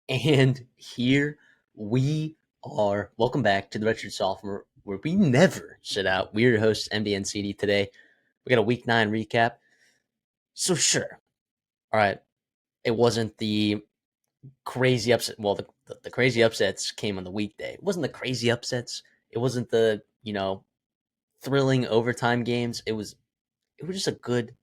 And here we are. Welcome back to the Redshirt Sophomore, where we never sit out. We're your hosts, MD and CD. Today, we got a Week 9 recap. So, sure. All right. It wasn't the crazy upset. Well, the crazy upsets came on the weekday. It wasn't the crazy upsets. It wasn't the, thrilling overtime games. It was just a good,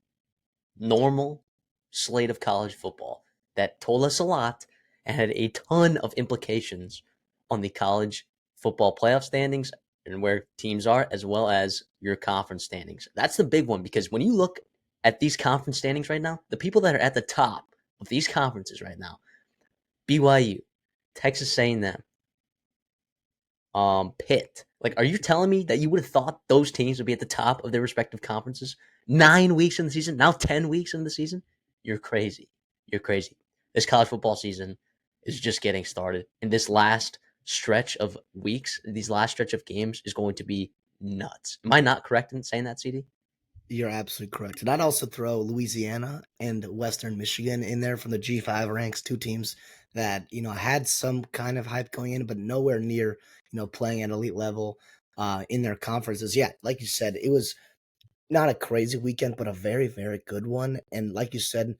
normal slate of college football that told us a lot and had a ton of implications on the college football playoff standings and where teams are, as well as your conference standings. That's the big one because when you look at these conference standings right now, the people that are at the top of these conferences right now, BYU, Texas A&M, Pitt. Like, are you telling me that you would have thought those teams would be at the top of their respective conferences 9 weeks in the season, now 10 weeks in the season? You're crazy. You're crazy. This college football season is just getting started, and this last stretch of weeks, these last stretch of games, is going to be nuts. Am I not correct in saying that, CD? You're absolutely correct. And I'd also throw Louisiana and Western Michigan in there from the G5 ranks, two teams that, had some kind of hype going in, but nowhere near, playing at elite level in their conferences. Yeah, like you said, it was not a crazy weekend, but a very, very good one. And like you said,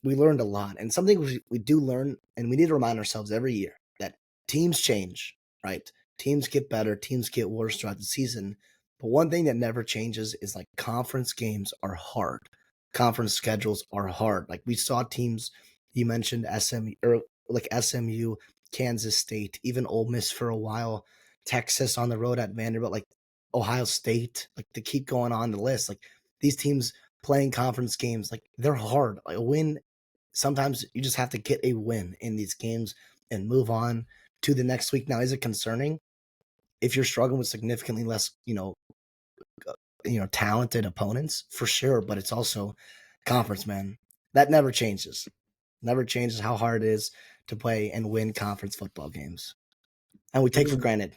we learned a lot. And something we do learn, and we need to remind ourselves every year that teams change, right? Teams get better, teams get worse throughout the season. But one thing that never changes is like conference games are hard. Conference schedules are hard. Like we saw teams, you mentioned SMU or like SMU, Kansas State, even Ole Miss for a while, Texas on the road at Vanderbilt. Like Ohio State, like to keep going on the list, like these teams playing conference games, like they're hard. Like a win, sometimes you just have to get a win in these games and move on to the next week. Now, is it concerning if you're struggling with significantly less, talented opponents? For sure, but it's also conference, man. That never changes. Never changes how hard it is to play and win conference football games. And we take for granted.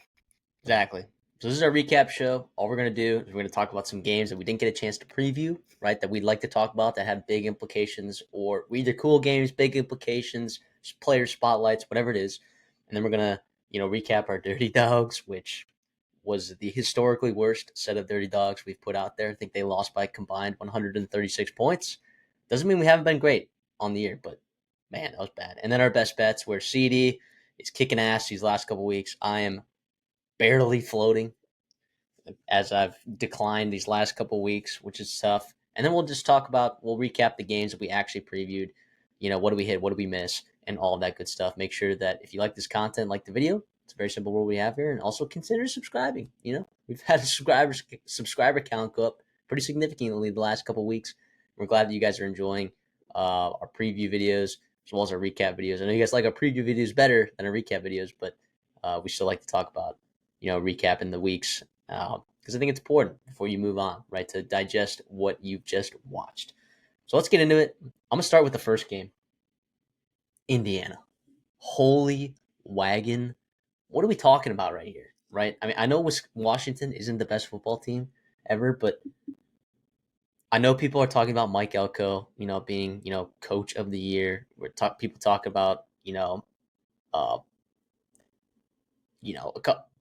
Exactly. So this is our recap show. All we're going to do is we're going to talk about some games that we didn't get a chance to preview, right? That we'd like to talk about that have big implications, or either cool games, big implications, player spotlights, whatever it is. And then we're going to, recap our Dirty Dogs, which was the historically worst set of Dirty Dogs we've put out there. I think they lost by a combined 136 points. Doesn't mean we haven't been great on the year, but man, that was bad. And then our best bets, where CD is kicking ass these last couple weeks. I am barely floating as I've declined these last couple weeks, which is tough. And then we'll recap the games that we actually previewed. What do we hit? What do we miss? And all of that good stuff. Make sure that if you like this content, like the video, it's a very simple rule we have here. And also consider subscribing. We've had a subscriber count go up pretty significantly the last couple weeks. We're glad that you guys are enjoying our preview videos as well as our recap videos. I know you guys like our preview videos better than our recap videos, but we still like to talk about recapping the weeks because I think it's important before you move on, right, to digest what you've just watched. So let's get into it. I'm going to start with the first game. Indiana. Holy wagon. What are we talking about right here, right? I mean, I know Washington isn't the best football team ever, but I know people are talking about Mike Elko, being, coach of the year. People talk about, uh,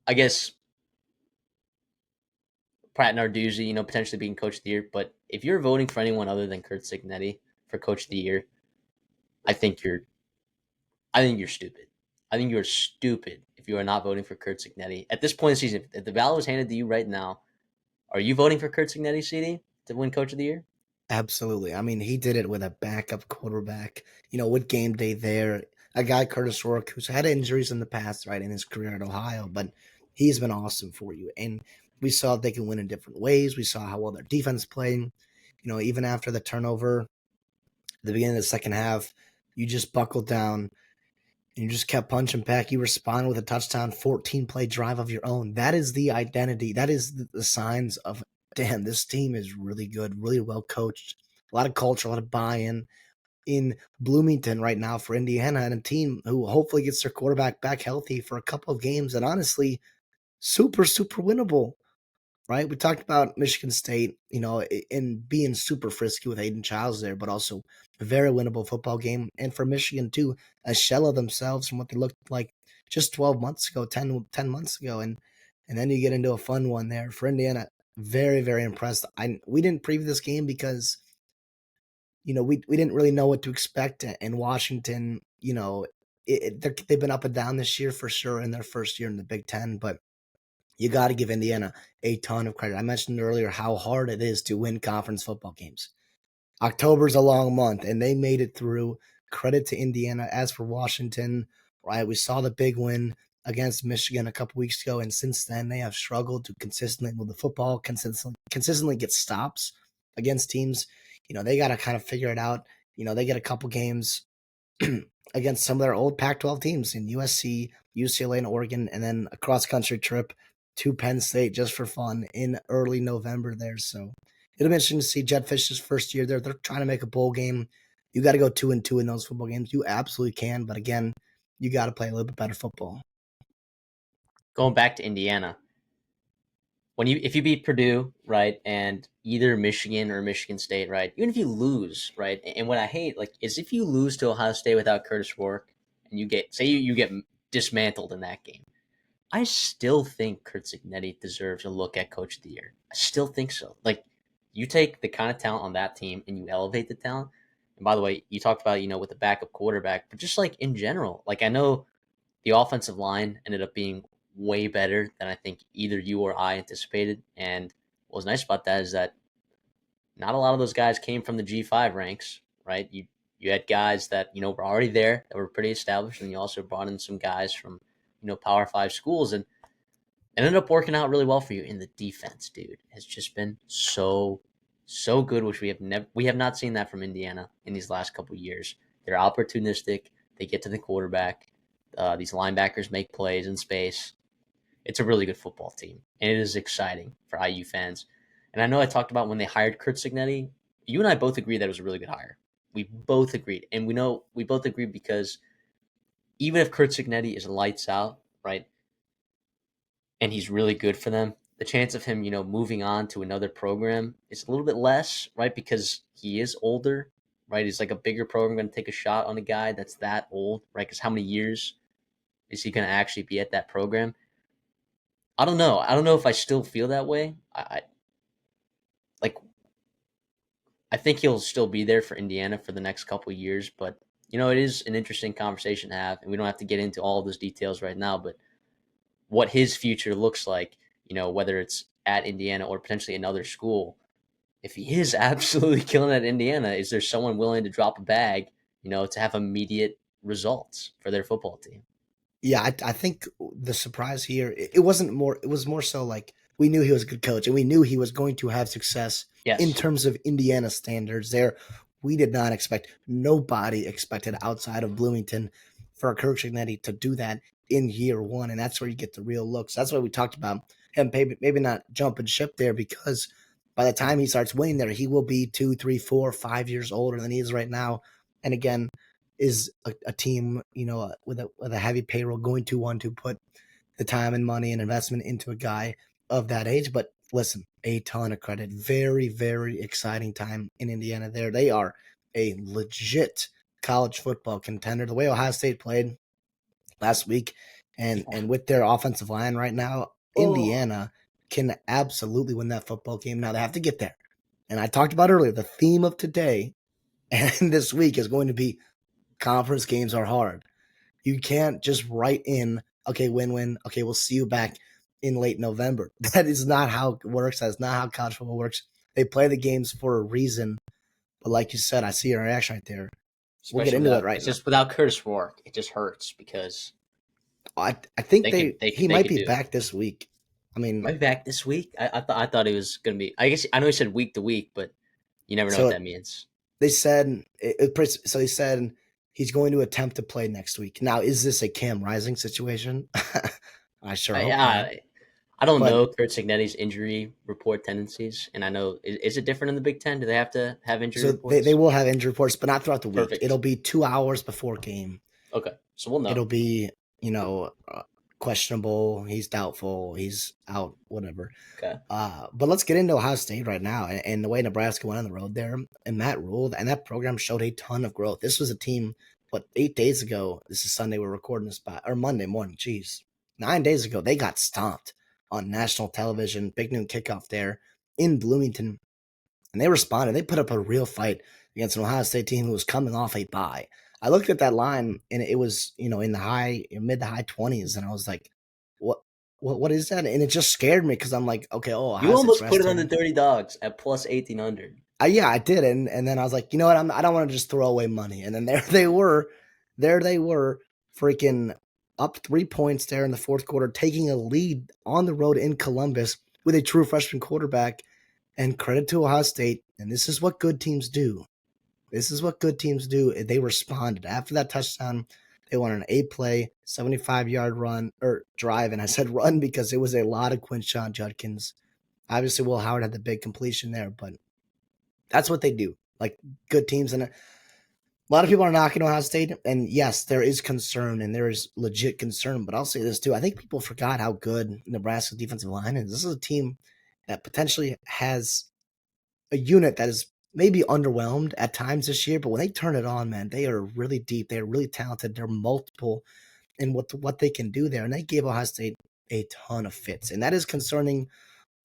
I guess Pratt Narduzzi, potentially being coach of the year. But if you're voting for anyone other than Kurt Signetti for coach of the year, I think you're I think you're stupid. I think you're stupid if you are not voting for Kurt Signetti. At this point in the season, if the ballot was handed to you right now, are you voting for Kurt Signetti, CD, to win coach of the year? Absolutely. I mean, he did it with a backup quarterback, with game day there. A guy, Curtis Rourke, who's had injuries in the past, right, in his career at Ohio, but he's been awesome for you. And we saw they can win in different ways. We saw how well their defense played. Even after the turnover, at the beginning of the second half, you just buckled down and you just kept punching back. You responded with a touchdown, 14-play drive of your own. That is the identity. That is the signs of, damn, this team is really good, really well coached. A lot of culture, a lot of buy-in in Bloomington right now for Indiana, and a team who hopefully gets their quarterback back healthy for a couple of games, and honestly, super, super winnable. right? We talked about Michigan State, and being super frisky with Aiden Childs there, but also a very winnable football game. And for Michigan, too, a shell of themselves from what they looked like just 12 months ago, 10 months ago. And then you get into a fun one there. For Indiana, very, very impressed. We didn't preview this game because, we didn't really know what to expect. And Washington, they've been up and down this year for sure in their first year in the Big Ten, but you got to give Indiana a ton of credit. I mentioned earlier how hard it is to win conference football games. October's a long month, and they made it through. Credit to Indiana. As for Washington, right, we saw the big win against Michigan a couple weeks ago, and since then they have struggled to consistently move the football, consistently get stops against teams. They got to kind of figure it out. They get a couple games against some of their old Pac-12 teams in USC, UCLA, and Oregon, and then a cross-country trip to Penn State just for fun in early November there. So it'll be interesting to see Jetfish's first year there. They're trying to make a bowl game. You got to go 2-2 in those football games. You absolutely can, but again, you got to play a little bit better football. Going back to Indiana, if you beat Purdue, right, and either Michigan or Michigan State, right, even if you lose, right, and what I hate is if you lose to Ohio State without Curtis Rourke, and you get dismantled in that game, I still think Kurt Signetti deserves a look at Coach of the Year. I still think so. You take the kind of talent on that team and you elevate the talent. And by the way, you talked about with the backup quarterback, but just in general, I know the offensive line ended up being way better than I think either you or I anticipated. And what was nice about that is that not a lot of those guys came from the G5 ranks, right? You had guys that were already there, that were pretty established, and you also brought in some guys from Power 5 schools, and it ended up working out really well for you. In the defense, dude, has just been so good, which we have not seen that from Indiana in these last couple of years. They're opportunistic. They get to the quarterback. These linebackers make plays in space. It's a really good football team, and it is exciting for IU fans. And I know I talked about when they hired Kurt Signetti. You and I both agreed that it was a really good hire. We both agreed, and we both agreed because even if Kurt Signetti is lights out, right, and he's really good for them, the chance of him, moving on to another program is a little bit less, right, because he is older, right? He's like a bigger program going to take a shot on a guy that's that old, right? Because how many years is he going to actually be at that program? I don't know. I don't know if I still feel that way. Like I think he'll still be there for Indiana for the next couple of years, but it is an interesting conversation to have, and we don't have to get into all those details right now. But what his future looks like, whether it's at Indiana or potentially another school, if he is absolutely killing at Indiana, is there someone willing to drop a bag, to have immediate results for their football team? Yeah, I think the surprise here, it wasn't more, it was more so like we knew he was a good coach and we knew he was going to have success in Yes. terms of Indiana standards there. We did not expect, nobody expected outside of Bloomington for Kirk Signetti to do that in year one. And that's where you get the real looks. That's why we talked about him maybe not jumping ship there, because by the time he starts winning there, he will be 2, 3, 4, 5 years older than he is right now. And again, is a team, with a heavy payroll going to want to put the time and money and investment into a guy of that age. But listen, a ton of credit. Very, very exciting time in Indiana there. They are a legit college football contender. The way Ohio State played last week and with their offensive line right now, Indiana can absolutely win that football game. Now they have to get there. And I talked about earlier, the theme of today and this week is going to be conference games are hard. You can't just write in, okay, win. Okay, we'll see you back in late November. That is not how it works. That's not how college football works. They play the games for a reason. But like you said, I see your reaction right there. We'll get into it right now. Just without Curtis Rourke, it just hurts because I think he might could be back this week. I mean, might be back this week. I thought he was going to be. I guess I know he said week to week, but you never know so what that means. they said so he said he's going to attempt to play next week. Now, is this a Cam Rising situation? I sure hope not. I don't But know Kurt Signetti's injury report tendencies, and I know is it different in the Big Ten? Do they have to have injury so reports? they will have injury reports, but not throughout the week. Perfect. It'll be 2 hours before game. Okay, so we'll know. It'll be, questionable. He's doubtful. He's out. Whatever. Okay. But let's get into Ohio State right now and the way Nebraska went on the road there and Matt ruled, and that program showed a ton of growth. This was a team, what, 8 days ago? This is Sunday. We're recording this or Monday morning. Jeez, 9 days ago they got stomped on national television. Big noon kickoff there in Bloomington, and they responded. They put up a real fight against an Ohio State team who was coming off a bye. I looked at that line and it was, in the mid to high 20s, and I was like, what? What is that? And it just scared me because I'm like, okay, oh, Ohio You State's almost put it on the resting. Dirty Dogs at plus 1800. Yeah, I did, and then I was like, you know what? I don't want to just throw away money. And then there they were, freaking up 3 points there in the fourth quarter, taking a lead on the road in Columbus with a true freshman quarterback. And credit to Ohio State, and this is what good teams do. This is what good teams do. They responded after that touchdown. They won an 8-play, 75-yard run or drive, and I said run because it was a lot of Quinshon Judkins. Obviously, Will Howard had the big completion there, but that's what they do. Like good teams, and a lot of people are knocking Ohio State, and yes, there is concern, and there is legit concern. But I'll say this too: I think people forgot how good Nebraska's defensive line is. This is a team that potentially has a unit that is maybe underwhelmed at times this year, but when they turn it on, man, they are really deep. They are really talented. They're multiple in what they can do there, and they gave Ohio State a ton of fits, and that is concerning.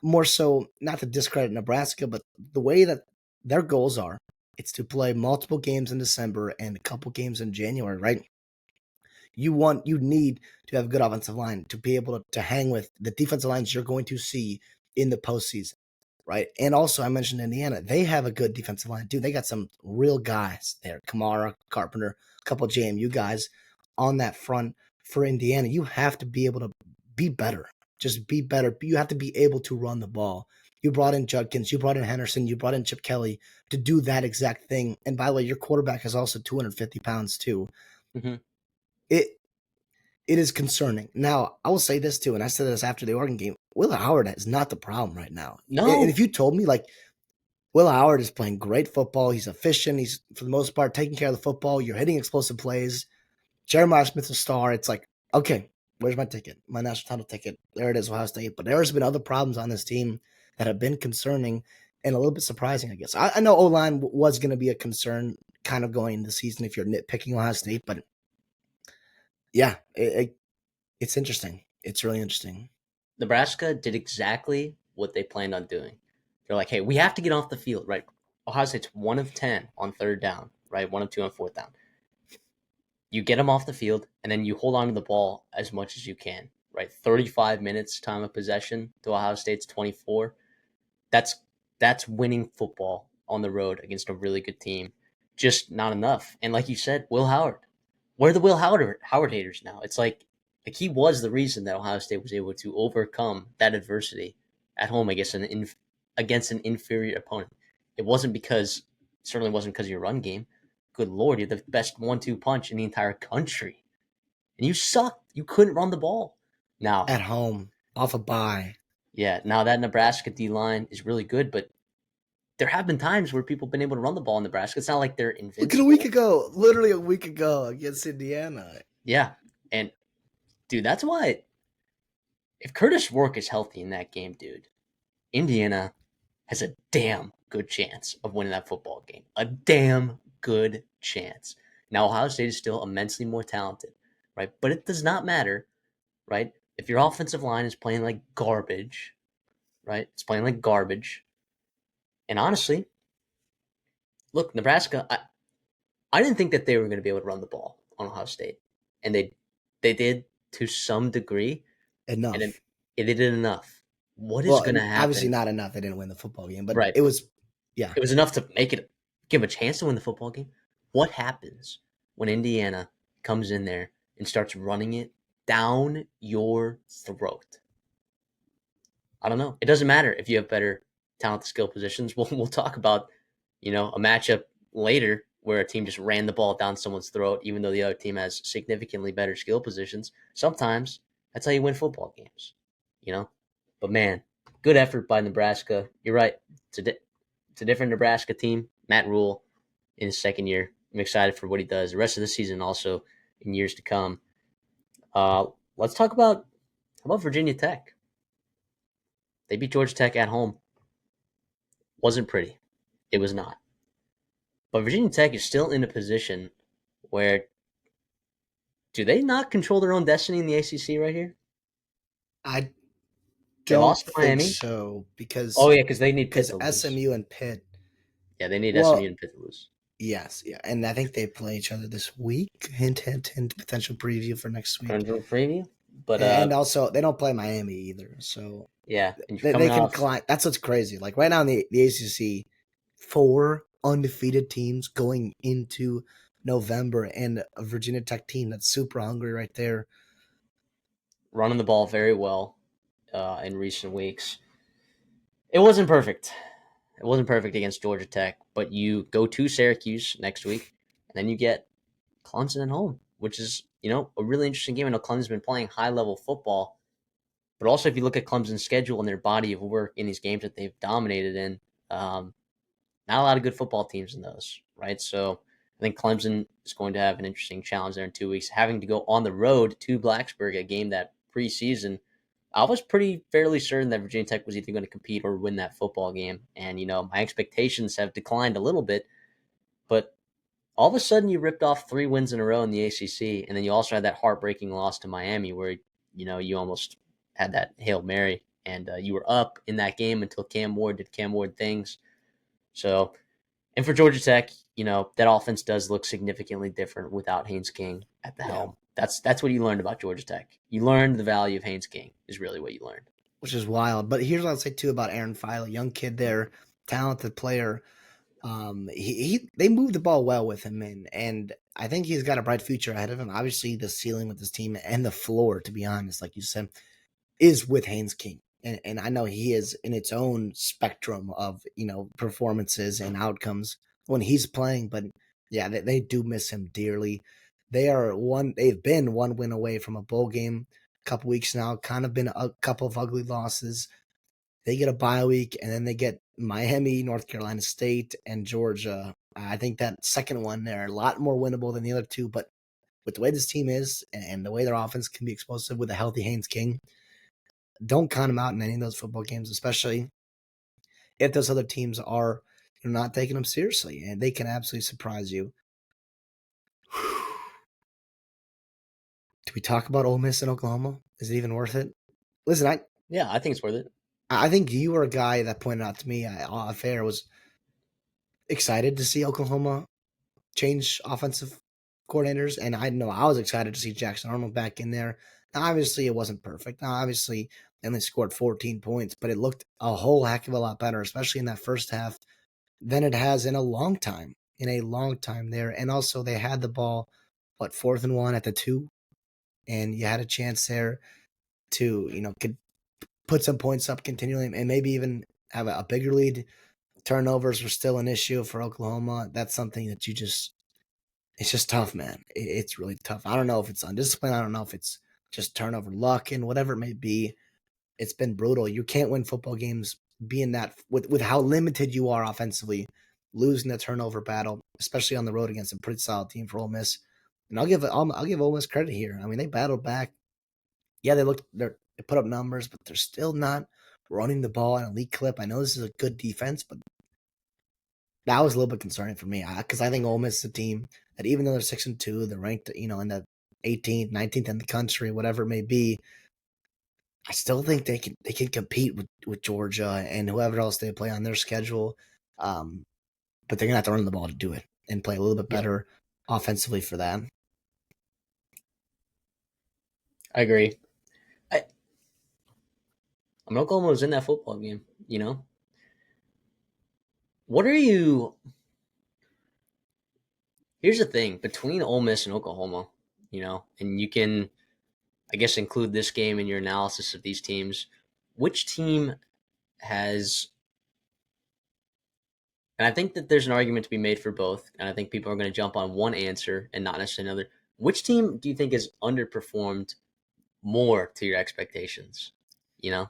More so, not to discredit Nebraska, but the way that their goals are, it's to play multiple games in December and a couple games in January, right? You need to have a good offensive line to be able to hang with the defensive lines you're going to see in the postseason, right? And also, I mentioned Indiana; they have a good defensive line too. They got some real guys there: Kamara, Carpenter, a couple of JMU guys on that front for Indiana. You have to be able to be better. Just be better. You have to be able to run the ball. You brought in Judkins, you brought in Henderson, you brought in Chip Kelly to do that exact thing. And by the way, your quarterback is also 250 pounds too. Mm-hmm. It it is concerning. Now, I will say this too, and I said this after the Oregon game. Will Howard is not the problem right now. And No. if you told me like Will Howard is playing great football, he's efficient, he's for the most part taking care of the football, you're hitting explosive plays, Jeremiah Smith's a star, it's like, okay, where's my ticket? My national title ticket. There it is, Ohio State. But there's been other problems on this team that have been concerning and a little bit surprising, I guess. I know O-line was going to be a concern kind of going into the season if you're nitpicking Ohio State, but yeah, it's interesting. It's really interesting. Nebraska did exactly what they planned on doing. They're like, hey, we have to get off the field, right? Ohio State's 1 of 10 on third down, right? 1 of 2 on fourth down. You get them off the field, and then you hold on to the ball as much as you can, right? 35 minutes time of possession to Ohio State's 24. That's that's winning football on the road against a really good team. Just not enough. And like you said, Will Howard. Where are the Howard haters now? It's like he was the reason that Ohio State was able to overcome that adversity at home against an inferior opponent. It wasn't because certainly wasn't because of your run game. Good lord, you're the best 1-2 punch in the entire country, and you sucked. You couldn't run the ball. Now, At home, off a bye. yeah, now that Nebraska D line is really good, but there have been times where people have been able to run the ball in Nebraska. It's not like they're Look at a week invincible. ago, literally a week ago against Indiana. Yeah, and dude, that's why if Curtis Work is healthy in that game, dude, Indiana has a damn good chance of winning that football game. A damn good chance. Now, Ohio State is still immensely more talented, right? But it does not matter, right? If your offensive line is playing like garbage, right? It's playing like garbage. And honestly, look, Nebraska, I didn't think that they were going to be able to run the ball on Ohio State. And they did to some degree, and Enough. it did enough. What is Well, going to obviously happen? not enough. They didn't win the football game, but Right. it was, yeah. It was enough to give a chance to win the football game. What happens when Indiana comes in there and starts running it down your throat? I don't know. It doesn't matter if you have better talent skill positions. We'll talk about, a matchup later where a team just ran the ball down someone's throat, even though the other team has significantly better skill positions. Sometimes that's how you win football games, you know. But man, good effort by Nebraska. You're right. It's a different Nebraska team. Matt Rule in his second year. I'm excited for what he does the rest of the season, also in years to come. let's talk about how about Virginia Tech? They beat Georgia Tech at home. Wasn't pretty. It was not. But Virginia Tech is still in a position where do they not control their own destiny in the ACC right here? I They don't lost to think Miami. so Oh because yeah, because they need Pitt to lose. SMU and Pitt. Yeah, they need SMU Well, and Pitt to lose. yes, yeah, and I think they play each other this week. Hint, hint, hint. Potential preview for next week, Potential preview, but and also they don't play Miami either, so yeah, and you're they coming can off climb. That's what's crazy. Like right now in the ACC, four undefeated teams going into November, and a Virginia Tech team that's super hungry right there. running the ball very well in recent weeks. It wasn't perfect. It wasn't perfect against Georgia Tech, but you go to Syracuse next week, and then you get Clemson at home, which is a really interesting game. I know Clemson's been playing high level football, but also if you look at Clemson's schedule and their body of work in these games that they've dominated in, um, not a lot of good football teams in those, right? So I think Clemson is going to have an interesting challenge there in 2 weeks, having to go on the road to Blacksburg, a game that preseason I was pretty fairly certain that Virginia Tech was either going to compete or win that football game. And, my expectations have declined a little bit, but all of a sudden you ripped off 3 wins in a row in the ACC. And then you also had that heartbreaking loss to Miami where, you almost had that Hail Mary and you were up in that game until Cam Ward did Cam Ward things. So, and for Georgia Tech, that offense does look significantly different without Haynes King at the Yeah, helm. That's what you learned about Georgia Tech. You learned the value of Haynes King is really what you learned. which is wild. But here's what I'll say too about Aaron File, young kid there, talented player. He they moved the ball well with him, and I think he's got a bright future ahead of him. Obviously, the ceiling with this team and the floor, to be honest, like you said, is with Haynes King. And I know he is in its own spectrum of performances and outcomes when he's playing, but yeah, they do miss him dearly. They've been one win away from a bowl game a couple weeks now, kind of been a couple of ugly losses. They get a bye week, and then they get Miami, North Carolina State, and Georgia. I think that second one they're a lot more winnable than the other two, but with the way this team is and the way their offense can be explosive with a healthy Haynes King, don't count them out in any of those football games, especially if those other teams are not taking them seriously, and they can absolutely surprise you. Do we talk about Ole Miss and Oklahoma? Is it even worth it? Listen, Yeah, I think it's worth it. I think you were a guy that pointed out to me off air was excited to see Oklahoma change offensive coordinators, and I know I was excited to see Jackson Arnold back in there. Now, obviously, it wasn't perfect. Now, obviously, they only scored 14 points, but it looked a whole heck of a lot better, especially in that first half, than it has in a long time. In a long time there, and also they had the ball, what 4th and 1 at the 2, and you had a chance there to could put some points up continually, and maybe even have a bigger lead. Turnovers were still an issue for Oklahoma. That's something that it's just tough, man. It's really tough. I don't know if it's undisciplined. I don't know if it's just turnover luck and whatever it may be. It's been brutal. You can't win football games being that with how limited you are offensively, losing the turnover battle, especially on the road against a pretty solid team for Ole Miss. And I'll give Ole Miss credit here. I mean, they battled back. Yeah, they put up numbers, but they're still not running the ball at an elite clip. I know this is a good defense, but that was a little bit concerning for me because I think Ole Miss is a team that even though they're 6-2, they're ranked in the 18th, 19th in the country, whatever it may be. I still think they can compete with Georgia and whoever else they play on their schedule. Um, but they're gonna have to run the ball to do it and play a little bit Yeah, better offensively for them. I agree. I mean, Oklahoma was in that football game. What are you? Here's the thing between Ole Miss and Oklahoma, and you can, I guess, include this game in your analysis of these teams. Which team has? And I think that there's an argument to be made for both, and I think people are going to jump on one answer and not necessarily another. Which team do you think has underperformed more to your expectations? You know,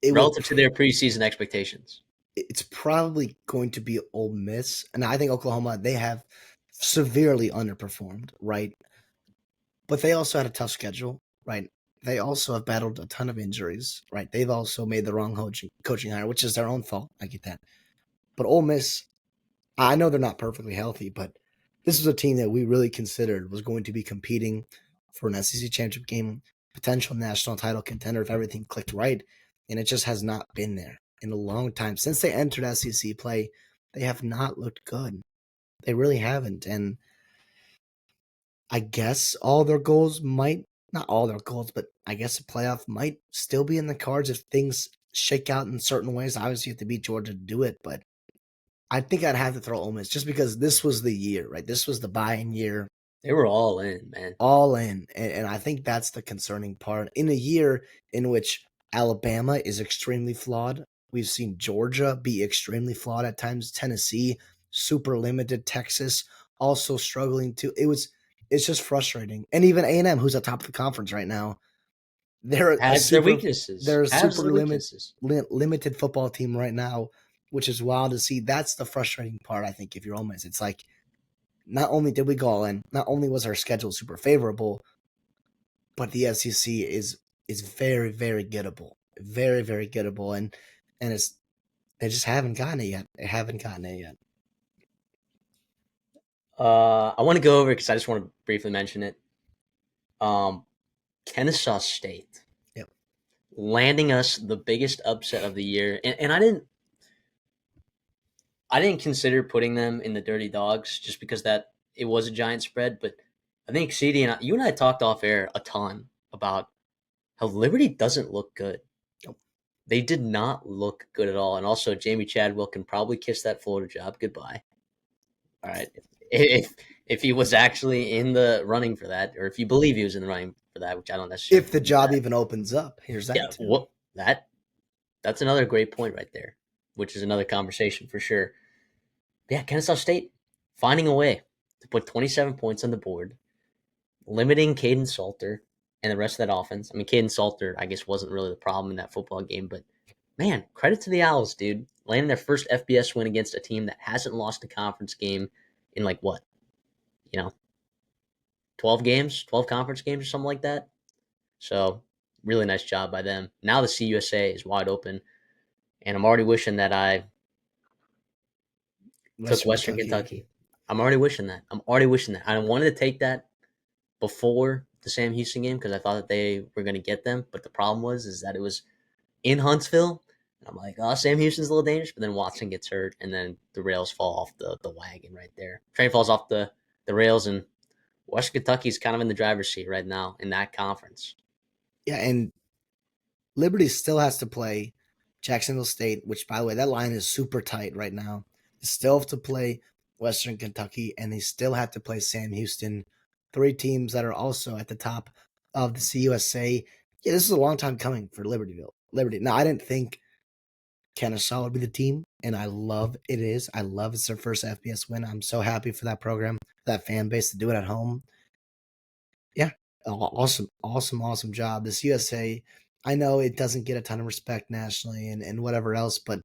It would relative to their preseason expectations. it's probably going to be Ole Miss, and I think Oklahoma they have severely underperformed, right? But they also had a tough schedule. right? They also have battled a ton of injuries, right? They've also made the wrong coaching hire, which is their own fault. I get that. But Ole Miss, I know they're not perfectly healthy, but this was a team that we really considered was going to be competing for an SEC championship game, potential national title contender if everything clicked right. And it just has not been there in a long time. Since they entered SEC play, they have not looked good. They really haven't. And I guess all their goals might, not all their goals, but I guess a playoff might still be in the cards if things shake out in certain ways. Obviously, you have to beat Georgia to do it, but I think I'd have to throw Ole Miss just because this was the year, right? This was the buying year, They were all in, man. all in. And I think that's the concerning part. In a year in which Alabama is extremely flawed, we've seen Georgia be extremely flawed at times, Tennessee, super limited, Texas also struggling too. It's just frustrating. And even A&M, who's at top of the conference right now, they're a Has their super weaknesses. they're a Has super their weaknesses. limited football team right now, which is wild to see. That's the frustrating part, I think, if you're Ole Miss. It's like not only did we go all in, not only was our schedule super favorable, but the SEC is very, very gettable. Very, very gettable. And it's they just haven't gotten it yet. They haven't gotten it yet. I want to go over because I just want to briefly mention it. Um, Kennesaw State Yep. landing us the biggest upset of the year, and I didn't consider putting them in the dirty dogs just because that it was a giant spread. But I think CD and you and I talked off air a ton about how Liberty doesn't look good. Yep. They did not look good at all, and also Jamie Chadwell can probably kiss that Florida job goodbye. All right, if he was actually in the running for that, or if you believe he was in the running for that, which I don't necessarily If the believe job that. even opens up, here's Yeah, that too. what that's another great point right there, which is another conversation for sure. Yeah, Kennesaw State finding a way to put 27 points on the board, limiting Caden Salter and the rest of that offense. I mean, Caden Salter, I guess, wasn't really the problem in that football game, but man, credit to the Owls, dude. Landing their first FBS win against a team that hasn't lost a conference game in like what, you know, 12 games, 12 conference games or something like that. So, really nice job by them. Now the CUSA is wide open, and I'm already wishing that I took Western Western Kentucky. Kentucky. I'm already wishing that. I'm already wishing that. I wanted to take that before the Sam Houston game because I thought that they were going to get them, but the problem was is that it was in Huntsville. And I'm like, oh, Sam Houston's a little dangerous, but then Watson gets hurt, and then the rails fall off the wagon right there. Train falls off the rails, and Western Kentucky's kind of in the driver's seat right now in that conference. Yeah, and Liberty still has to play Jacksonville State, which, by the way, that line is super tight right now. They still have to play Western Kentucky, and they still have to play Sam Houston. Three teams that are also at the top of the CUSA. Yeah, this is a long time coming for Libertyville. Liberty. Now, I didn't think Kennesaw would be the team, and I love it is. I love it's their first FBS win. I'm so happy for that program, that fan base to do it at home. Yeah, awesome, awesome, awesome job. This USA, I know it doesn't get a ton of respect nationally and whatever else, but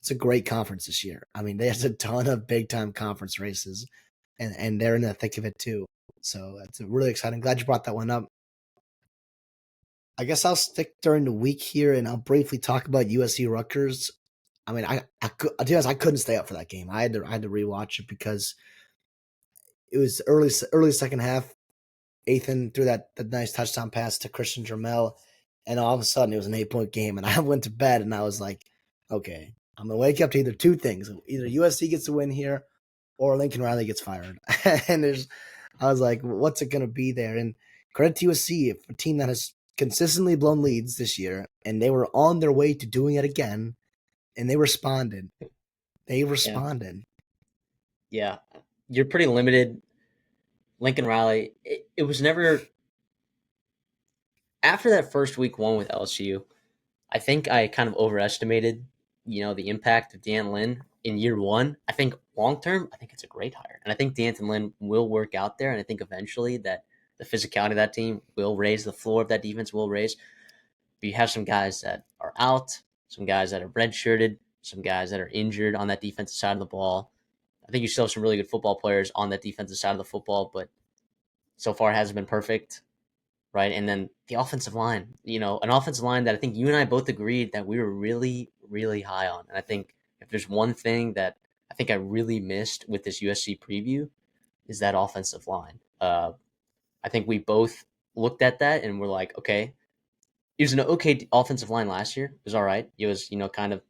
it's a great conference this year. I mean, there's a ton of big time conference races, and they're in the thick of it too. So it's really exciting. Glad you brought that one up. I guess I'll stick during the week here, and I'll briefly talk about USC Rutgers. I mean, to be honest, I couldn't stay up for that game. I had to rewatch it because it was early second half. Ethan threw that nice touchdown pass to Christian Dramel, and all of a sudden it was an 8-point game. And I went to bed and I was like, okay, I'm gonna wake up to either two things: either USC gets a win here, or Lincoln Riley gets fired. And I was like, what's it gonna be there? And credit to USC, a team that has consistently blown leads this year, and they were on their way to doing it again, and they responded. They Yeah, responded. yeah. You're pretty limited. Lincoln Riley. It was never after that first week one with LSU. I think I kind of overestimated, the impact of Dan Lynn in year one. I think long term, I think it's a great hire, and I think D'Anton Lynn will work out there. And I think eventually that the physicality of that team will raise, the floor of that defense will raise. But you have some guys that are out, some guys that are redshirted, some guys that are injured on that defensive side of the ball. I think you still have some really good football players on that defensive side of the football, but so far it hasn't been perfect. right? And then the offensive line, an offensive line that I think you and I both agreed that we were really, really high on. And I think if there's one thing that I think I really missed with this USC preview is that offensive line. I think we both looked at that and we're like, okay, it was an okay offensive line last year. It was all right. It was, kind of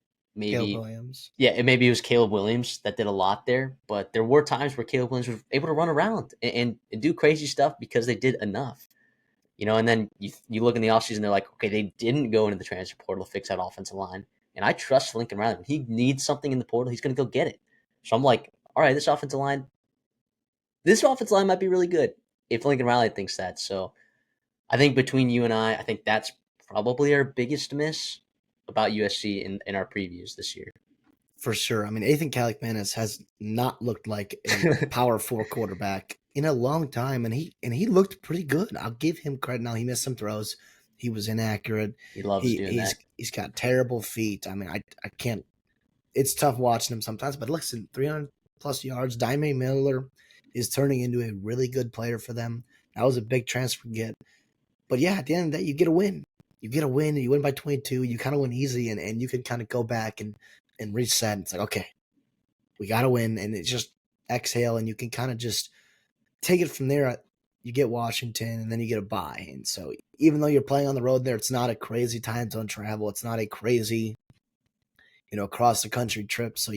Caleb maybe, Williams. yeah, maybe it was Caleb Williams that did a lot there, but there were times where Caleb Williams was able to run around and do crazy stuff because they did enough. And then you look in the offseason, they're like, okay, they didn't go into the transfer portal to fix that offensive line. And I trust Lincoln Riley. When he needs something in the portal, he's going to go get it. So I'm like, all right, this offensive line might be really good if Lincoln Riley thinks that. So I think between you and I think that's probably our biggest miss about USC in our previews this year. For sure. I mean, Ethan Kaliakmanis has not looked like a power four quarterback in a long time, and he looked pretty good. I'll give him credit. Now he missed some throws. He was inaccurate. He loves He doing he's that. he's got terrible feet. I mean, I can't. It's tough watching him sometimes. But listen, 300 plus yards. Daime Miller is turning into a really good player for them. That was a big transfer get. But yeah, at the end of the day, you get a win. You get a win, and you win by 22. You kind of win easy, and you can kind of go back and reset. It's like, okay, we got to win. And it's just exhale, and you can kind of just take it from there. You get Washington, and then you get a bye. And so even though you're playing on the road there, it's not a crazy time zone travel. It's not a crazy, across the country trip. So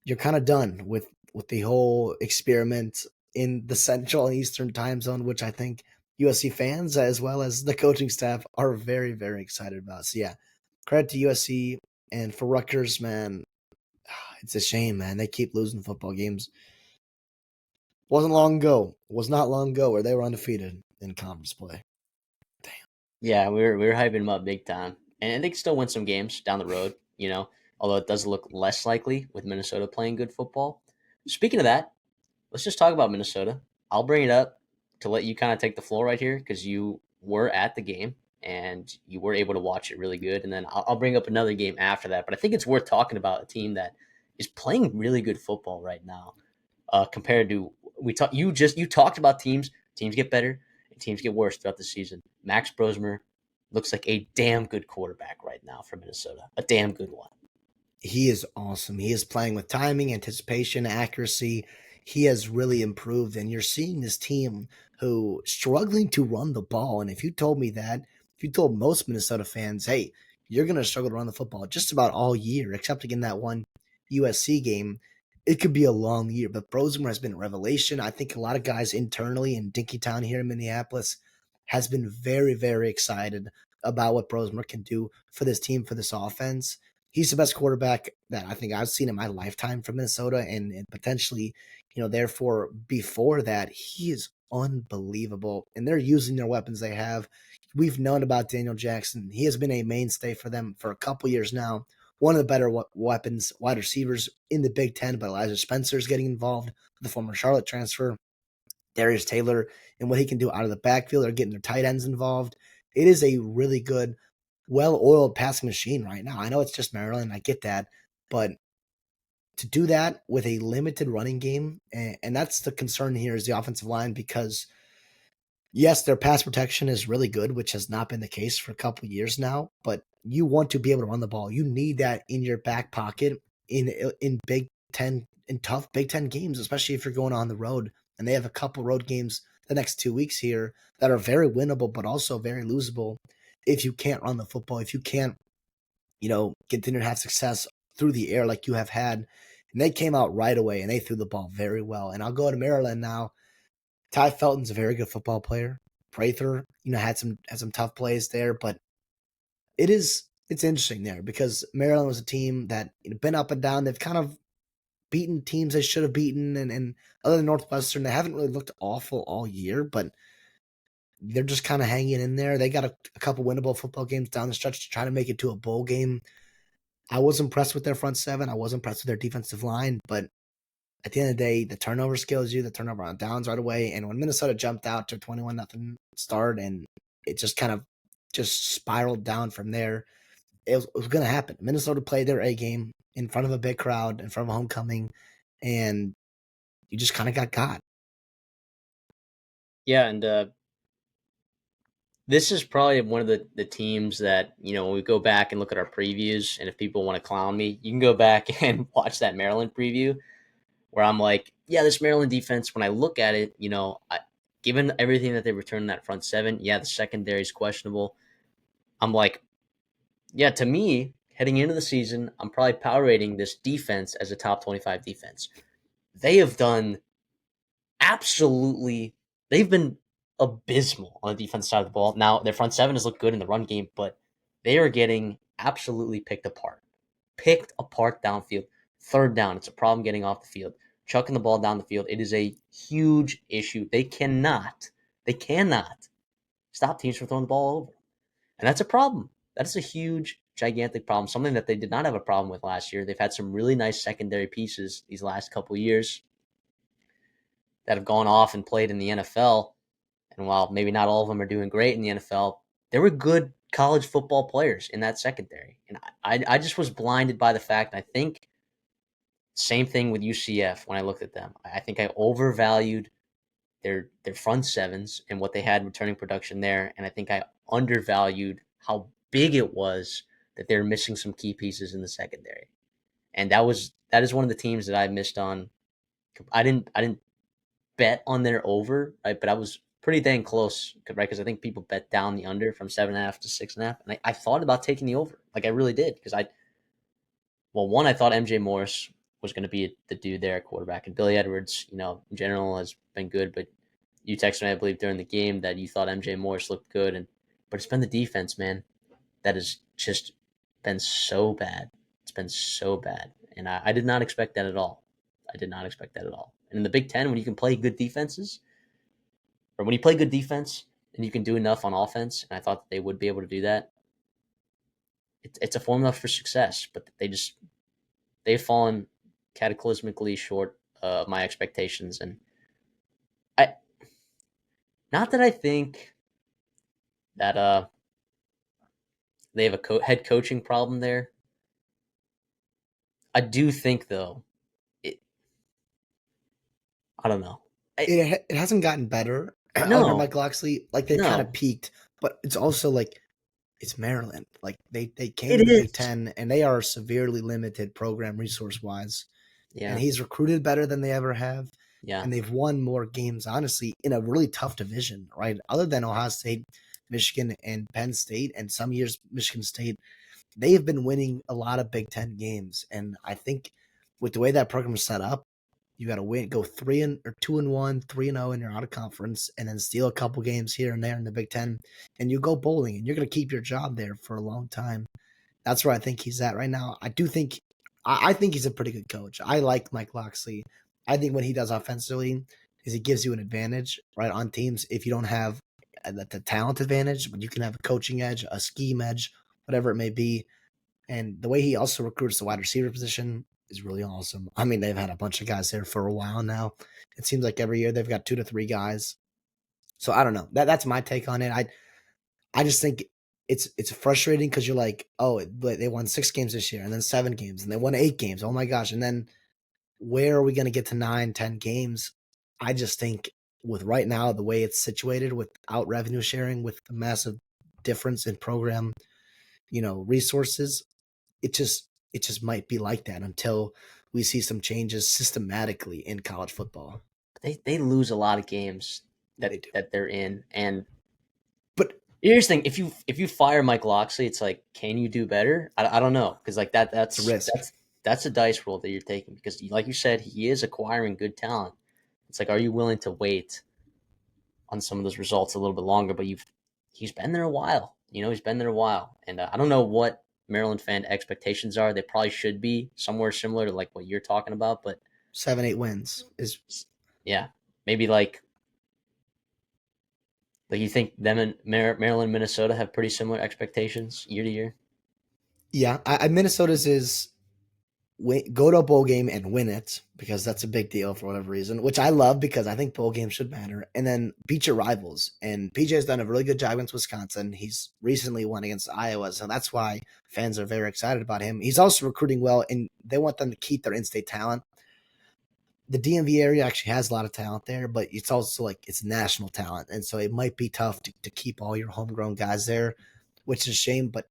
you're kind of done with the whole experiment in the Central and Eastern time zone, which I think USC fans as well as the coaching staff are very, very excited about. So yeah, credit to USC. And for Rutgers, man, it's a shame, man. They keep losing football games. Wasn't long ago. Was not long ago where they were undefeated in conference play. Yeah, we were hyping him up big time, and they can still win some games down the road. Although it does look less likely with Minnesota playing good football. Speaking of that, let's just talk about Minnesota. I'll bring it up to let you kind of take the floor right here because you were at the game and you were able to watch it really good. And then I'll bring up another game after that. But I think it's worth talking about a team that is playing really good football right now compared to you talked about teams get better and teams get worse throughout the season. Max Brosmer looks like a damn good quarterback right now for Minnesota, a damn good one. He is awesome. He is playing with timing, anticipation, accuracy. He has really improved, and you're seeing this team who struggling to run the ball. And if you told most Minnesota fans, hey, you're going to struggle to run the football just about all year, except again that one USC game, it could be a long year. But Brosmer has been a revelation. I think a lot of guys internally in Dinkytown here in Minneapolis has been very, very excited about what Brosmer can do for this team, for this offense. He's the best quarterback that I think I've seen in my lifetime from Minnesota, and potentially, therefore, before that, he is unbelievable. And they're using their weapons they have. We've known about Daniel Jackson. He has been a mainstay for them for a couple years now. One of the better weapons, wide receivers in the Big Ten, but Elijah Spencer is getting involved, the former Charlotte transfer. Darius Taylor and what he can do out of the backfield. They're getting their tight ends involved. It is a really good, well-oiled passing machine right now. I know it's just Maryland. I get that. But to do that with a limited running game, and that's the concern here is the offensive line because, yes, their pass protection is really good, which has not been the case for a couple of years now, but you want to be able to run the ball. You need that in your back pocket in Big Ten, in tough Big Ten games, especially if you're going on the road. And they have a couple road games the next 2 weeks here that are very winnable, but also very losable if you can't run the football, if you can't, continue to have success through the air like you have had. And they came out right away and they threw the ball very well. And I'll go to Maryland now. Ty Felton's a very good football player. Prather, had some tough plays there, but it's interesting there because Maryland was a team that been up and down. They've kind of beaten teams they should have beaten, and other than Northwestern, they haven't really looked awful all year, but they're just kind of hanging in there. They got a couple winnable football games down the stretch to try to make it to a bowl game. I was impressed with their front seven. I was impressed with their defensive line, but at the end of the day, the turnover kills you, the turnover on downs right away. And when Minnesota jumped out to 21-0 start and it just kind of just spiraled down from there, it was going to happen. Minnesota played their A game in front of a big crowd, in front of a homecoming, and you just kind of got. Yeah, and this is probably one of the teams that, when we go back and look at our previews, and if people want to clown me, you can go back and watch that Maryland preview where I'm like, yeah, this Maryland defense, when I look at it, given everything that they returned in that front seven, yeah, the secondary is questionable. I'm like, yeah, to me, heading into the season, I'm probably power rating this defense as a top 25 defense. They have done absolutely, they've been abysmal on the defense side of the ball. Now, their front seven has looked good in the run game, but they are getting absolutely picked apart. Picked apart downfield. Third down, it's a problem getting off the field. Chucking the ball down the field, it is a huge issue. They cannot stop teams from throwing the ball over. And that's a problem. That is a huge, gigantic problem. Something that they did not have a problem with last year. They've had some really nice secondary pieces these last couple of years that have gone off and played in the NFL. And while maybe not all of them are doing great in the NFL, there were good college football players in that secondary. And I just was blinded by the fact, I think, same thing with UCF when I looked at them. I think I overvalued their front sevens and what they had returning production there. And I think I undervalued how big it was that they were missing some key pieces in the secondary. And that is one of the teams that I missed on. I didn't bet on their over, right? But I was pretty dang close, right? Because I think people bet down the under from 7.5 to 6.5, and I thought about taking the over, like I really did, because one, I thought MJ Morris was going to be the dude there at quarterback, and Billy Edwards, in general has been good, but you texted me, I believe, during the game that you thought MJ Morris looked good, but it's been the defense, man, that has just been so bad. It's been so bad, and I did not expect that at all. I did not expect that at all. And in the Big Ten, when you can play good defenses, or when you play good defense and you can do enough on offense, and I thought that they would be able to do that, it's a formula for success. But they've fallen cataclysmically short of my expectations, and I not that I think that they have a head coaching problem there. I do think though, it, I don't know. It hasn't gotten better under No, Mike Locksley. Like they've kind of no, peaked, but it's also like it's Maryland. Like they came to it the Big is. Ten and they are severely limited program resource wise. And Yeah, he's recruited better than they ever have. yeah, And they've won more games, honestly, in a really tough division, right? Other than Ohio State, Michigan, and Penn State, and some years Michigan State, they have been winning a lot of Big Ten games. And I think with the way that program is set up, you got to win, go 2-1, 3-0, and you're out of conference, and then steal a couple games here and there in the Big Ten, and you go bowling, and you're going to keep your job there for a long time. That's where I think he's at right now. I think he's a pretty good coach. I like Mike Locksley. I think what he does offensively is he gives you an advantage, right, on teams if you don't have the talent advantage, but you can have a coaching edge, a scheme edge, whatever it may be. And the way he also recruits the wide receiver position is really awesome. I mean, they've had a bunch of guys there for a while now. It seems like every year they've got 2 to 3 guys. So I don't know. That's my take on it. I just think it's frustrating because you're like, oh, but they won 6 games this year, and then 7 games, and they won 8 games. Oh my gosh! And then where are we going to get to 9, 10 games? I just think with right now the way it's situated, without revenue sharing, with the massive difference in program, resources, it just might be like that until we see some changes systematically in college football. they lose a lot of games They that do, that they're in, and but here's the thing: if you fire Mike Locksley, it's like, can you do better? I don't know, because like that it's a that's risk. that's that's a dice roll that you're taking, because like you said, he is acquiring good talent. It's like, are you willing to wait on some of those results a little bit longer? But he's been there a while. He's been there a while, and I don't know what Maryland fan expectations are. They probably should be somewhere similar to like what you're talking about, but 7, 8 wins is yeah, maybe like you think them and Maryland, Minnesota have pretty similar expectations year to year. yeah. Minnesota's is go to a bowl game and win it because that's a big deal for whatever reason, which I love because I think bowl games should matter. And then beat your rivals. And PJ has done a really good job against Wisconsin. He's recently won against Iowa, so that's why fans are very excited about him. He's also recruiting well, and they want them to keep their in-state talent. the DMV area actually has a lot of talent there, but it's also like it's national talent, and so it might be tough to keep all your homegrown guys there, which is a shame. But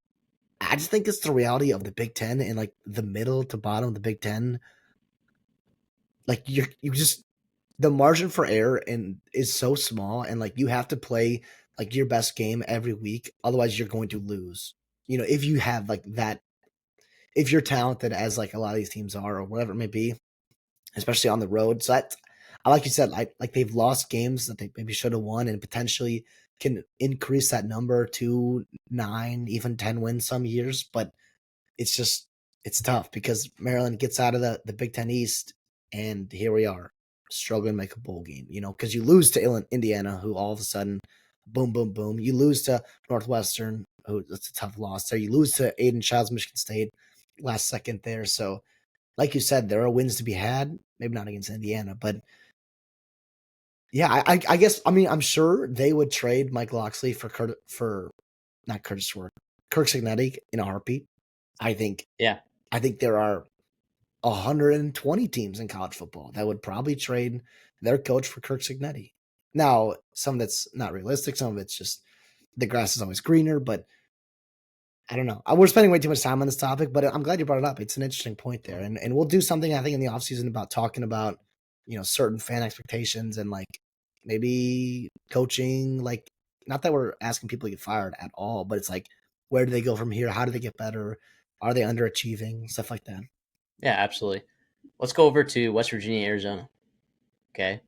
I just think it's the reality of the Big Ten and like the middle to bottom of the Big Ten. Like you just the margin for error and is so small, and like you have to play like your best game every week, otherwise you're going to lose. If you have like that, if you're talented as like a lot of these teams are, or whatever it may be, especially on the road. So that, like you said, like they've lost games that they maybe should have won, and potentially can increase that number to 9, even 10 wins some years. But it's just it's tough because Maryland gets out of the Big Ten East, and here we are struggling to make a bowl game. Because you lose to Indiana, who all of a sudden, boom, boom, boom. You lose to Northwestern, who that's a tough loss there. You lose to Aiden Childs, Michigan State, last second there. So, like you said, there are wins to be had. Maybe not against Indiana, but yeah, I guess I mean I'm sure they would trade Mike Loxley for not Curtis Work, Kirk Signetti in a heartbeat. I think Yeah. I think there are 120 teams in college football that would probably trade their coach for Kirk Signetti. Now, some of that's not realistic. Some of it's just the grass is always greener, but I don't know. We're spending way too much time on this topic, but I'm glad you brought it up. It's an interesting point there. And we'll do something, I think, in the offseason about talking about, certain fan expectations and like maybe coaching. Like, not that we're asking people to get fired at all, but it's like, where do they go from here? How do they get better? Are they underachieving? Stuff like that. Yeah, absolutely. Let's go over to West Virginia, Arizona. Okay.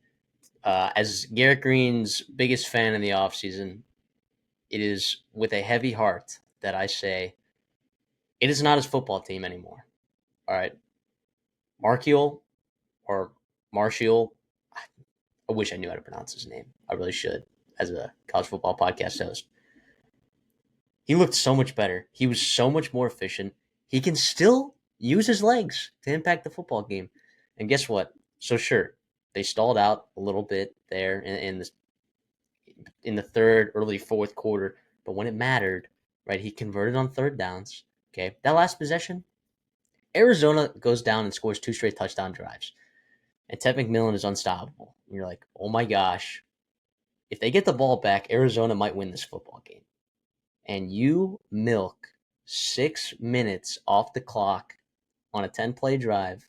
As Garrett Green's biggest fan in the offseason, it is with a heavy heart that I say it is not his football team anymore. All right. Markiel or Martial, I wish I knew how to pronounce his name. I really should as a college football podcast host. He looked so much better. He was so much more efficient. He can still use his legs to impact the football game. And guess what? So sure, they stalled out a little bit there in the third, early fourth quarter. But when it mattered, right, he converted on third downs. Okay, that last possession, Arizona goes down and scores 2 straight touchdown drives, and Ted McMillan is unstoppable. And you're like, oh my gosh, if they get the ball back, Arizona might win this football game. And you milk 6 minutes off the clock on a 10-play drive,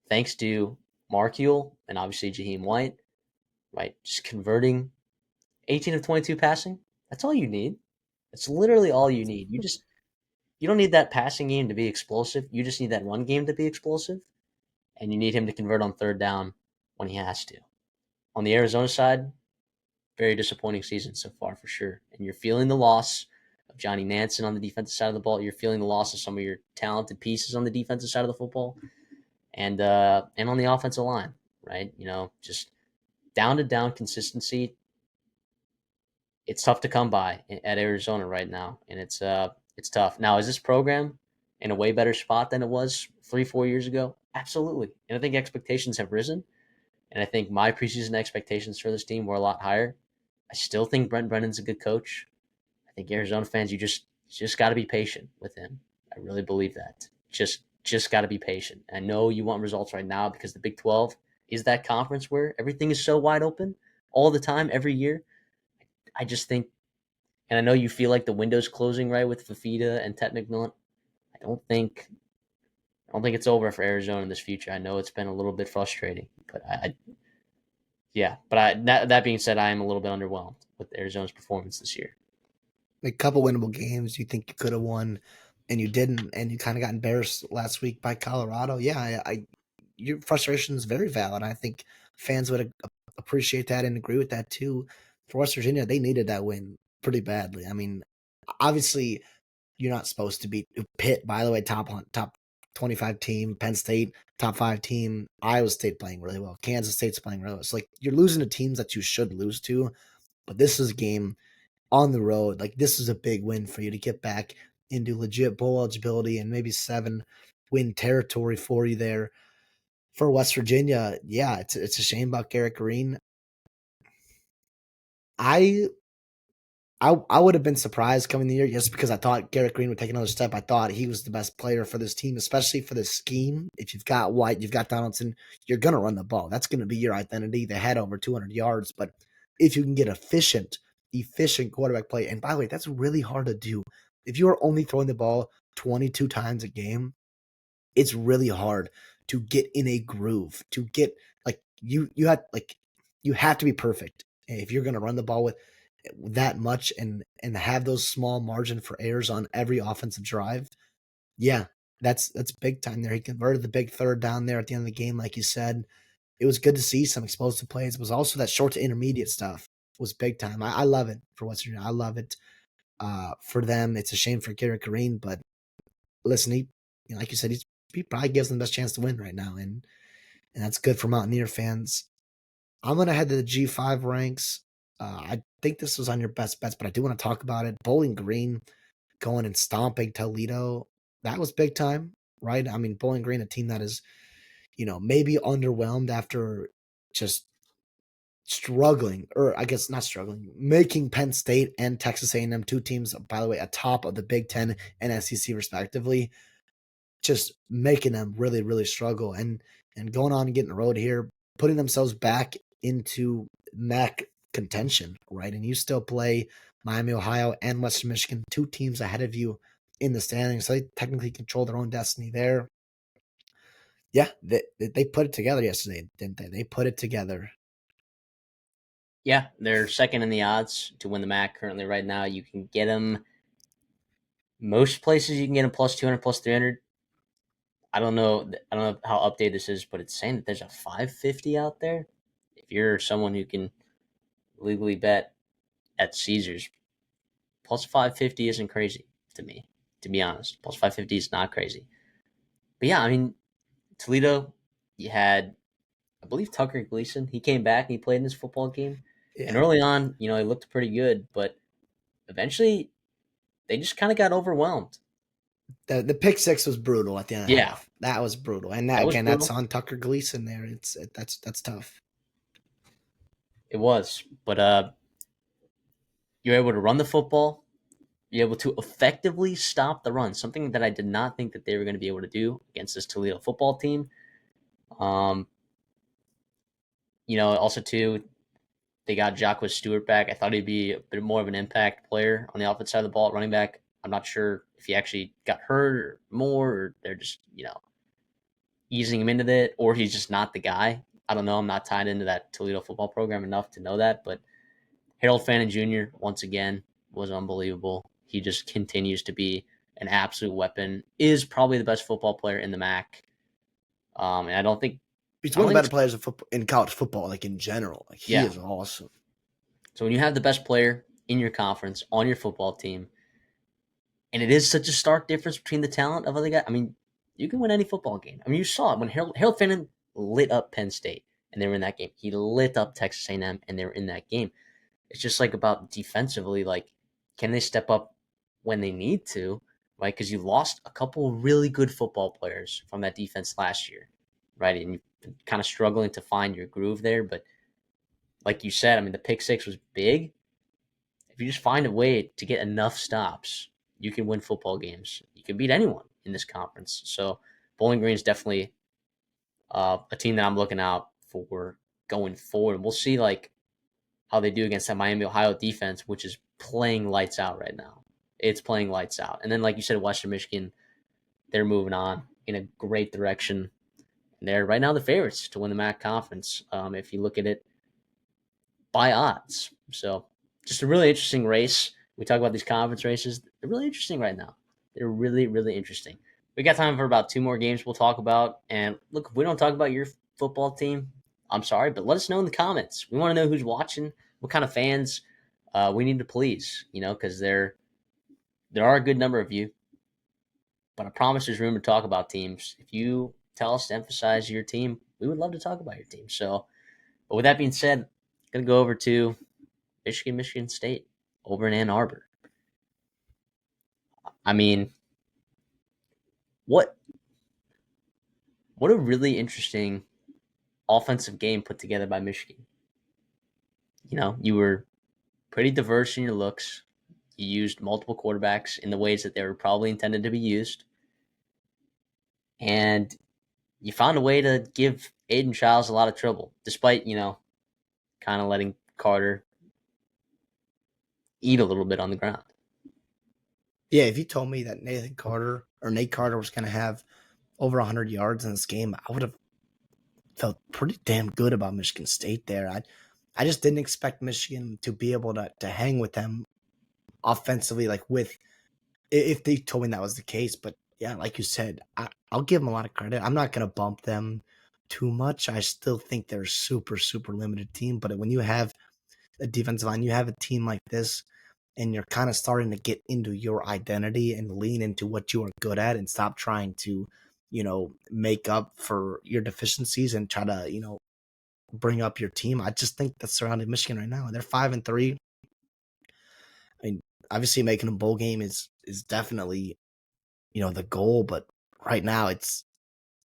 thanks to Markiel and obviously Jaheim White, right? Just converting 18 of 22 passing. That's all you need. That's literally all you need. You don't need that passing game to be explosive. You just need that run game to be explosive, and you need him to convert on third down when he has to. On the Arizona side, very disappointing season so far for sure. And you're feeling the loss of Johnny Nansen on the defensive side of the ball. You're feeling the loss of some of your talented pieces on the defensive side of the football, and on the offensive line, right? Just down to down consistency. It's tough to come by at Arizona right now, and it's tough. Now, is this program in a way better spot than it was 3-4 years ago? Absolutely, and I think expectations have risen, and I think my preseason expectations for this team were a lot higher. I still think Brent Brennan's a good coach. I think Arizona fans, you just got to be patient with him. I really believe that. Just got to be patient. And I know you want results right now because the Big 12 is that conference where everything is so wide open all the time, every year. I just think, and I know you feel like the window's closing right with Fafita and Ted McMillan. I don't think I don't think it's over for Arizona in this future. I know it's been a little bit frustrating, but yeah. But that being said, I am a little bit underwhelmed with Arizona's performance this year. A couple winnable games you think you could have won, and you didn't, and you kind of got embarrassed last week by Colorado. Yeah, your frustration is very valid. I think fans would appreciate that and agree with that too. For West Virginia, they needed that win pretty badly. I mean, obviously, you're not supposed to beat Pitt. By the way, top 25 team, Penn State top 5 team, Iowa State playing really well, Kansas State's playing really well. So like you're losing to teams that you should lose to, but this is a game on the road. Like this is a big win for you to get back into legit bowl eligibility and maybe 7-win territory for you there. For West Virginia, yeah, it's a shame about Garrett Green. I I would have been surprised coming the year just because I thought Garrett Green would take another step. I thought he was the best player for this team, especially for this scheme. If you've got White, you've got Donaldson, you're going to run the ball. That's going to be your identity. They had over 200 yards, but if you can get efficient quarterback play, and by the way, that's really hard to do. If you are only throwing the ball 22 times a game, it's really hard to get in a groove, to get like you have to be perfect if you're going to run the ball with that much and have those small margin for errors on every offensive drive. Yeah, that's big time there. He converted the big third down there at the end of the game, like you said. It was good to see some explosive plays. It was also that short to intermediate stuff was big time. I love it for Western Union. I love it for them. It's a shame for Garrett Green, but listen, like you said, he probably gives them the best chance to win right now, and that's good for Mountaineer fans. I'm gonna head to the G5 ranks. I think this was on your best bets, but I do want to talk about it. Bowling Green going and stomping Toledo. That was big time, right? I mean, Bowling Green, a team that is, maybe underwhelmed after just struggling, or I guess not struggling, making Penn State and Texas A&M, two teams, by the way, atop of the Big Ten and SEC respectively, just making them really, really struggle and going on and getting the road here, putting themselves back into MAC contention, right? And you still play Miami, Ohio, and Western Michigan, two teams ahead of you in the standings. So they technically control their own destiny there. Yeah, they put it together yesterday, didn't they? They put it together. Yeah, they're second in the odds to win the MAC currently right now. You can get them most places. You can get them plus 200, plus 300. I don't know. I don't know how updated this is, but it's saying that there's a 550 out there. If you're someone who can legally bet at Caesars, plus 550 isn't crazy to me. To be honest, plus 550 is not crazy. But yeah, I mean Toledo, you had I believe Tucker Gleason. He came back and he played in this football game. And Yeah. early on, he looked pretty good, but eventually they just kind of got overwhelmed. The pick six was brutal at the end of the Yeah, half. That was brutal. And that was again, that's brutal. on Tucker Gleason there. That's tough. It was, but you're able to run the football. You're able to effectively stop the run, something that I did not think that they were going to be able to do against this Toledo football team. Um, also too, they got Jacques Stewart back. I thought he'd be a bit more of an impact player on the offensive side of the ball at running back. I'm not sure if he actually got hurt or more, or they're just easing him into it, or he's just not the guy. I don't know. I'm not tied into that Toledo football program enough to know that, but Harold Fannin Jr. once again was unbelievable. He just continues to be an absolute weapon. Is probably the best football player in the MAC. And He's I one don't of the think better it's players in college football, like in general. Like he yeah. is awesome. So when you have the best player in your conference on your football team, and it is such a stark difference between the talent of other guys. I mean, you can win any football game. I mean, you saw it when Harold Fannin lit up Penn State and they were in that game. He lit up Texas A&M and they were in that game. It's just like about defensively, like can they step up when they need to, right? Because you lost a couple really good football players from that defense last year, right? And you've been kind of struggling to find your groove there. But like you said, I mean, the pick six was big. If you just find a way to get enough stops, you can win football games. You can beat anyone in this conference. So Bowling Green is definitely a team that I'm looking out for going forward. And we'll see like how they do against that Miami Ohio defense, which is playing lights out right now. It's playing lights out. And then, like you said, Western Michigan, they're moving on in a great direction. And they're right now the favorites to win the MAC conference. If you look at it by odds. So just a really interesting race. We talk about these conference races. They're really interesting right now. They're really, really interesting. We got time for about two more games we'll talk about. And look, if we don't talk about your football team, I'm sorry, but let us know in the comments. We want to know who's watching, what kind of fans we need to please, because there are a good number of you. But I promise there's room to talk about teams. If you tell us to emphasize your team, we would love to talk about your team. So, but with that being said, I'm going to go over to Michigan State over in Ann Arbor. I mean, what what a really interesting offensive game put together by Michigan. You were pretty diverse in your looks. You used multiple quarterbacks in the ways that they were probably intended to be used. And you found a way to give Aiden Childs a lot of trouble, despite, kind of letting Carter eat a little bit on the ground. Yeah, if you told me that Nate Carter was going to have over 100 yards in this game, I would have felt pretty damn good about Michigan State there. I just didn't expect Michigan to be able to hang with them offensively, like with if they told me that was the case. But yeah, like you said, I'll give them a lot of credit. I'm not going to bump them too much. I still think they're a super, super limited team. But when you have a defensive line, you have a team like this, and you're kind of starting to get into your identity and lean into what you are good at and stop trying to, make up for your deficiencies and try to, bring up your team. I just think that's surrounding Michigan right now. They're 5-3. I mean, obviously making a bowl game is definitely, the goal, but right now it's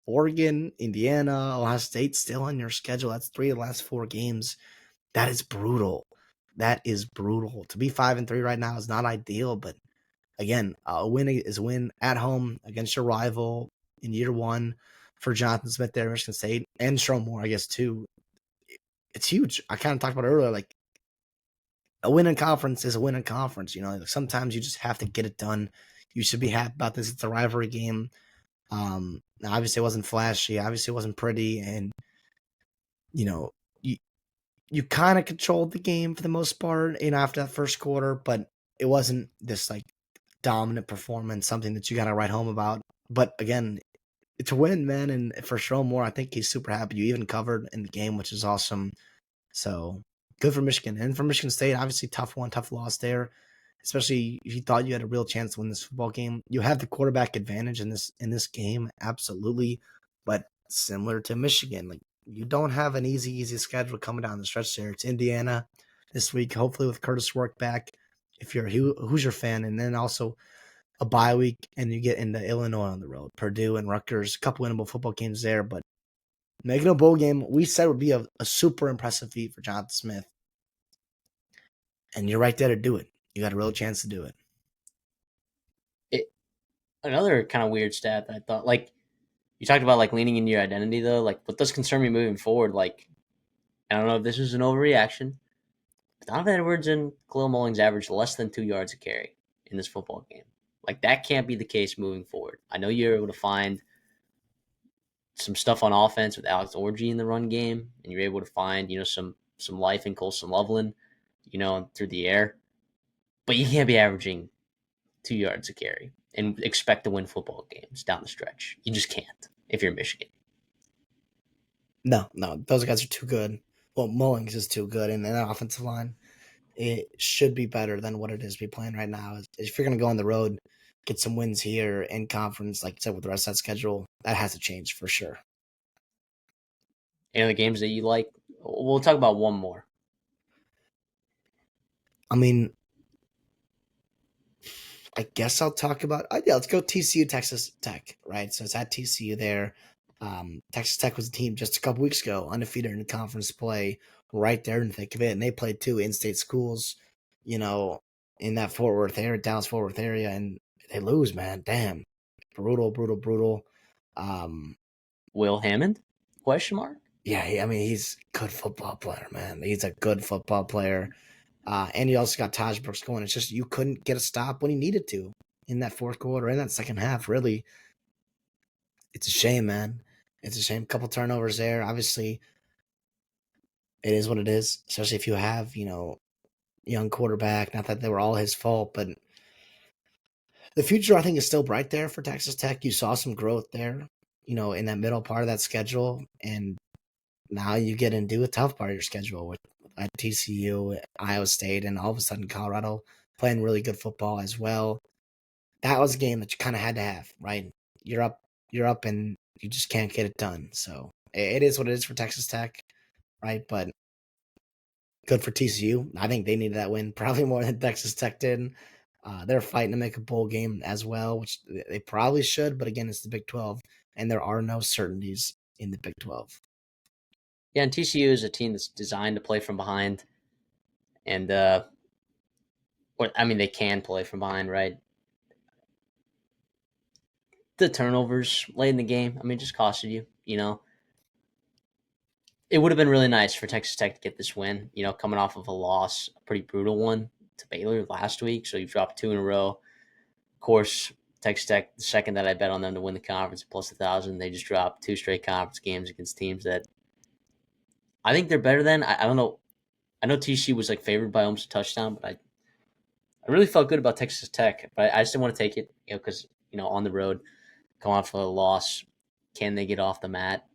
Oregon, Indiana, Ohio State still on your schedule. That's 3 of the last 4 games. That is brutal. That is brutal. To be 5-3 right now is not ideal, but again, a win is a win at home against your rival in year one for Jonathan Smith there, Michigan State, and Stromore, I guess, too. It's huge. I kind of talked about it earlier, like a win in conference is a win in conference. Like sometimes you just have to get it done. You should be happy about this. It's a rivalry game. Now obviously it wasn't flashy, obviously it wasn't pretty, and you know, you you kind of controlled the game for the most part, after that first quarter, but it wasn't this like dominant performance, something that you got to write home about. But again, it's a win, man, and for Stromore, I think he's super happy. You even covered in the game, which is awesome. So good for Michigan. And for Michigan State, obviously tough one, tough loss there. Especially if you thought you had a real chance to win this football game. You have the quarterback advantage in this game, absolutely. But similar to Michigan, like you don't have an easy schedule coming down the stretch there. It's Indiana this week, hopefully with Curtis Work back, if you're a Hoosier fan, and then also a bye week, and you get into Illinois on the road, Purdue and Rutgers, a couple winnable football games there, but making a bowl game, we said would be a super impressive feat for Jonathan Smith. And you're right there to do it. You got a real chance to do it. Another kind of weird stat that I thought, like, you talked about like leaning into your identity though. Like, what does concern me moving forward? Like, I don't know if this was an overreaction. But Donovan Edwards and Khalil Mullings averaged less than 2 yards a carry in this football game. Like, that can't be the case moving forward. I know you're able to find some stuff on offense with Alex Orgy in the run game, and you're able to find some life in Colson Loveland, through the air. But you can't be averaging 2 yards a carry and expect to win football games down the stretch. You just can't if you're Michigan. No, those guys are too good. Well, Mullings is too good, and that offensive line, it should be better than what it is to be playing right now. If you're going to go on the road, get some wins here in conference, like I said, with the rest of that schedule, that has to change for sure. And the games that you like, we'll talk about one more. I mean, I guess I'll talk about. Yeah, let's go TCU, Texas Tech, right? So it's at TCU there. Texas Tech was a team just a couple weeks ago, undefeated in conference play, right there in the thick of it, and they played 2 in-state schools, you know, in that Fort Worth area, Dallas Fort Worth area, and they lose, man. Damn, brutal, brutal, brutal. Um, Will Hammond? Question mark. yeah, I mean, he's a good football player, man. He's a good football player. And you also got Taj Brooks going. It's just you couldn't get a stop when he needed to in that fourth quarter, in that second half, really. It's a shame, man. It's a shame. Couple turnovers there. Obviously, it is what it is, especially if you have, young quarterback. Not that they were all his fault, but the future, I think, is still bright there for Texas Tech. You saw some growth there, in that middle part of that schedule. And now you get into a tough part of your schedule with at TCU, Iowa State, and all of a sudden Colorado playing really good football as well. That was a game that you kind of had to have, right? You're up, and you just can't get it done. So it is what it is for Texas Tech, right? But good for TCU. I think they needed that win probably more than Texas Tech did. They're fighting to make a bowl game as well, which they probably should. But again, it's the Big 12, and there are no certainties in the Big 12. Yeah, and TCU is a team that's designed to play from behind. And Or I mean, they can play from behind, right? The turnovers late in the game, I mean, just costed you. It would have been really nice for Texas Tech to get this win. Coming off of a loss, a pretty brutal one to Baylor last week. So you dropped two in a row. Of course, Texas Tech, the second that I bet on them to win the conference plus 1,000, they just dropped two straight conference games against teams that I think they're better than. I don't know. I know TC was like favored by almost a touchdown, but I really felt good about Texas Tech, but I just didn't want to take it, because on the road, come off a loss, can they get off the mat?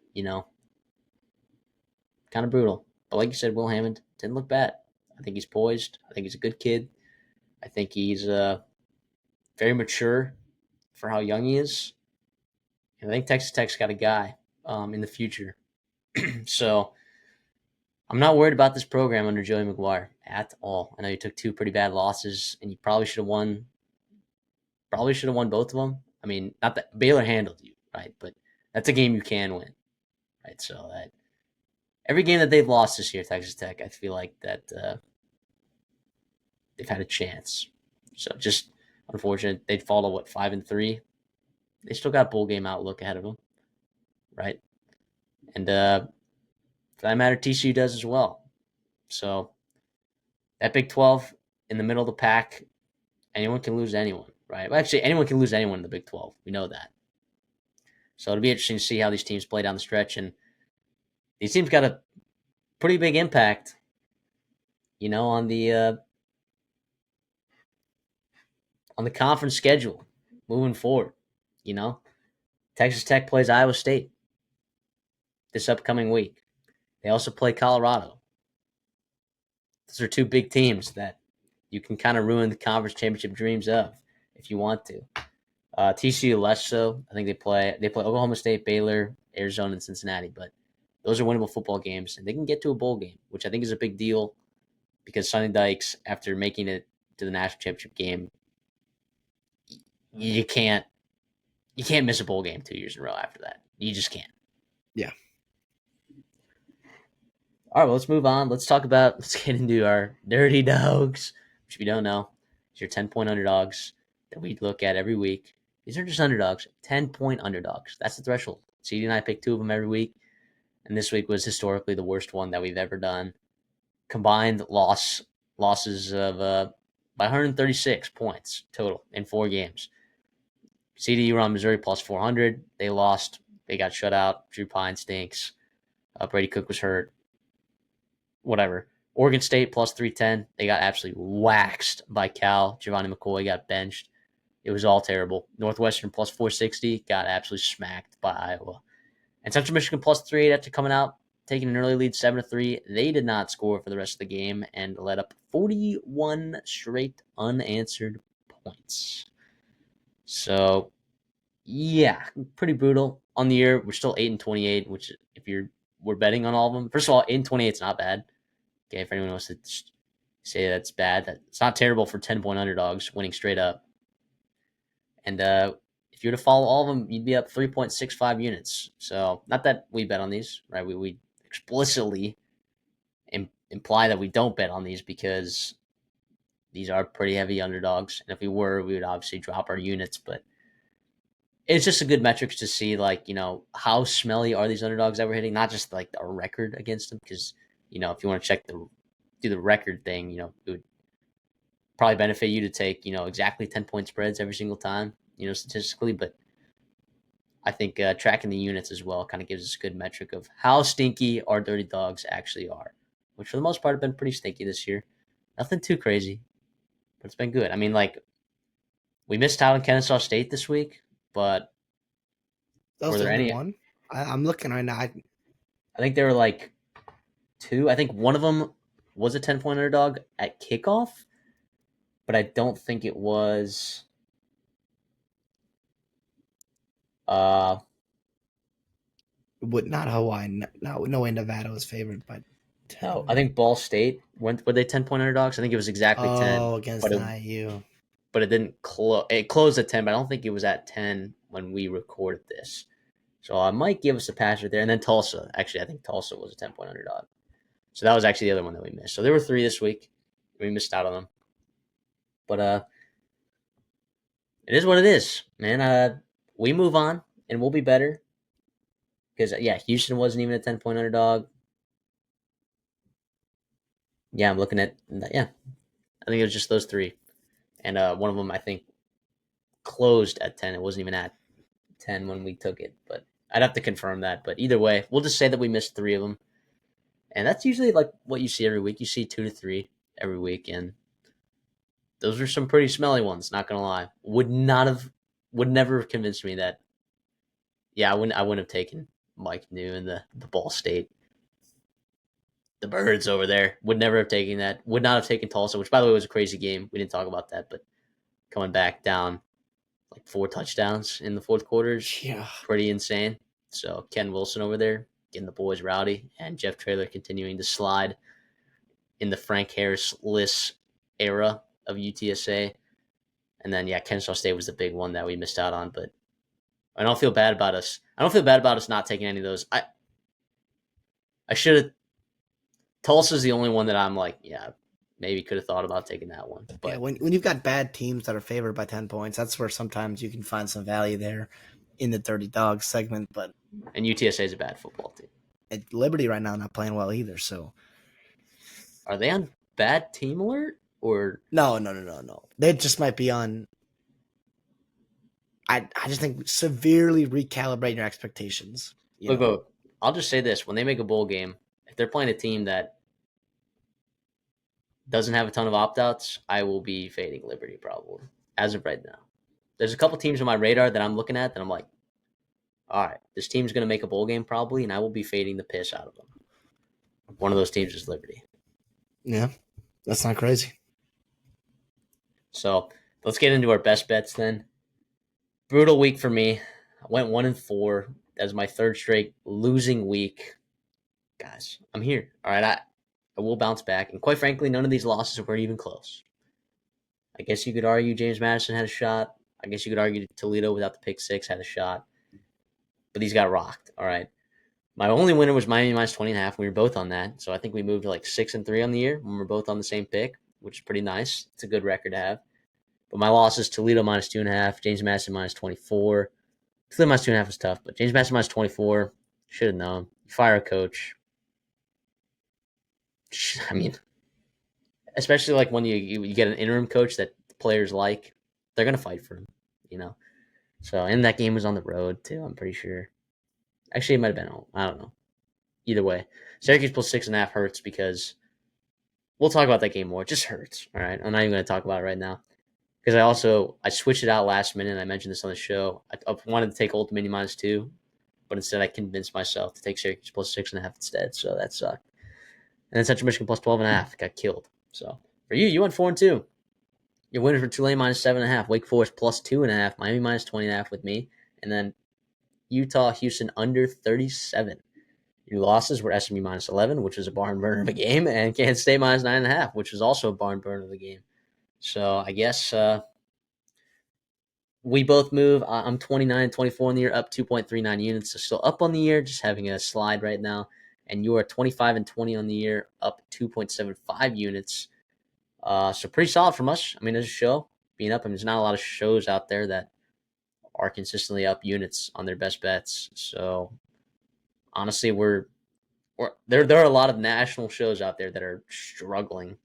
Kind of brutal. But like you said, Will Hammond didn't look bad. I think he's poised. I think he's a good kid. I think he's very mature for how young he is. And I think Texas Tech's got a guy in the future. So I'm not worried about this program under Joey McGuire at all. I know you took two pretty bad losses, and you probably should have won. Probably should have won both of them. I mean, not that Baylor handled you, right? But that's a game you can win, right? So that every game that they've lost this year, Texas Tech, I feel like that they've had a chance. So just unfortunate they'd fall to 5-3. They still got bowl game outlook ahead of them, right? And for that matter, TCU does as well. So that Big 12 in the middle of the pack, anyone can lose to anyone, right? Well, actually, anyone can lose to anyone in the Big 12. We know that. So it'll be interesting to see how these teams play down the stretch. And these teams got a pretty big impact, on the conference schedule moving forward. You know, Texas Tech plays Iowa State this upcoming week. They also play Colorado. Those are two big teams that you can kind of ruin the conference championship dreams of if you want to. TCU less so. I think they play Oklahoma State, Baylor, Arizona, and Cincinnati, but those are winnable football games, and they can get to a bowl game, which I think is a big deal because Sonny Dykes, after making it to the national championship game, you can't miss a bowl game 2 years in a row after that. You just can't. Yeah. All right, well, let's move on. Let's get into our dirty dogs, which if you don't know, it's your 10-point underdogs that we look at every week. These are just underdogs, 10-point underdogs. That's the threshold. CD and I pick two of them every week, and this week was historically the worst one that we've ever done. Combined losses of by 136 points total in 4 games. CD, you were on Missouri plus 400. They lost. They got shut out. Drew Pine stinks. Brady Cook was hurt. Whatever. Oregon State plus 310. They got absolutely waxed by Cal. Giovanni McCoy got benched. It was all terrible. Northwestern plus 460 got absolutely smacked by Iowa. And Central Michigan plus 3 after coming out, taking an early lead 7-3. They did not score for the rest of the game and let up 41 straight unanswered points. So, yeah, pretty brutal. On the year, we're still 8-28, which if we're betting on all of them. First of all, 8-28 is not bad. Okay, if anyone wants to say that's bad, it's not terrible for 10-point underdogs winning straight up. And if you were to follow all of them, you'd be up 3.65 units. So not that we bet on these, right? We explicitly imply that we don't bet on these because these are pretty heavy underdogs. And if we were, we would obviously drop our units. But it's just a good metrics to see, how smelly are these underdogs that we're hitting, not just like our record against them. Because, if you want to do the record thing, it would probably benefit you to take, exactly 10-point spreads every single time, statistically. But I think tracking the units as well kind of gives us a good metric of how stinky our dirty dogs actually are, which for the most part have been pretty stinky this year. Nothing too crazy, but it's been good. I mean, we missed out on Kennesaw State this week, but That was were the there only any? one. I'm looking right now. I think there were two. I think one of them was a 10-point underdog at kickoff, but I don't think it was. Would not Hawaii. No way Nevada was favored by No, I 10. think Ball State were they 10-point underdogs? I think it was exactly 10, Oh, against but IU. it didn't close. It closed at 10, but I don't think it was at 10 when we recorded this. So I might give us a pass right there. And then Tulsa. Actually, I think Tulsa was a 10-point underdog. So that was actually the other one that we missed. So there were 3 this week. We missed out on them. But it is what it is, man. We move on, and we'll be better because yeah, Houston wasn't even a 10-point underdog. Yeah, I'm looking at yeah. I think it was just those three, and one of them I think closed at 10. It wasn't even at 10 when we took it, but I'd have to confirm that. But either way, we'll just say that we missed three of them, and that's usually like what you see every week. You see 2 to 3 every week, and those are some pretty smelly ones. Not gonna lie, would never have convinced me that. Yeah, I wouldn't have taken Mike New and the Ball State. The Birds over there would never have taken that. Would not have taken Tulsa, which by the way was a crazy game. We didn't talk about that, but coming back down like 4 touchdowns in the fourth quarter is Yeah. pretty insane. So Ken Wilson over there getting the boys rowdy, and Jeff Traylor continuing to slide in the Frank Harris-less era of UTSA. And then yeah, Kennesaw State was the big one that we missed out on, but I don't feel bad about us. I don't feel bad about us not taking any of those. I should have. Tulsa's the only one that I'm like, yeah, maybe could have thought about taking that one. Yeah, But when you've got bad teams that are favored by 10 points, that's where sometimes you can find some value there in the 30 dog segment. But and UTSA is a bad football team. at Liberty right now not playing well either. So Are they on bad team alert or no. They just might be on. I just think severely recalibrating your expectations. look? I'll just say this: when they make a bowl game, if they're playing a team that doesn't have a ton of opt outs, I will be fading Liberty probably as of right now. There's a couple teams on my radar that I'm looking at that I'm like, all right, this team's going to make a bowl game probably, and I will be fading the piss out of them. One of those teams is Liberty. Yeah, that's not crazy. So let's get into our best bets then. Brutal week for me. I went 1-4. That was my third straight losing week. Guys, I'm here. All right, I will bounce back. And quite frankly, none of these losses were even close. I guess you could argue James Madison had a shot. I guess you could argue Toledo without the pick six had a shot. But these got rocked. All right. My only winner was Miami minus 20.5. We were both on that. So I think we moved to like 6-3 on the year when we're both on the same pick, which is pretty nice. It's a good record to have. But my loss is Toledo minus 2.5, James Madison minus 24. Toledo minus 2.5 was tough, but James Madison minus 24, should have known. You fire a coach. I mean, especially like when you get an interim coach that players like, they're going to fight for him, you know? So, and that game was on the road too, I'm pretty sure. Actually, it might have been home. I don't know. Either way, Syracuse plus 6.5 hurts because we'll talk about that game more. It just hurts, all right? I'm not even going to talk about it right now. Because I switched it out last minute, and I mentioned this on the show. I wanted to take Old Dominion minus 2, but instead I convinced myself to take Syracuse plus 6.5 instead, so that sucked. And then Central Michigan plus 12.5 got killed. So for you went 4-2. Your winner for Tulane minus 7.5, Wake Forest plus 2.5, Miami minus 20.5 with me, and then Utah, Houston under 37. Your losses were SMU minus 11, which was a barn burner of a game, and Kansas State minus 9.5, which was also a barn burner of a game. So I guess we both move. I'm 29-24 in the year, up 2.39 units. So still up on the year, just having a slide right now. And you are 25-20 on the year, up 2.75 units. So pretty solid from us. I mean, as a show, being up, I mean, there's not a lot of shows out there that are consistently up units on their best bets. So honestly, there are a lot of national shows out there that are struggling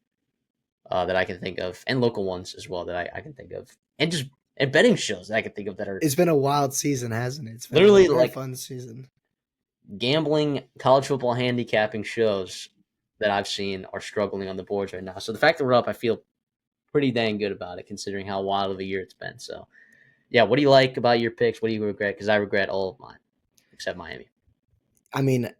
that I can think of, and local ones as well that I can think of, and betting shows that I can think of that are. It's been a wild season, hasn't it? It's been Literally a very like fun season. Gambling, college football handicapping shows that I've seen are struggling on the boards right now. So the fact that we're up, I feel pretty dang good about it, considering how wild of a year it's been. So, yeah, what do you like about your picks? What do you regret? Because I regret all of mine, except Miami. I mean,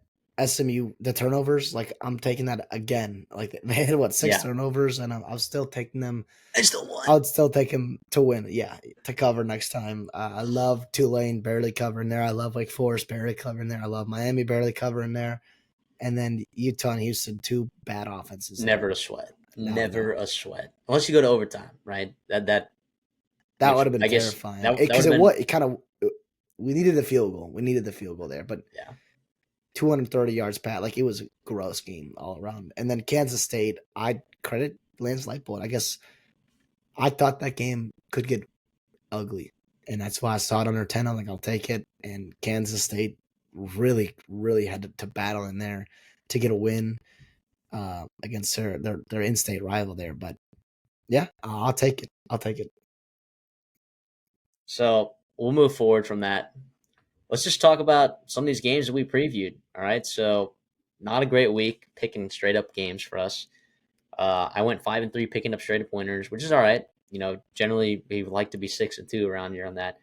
SMU, the turnovers, like I'm taking that again. Like they had what, 6 Yeah, turnovers, and I was still taking them. I still won. I would still take him to win. Yeah, to cover next time. I love Tulane barely covering there. I love Wake Forest barely covering there. I love Miami barely covering there. And then Utah and Houston, two bad offenses. Never a sweat. No. Never a sweat. Unless you go to overtime, right? That Which would have been I guess terrifying. that would Because have been it kind of we needed the field goal. We needed the field goal there, but yeah. 230 yards pat, like it was a gross game all around. And then Kansas State, I credit Lance Lightboard. I guess I thought that game could get ugly, and that's why I saw it under 10. I'm like, I'll take it. And Kansas State really, really had to battle in there to get a win against their in-state rival there. But yeah, I'll take it. I'll take it. So we'll move forward from that. Let's just talk about some of these games that we previewed. All right. So not a great week picking straight up games for us. I went 5-3 picking up straight up winners, which is all right. Generally we would like to be 6-2 around here on that.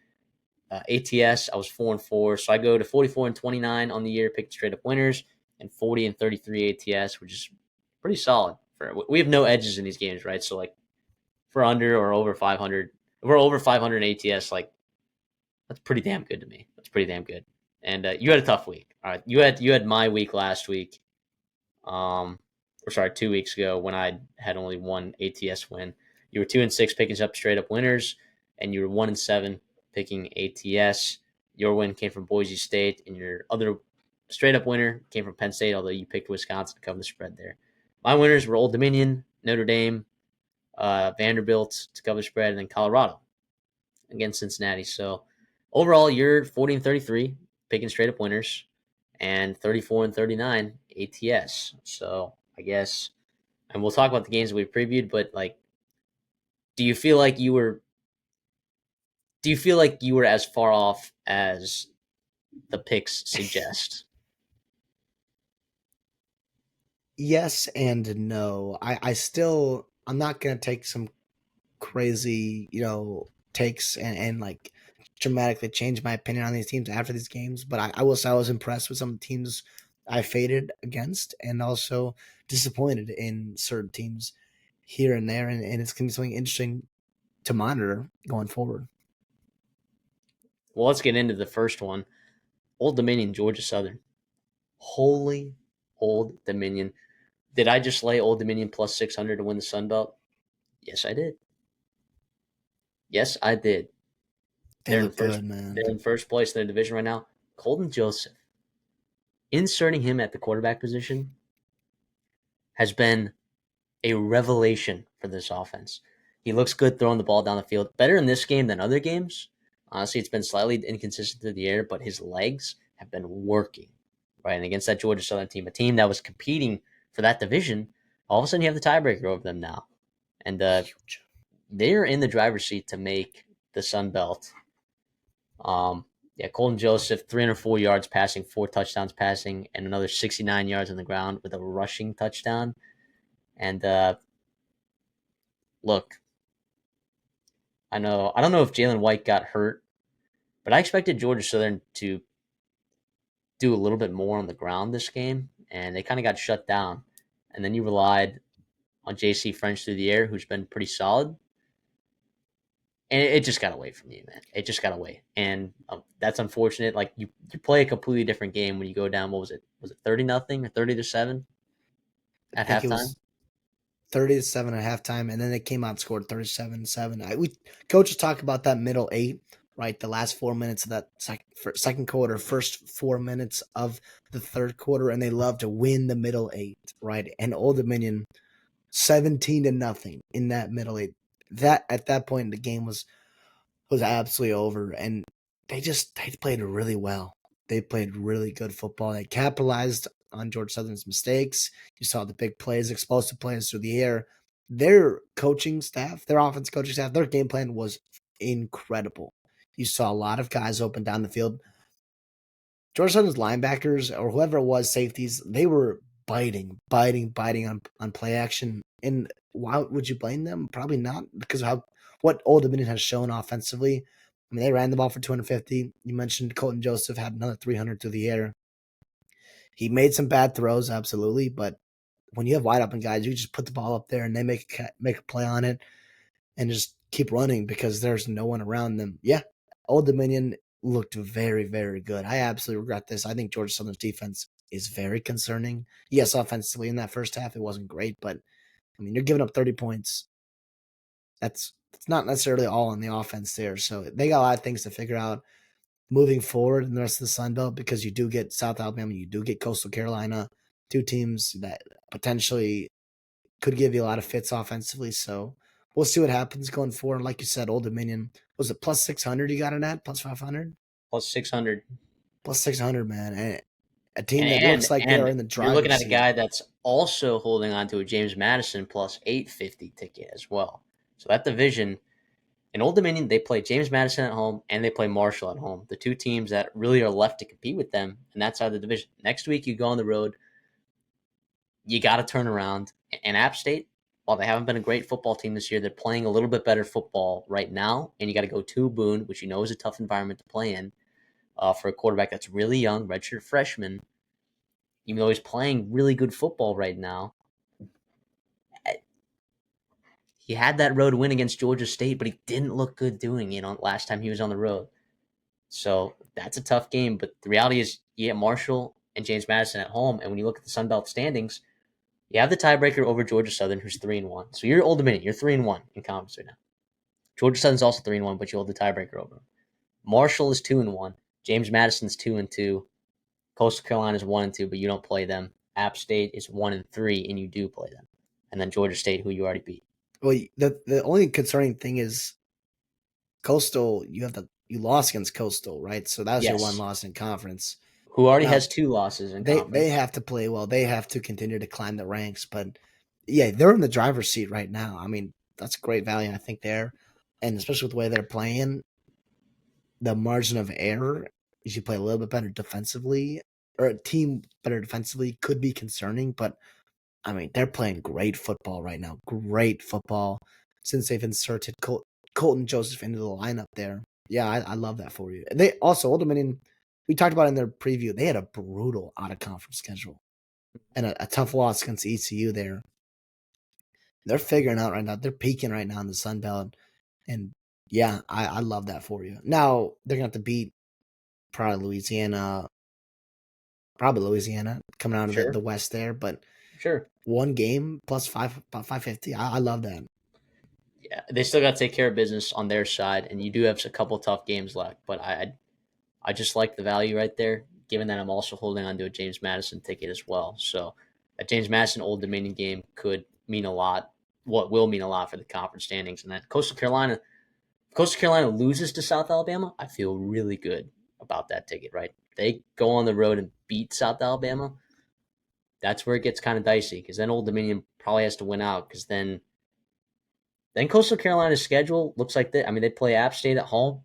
ATS, I was 4-4, so I go to 44-29 on the year, picking straight up winners, and 40-33 ATS, which is pretty solid. We have no edges in these games, right? So like, for under or over 500, if we're over 500 ATS, like that's pretty damn good to me. That's pretty damn good. And you had a tough week. All right, you had my week last week, or sorry, 2 weeks ago when I had only one ATS win. You were 2-6 picking up straight up winners, and you were 1-7 picking ATS. Your win came from Boise State, and your other straight up winner came from Penn State, although you picked Wisconsin to cover the spread there. My winners were Old Dominion, Notre Dame, Vanderbilt to cover the spread, and then Colorado against Cincinnati. So overall, you're 40-33 picking straight up winners, and 34-39 ATS. So I guess, and we'll talk about the games that we previewed, but like, do you feel like you were? Do you feel like you were as far off as the picks suggest? Yes and no. I'm not gonna take some crazy, takes and like dramatically change my opinion on these teams after these games. But I will say I was impressed with some teams I faded against and also disappointed in certain teams here and there. And it's gonna be something interesting to monitor going forward. Well, let's get into the first one. Old Dominion, Georgia Southern. Holy Old Dominion. Did I just lay Old Dominion plus 600 to win the Sun Belt? Yes, I did. Yes, I did. They They're in look first. good, man. They're in first place in their division right now. Colton Joseph, inserting him at the quarterback position has been a revelation for this offense. He looks good throwing the ball down the field, better in this game than other games. Honestly, it's been slightly inconsistent through the air, but his legs have been working. Right, and against that Georgia Southern team, a team that was competing for that division, all of a sudden you have the tiebreaker over them now, and Huge. they're in the driver's seat to make the Sun Belt. Yeah, Colton Joseph, 304 yards passing, 4 touchdowns passing, and another 69 yards on the ground with a rushing touchdown. And look, I don't know if Jalen White got hurt, but I expected Georgia Southern to do a little bit more on the ground this game, and they kind of got shut down. And then you relied on JC French through the air, who's been pretty solid. And it just got away from you, man. It just got away, and that's unfortunate. Like you play a completely different game when you go down. What was it? Was it 30-0 or 30-7 I at think it halftime? was 30-7 at halftime, and then they came out and scored 37-7. We coaches talk about that middle eight, right? The last 4 minutes of that second quarter, first 4 minutes of the third quarter, and they love to win the middle eight, right? And Old Dominion 17-0 in that middle eight. That at that point the game was absolutely over, and they played really well. They played really good football. They capitalized on George Southern's mistakes. You saw the big plays, explosive plays through the air. Their coaching staff, their offense coaching staff, their game plan was incredible. You saw a lot of guys open down the field. George Southern's linebackers or whoever it was, safeties, they were biting on play action. And why would you blame them? Probably not, because of how what Old Dominion has shown offensively. I mean, they ran the ball for 250. You mentioned Colton Joseph had another 300 through the air. He made some bad throws, absolutely, but when you have wide open guys, you just put the ball up there and they make a play on it and just keep running because there's no one around them. Yeah, Old Dominion looked very, very good. I absolutely regret this. I think Georgia Southern's defense is very concerning. Yes, offensively in that first half, it wasn't great, but I mean, you're giving up 30 points. That's not necessarily all on the offense there. So they got a lot of things to figure out moving forward in the rest of the Sun Belt because you do get South Alabama, you do get Coastal Carolina, two teams that potentially could give you a lot of fits offensively. So we'll see what happens going forward. Like you said, Old Dominion, was it plus 600 you got it at? Plus 500? Plus 600. Plus 600, man. And a team And that and looks like they are and in the you're looking driver's at a seat. guy that's also holding on to a James Madison plus 850 ticket as well. So that division in Old Dominion, they play James Madison at home and they play Marshall at home. The two teams that really are left to compete with them in that side of the division. Next week, you go on the road. You got to turn around. And App State, while they haven't been a great football team this year, they're playing a little bit better football right now. And you got to go to Boone, which you know is a tough environment to play in for a quarterback that's really young, redshirt freshman. Even though he's playing really good football right now, he had that road win against Georgia State, but he didn't look good doing it on last time he was on the road. So that's a tough game. But the reality is, you get Marshall and James Madison at home, and when you look at the Sun Belt standings, you have the tiebreaker over Georgia Southern, who's 3-1. So you're Old Dominion. You're 3-1 in conference right now. Georgia Southern's also 3-1, but you hold the tiebreaker over them. Marshall is 2-1. James Madison's 2-2. Coastal Carolina is 1-2, but you don't play them. App State is 1-3, and you do play them. And then Georgia State, who you already beat. Well, the only concerning thing is Coastal. You lost against Coastal, right? So that was your one Yes. loss in conference. Who already Now has 2 losses in they conference. have to play well. They have to continue to climb the ranks. But yeah, they're in the driver's seat right now. I mean, that's great value, I think, there, and especially with the way they're playing, the margin of error is you play a little bit better defensively, or a team better defensively could be concerning. But I mean, they're playing great football right now. Great football since they've inserted Colton Joseph into the lineup there. Yeah, I love that for you. And they also, Old Dominion, we talked about in their preview, they had a brutal out of conference schedule and a tough loss against ECU there. They're figuring out right now. They're peaking right now in the Sun Belt. And yeah, I love that for you. Now, they're going to have to beat probably Louisiana coming out of the Sure. West there. But Sure. one game plus about 550. I love that. Yeah, they still got to take care of business on their side, and you do have a couple tough games left. But I just like the value right there, given that I'm also holding on to a James Madison ticket as well. So a James Madison Old Dominion game could mean a lot. What will mean a lot for the conference standings, and that Coastal Carolina loses to South Alabama, I feel really good about that ticket. Right, they go on the road and beat South Alabama. That's where it gets kind of dicey because then Old Dominion probably has to win out because then Coastal Carolina's schedule looks like that. I mean, they play App State at home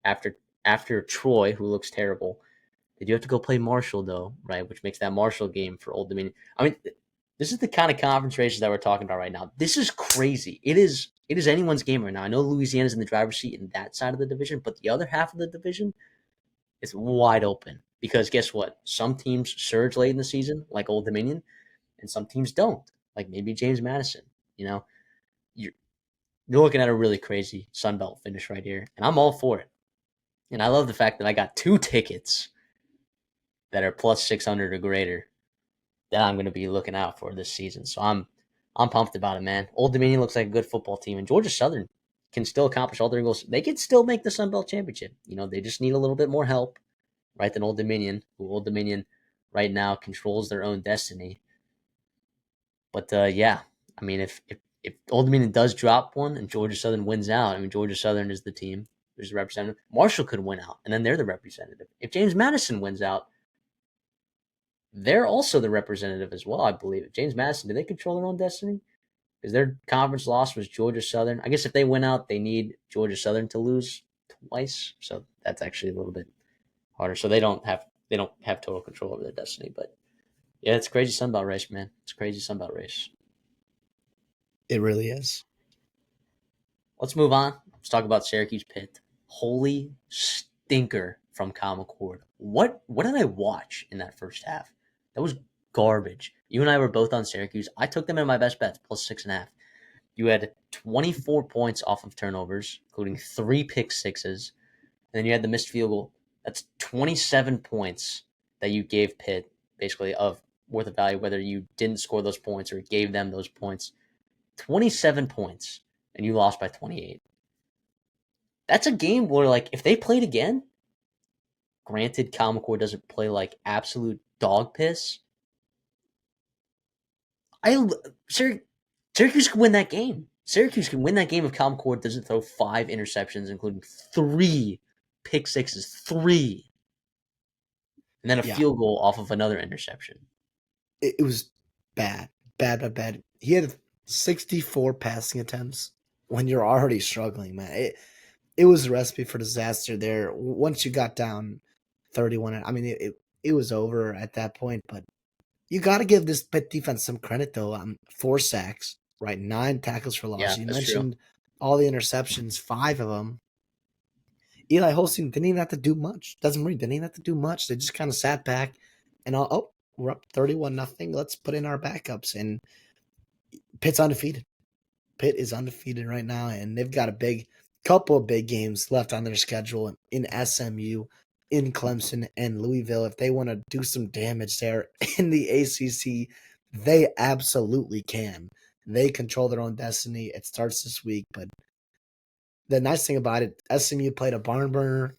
after after Troy, who looks terrible. They do have to go play Marshall though, right? Which makes that Marshall game for Old Dominion. I mean, this is the kind of conference races that we're talking about right now. This is crazy. It is anyone's game right now. I know Louisiana's in the driver's seat in that side of the division, but the other half of the division is wide open. Because guess what? Some teams surge late in the season, like Old Dominion, and some teams don't. Like maybe James Madison. You know, you're you're looking at a really crazy Sun Belt finish right here, and I'm all for it. And I love the fact that I got 2 tickets that are plus 600 or greater that I'm going to be looking out for this season. So I'm pumped about it, man. Old Dominion looks like a good football team, and Georgia Southern can still accomplish all their goals. They can still make the Sun Belt Championship. You know, they just need a little bit more help, right, than Old Dominion, who Old Dominion right now controls their own destiny. But yeah, I mean, if Old Dominion does drop one and Georgia Southern wins out, I mean, Georgia Southern is the team, there's the representative. Marshall could win out, and then they're the representative. If James Madison wins out, they're also the representative as well, I believe. If James Madison, do they control their own destiny? Because their conference loss was Georgia Southern. I guess if they win out, they need Georgia Southern to lose twice. So that's actually a little bit harder. So they don't have total control over their destiny. But yeah, it's a crazy Sunbelt race, man. It's a crazy Sunbelt race. It really is. Let's move on. Let's talk about Syracuse Pitt. Holy stinker from Kyle McCord. What did I watch in that first half? That was garbage. You and I were both on Syracuse. I took them in my best bets, plus 6.5. You had 24 points off of turnovers, including 3 pick sixes. And then you had the missed field goal. That's 27 points that you gave Pitt, basically, of worth of value, whether you didn't score those points or gave them those points. 27 points, and you lost by 28. That's a game where, like, if they played again, granted, Kyle McCord doesn't play like absolute dog piss. I Syracuse could win that game. Syracuse can win that game if Calvin Cord doesn't throw 5 interceptions, including 3 pick sixes, 3, and then a Yeah, field goal off of another interception. it was bad, bad, bad, bad. He had 64 passing attempts when you're already struggling, man. It was a recipe for disaster there. Once you got down 31, I mean, it was over at that point. But you got to give this Pitt defense some credit, though. 4 sacks, right? 9 tackles for loss. Yeah, You that's true. mentioned all the interceptions, 5 of them. Eli Holstein didn't even have to do much. Doesn't Marie didn't even have to do much. They just kind of sat back and we're up 31-0. Let's put in our backups. And Pitt's undefeated. Pitt is undefeated right now, and they've got a couple of big games left on their schedule in SMU, in Clemson, and Louisville. If they want to do some damage there in the ACC, they absolutely can. They control their own destiny. It starts this week, but the nice thing about it, SMU played a barn burner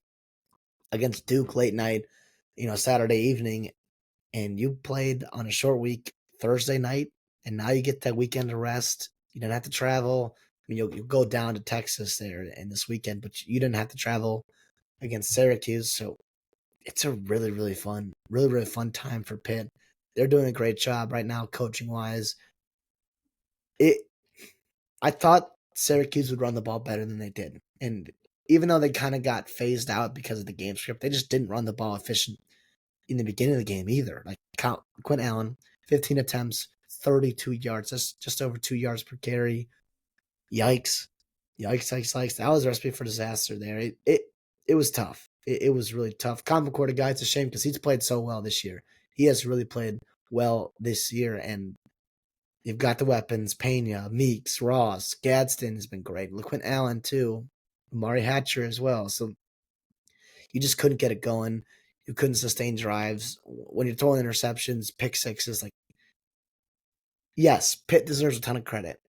against Duke late night, Saturday evening, and you played on a short week Thursday night, and now you get that weekend to rest. You didn't have to travel. I mean, you'll go down to Texas there in this weekend, but you didn't have to travel against Syracuse. So it's a really, really fun time for Pitt. They're doing a great job right now, coaching wise. It, I thought Syracuse would run the ball better than they did, and even though they kind of got phased out because of the game script, they just didn't run the ball efficient in the beginning of the game either. Like Quinn Allen, 15 attempts, 32 yards. That's just over 2 yards per carry. Yikes. Yikes, yikes, yikes. That was a recipe for disaster there. It was tough. It was really tough. Common Core guy, it's a shame because he's played so well this year. He has really played well this year, and you've got the weapons. Pena, Meeks, Ross, Gadsden has been great. LaQuint Allen, too. Amari Hatcher as well. So you just couldn't get it going. You couldn't sustain drives. When you're throwing interceptions, pick sixes, like, yes, Pitt deserves a ton of credit.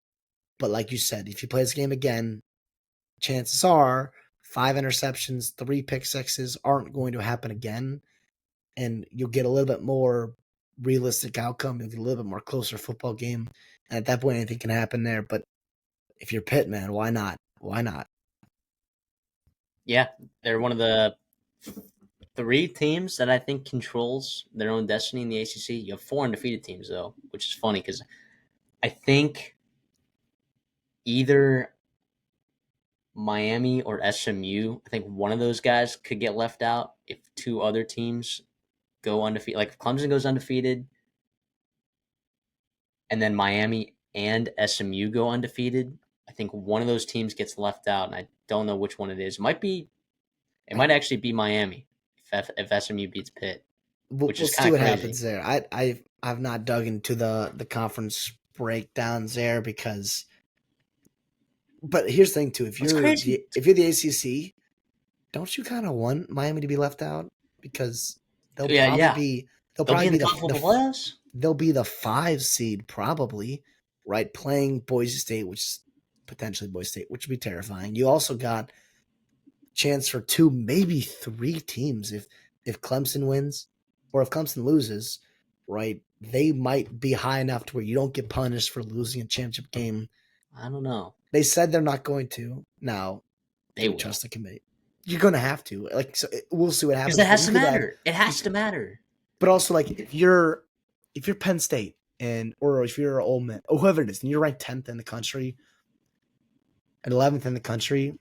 But like you said, if you play this game again, chances are 5 interceptions, 3 pick sixes aren't going to happen again. And you'll get a little bit more realistic outcome. You'll get a little bit more closer football game. And at that point, anything can happen there. But if you're Pitt, man, why not? Why not? Yeah, they're one of the 3 teams that I think controls their own destiny in the ACC. You have 4 undefeated teams though, which is funny because I think either Miami or SMU. I think one of those guys could get left out if 2 other teams go undefeated. Like if Clemson goes undefeated, and then Miami and SMU go undefeated. I think one of those teams gets left out, and I don't know which one it is. It might actually be Miami if SMU beats Pitt, which We'll is kind see of what crazy. happens there. I've not dug into the conference breakdowns there because. But here's the thing too: It's crazy. if you're the ACC, don't you kind of want Miami to be left out because they'll Yeah, probably yeah. be they'll They'll be probably in be the college the football playoffs. they'll be the 5 seed probably, right? Playing Boise State, which is potentially Boise State, which would be terrifying. You also got chance for 2, maybe 3 teams if Clemson wins or if Clemson loses, right? They might be high enough to where you don't get punished for losing a championship game. I don't know. They said they're not going to. Now, do They you will trust the committee? You're going to have to. Like, so we'll see what because happens. it But has you to could have, matter. It you, has to matter. but also like if you're Penn State and or if you're Ole Miss or whoever it is, and you're ranked 10th in the country and 11th in the country,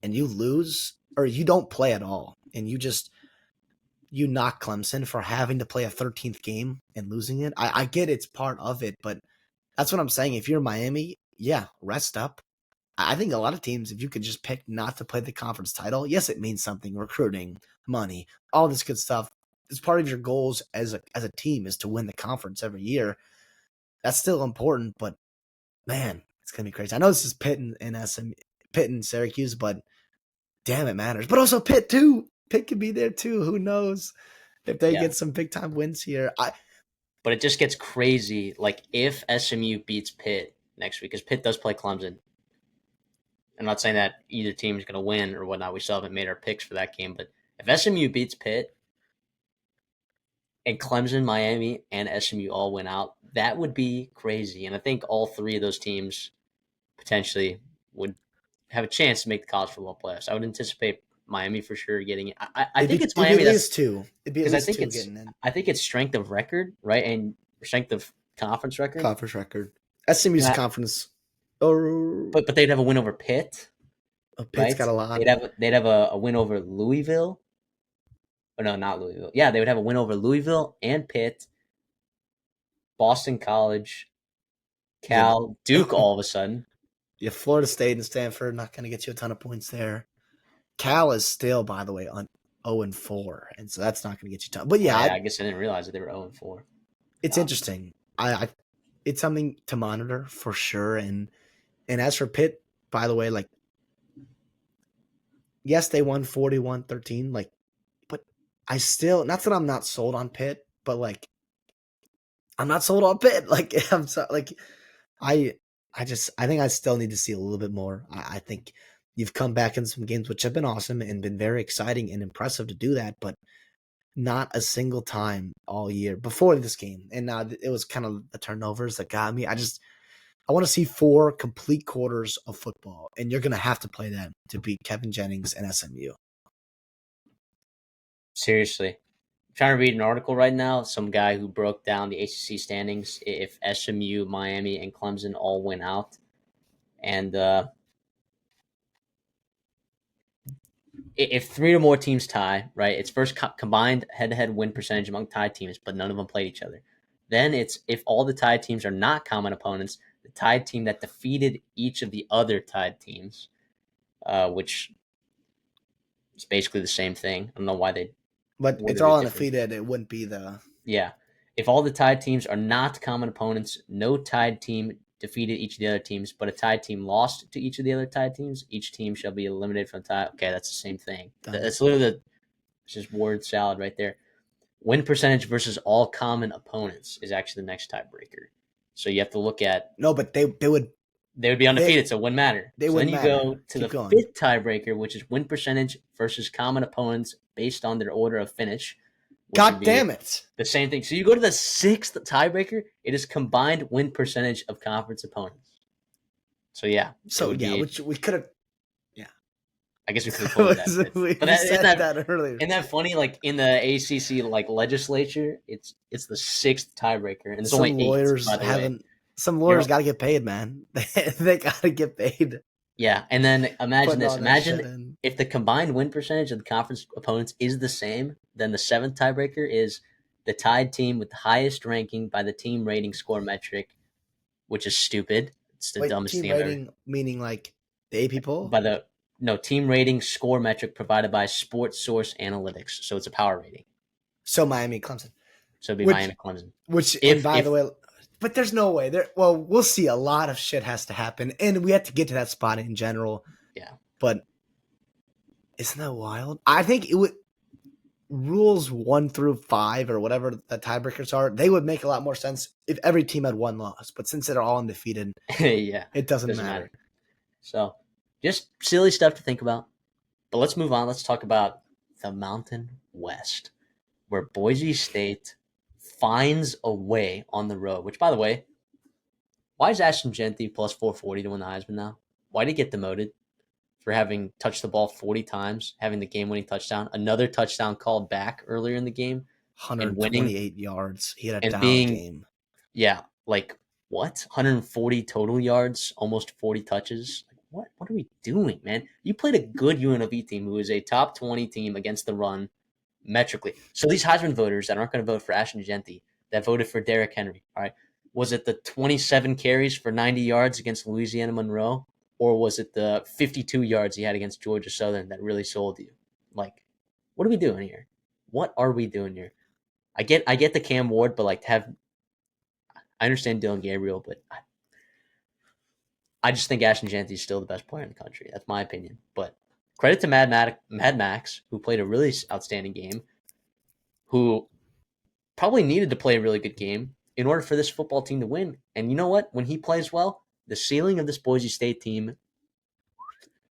and you lose or you don't play at all, and you knock Clemson for having to play a 13th game and losing it. I get it's part of it, but that's what I'm saying. If you're Miami, yeah, rest up. I think a lot of teams, if you could just pick not to play the conference title, yes, it means something, recruiting, money, all this good stuff. It's part of your goals as a team is to win the conference every year. That's still important, but man, it's gonna be crazy. I know this is Pitt and Syracuse, but damn, it matters. But also Pitt too. Pitt could be there too. Who knows if they Yeah, get some big time wins here? but it just gets crazy. Like if SMU beats Pitt next week, because Pitt does play Clemson. I'm not saying that either team is going to win or whatnot. We still haven't made our picks for that game. But if SMU beats Pitt and Clemson, Miami, and SMU all win out, that would be crazy. And I think all 3 of those teams potentially would have a chance to make the college football playoffs. I would anticipate Miami for sure getting it. I think it's It'd be at Miami that's least two. It'd be at because least two getting in. I think it's strength of record, right, and strength of conference record. Conference record. SMU's Yeah, conference. Or but they'd have a win over Pitt, Pitt's right? got a lot. They'd have a win over Louisville. Oh no, not Louisville. Yeah, they would have a win over Louisville and Pitt, Boston College, Yeah, but Cal, Duke. All of a sudden, yeah, Florida State and Stanford not going to get you a ton of points there. Cal is still, by the way, on 0-4, and so that's not going to get you a ton. But yeah, I guess I didn't realize that they were 0-4. it's interesting. I it's something to monitor for sure. And as for Pitt, by the way, like yes, they won 41-13, like, but I still, not that I'm not sold on Pitt, but like I'm not sold on Pitt. Like I'm so, like I I think I still need to see a little bit more. I think you've come back in some games which have been awesome and been very exciting and impressive to do that, but not a single time all year before this game. And now it was kind of the turnovers that got me. I want to see 4 complete quarters of football, and you're going to have to play that to beat Kevin Jennings and SMU. Seriously, I'm trying to read an article right now. Some guy who broke down the ACC standings if SMU, Miami, and Clemson all win out, and if 3 or more teams tie, right, it's first combined head-to-head win percentage among tied teams, but none of them played each other. Then it's if all the tied teams are not common opponents, the tied team that defeated each of the other tied teams, which is basically the same thing. I don't know why they But it's worded all it different. undefeated. It wouldn't be the Yeah. If all the tied teams are not common opponents, no tied team defeated each of the other teams, but a tied team lost to each of the other tied teams, each team shall be eliminated from tie. Okay, that's the same thing. That's literally it's just word salad right there. Win percentage versus all common opponents is actually the next tiebreaker. So you have to look at no, but they would be undefeated, so it wouldn't matter. they So then wouldn't you matter. go to Keep the going. 5th tiebreaker, which is win percentage versus common opponents based on their order of finish. God damn it! The same thing. So you go to the 6th tiebreaker. It is combined win percentage of conference opponents. So yeah. So yeah, which we could have. I guess we could have quoted that. we But said that earlier. Isn't that funny? Like in the ACC like legislature, it's the 6th tiebreaker, and it's Some only 8. lawyers By the way. Some lawyers got to get paid, man. They got to get paid. Yeah, and then imagine this. Imagine if the combined win percentage of the conference opponents is the same, then the 7th tiebreaker is the tied team with the highest ranking by the team rating score metric, which is stupid. It's the dumbest team thing rating, ever. Meaning like the AP poll? By the team rating score metric provided by Sports Source Analytics. So it's a power rating. So Miami, Clemson. So it'd be Miami, Clemson. By the way, but there's no way there. Well, we'll see. A lot of shit has to happen, and we have to get to that spot in general. Yeah, but isn't that wild? I think it would. Rules 1 through 5 or whatever the tiebreakers are, they would make a lot more sense if every team had 1 loss. But since they're all undefeated, yeah, it doesn't matter. So just silly stuff to think about. But let's move on. Let's talk about the Mountain West, where Boise State finds a way on the road. Which, by the way, why is Ashton Genty plus 440 to win the Heisman now? Why did he get demoted for having touched the ball 40 times, having the game-winning touchdown, another touchdown called back earlier in the game, 128 yards. He had a down game. Yeah, like what? 140 total yards, almost 40 touches. What are we doing, man? You played a good UNLV team who is a top 20 team against the run metrically. So these Heisman voters that aren't going to vote for Ashton Genty, that voted for Derrick Henry, all right, was it the 27 carries for 90 yards against Louisiana Monroe? Or was it the 52 yards he had against Georgia Southern that really sold you? Like, what are we doing here? What are we doing here? I get the Cam Ward, but like I understand Dylan Gabriel, but I just think Ashton Genty is still the best player in the country. That's my opinion. But credit to Mad Max, who played a really outstanding game, who probably needed to play a really good game in order for this football team to win. And you know what? When he plays well, the ceiling of this Boise State team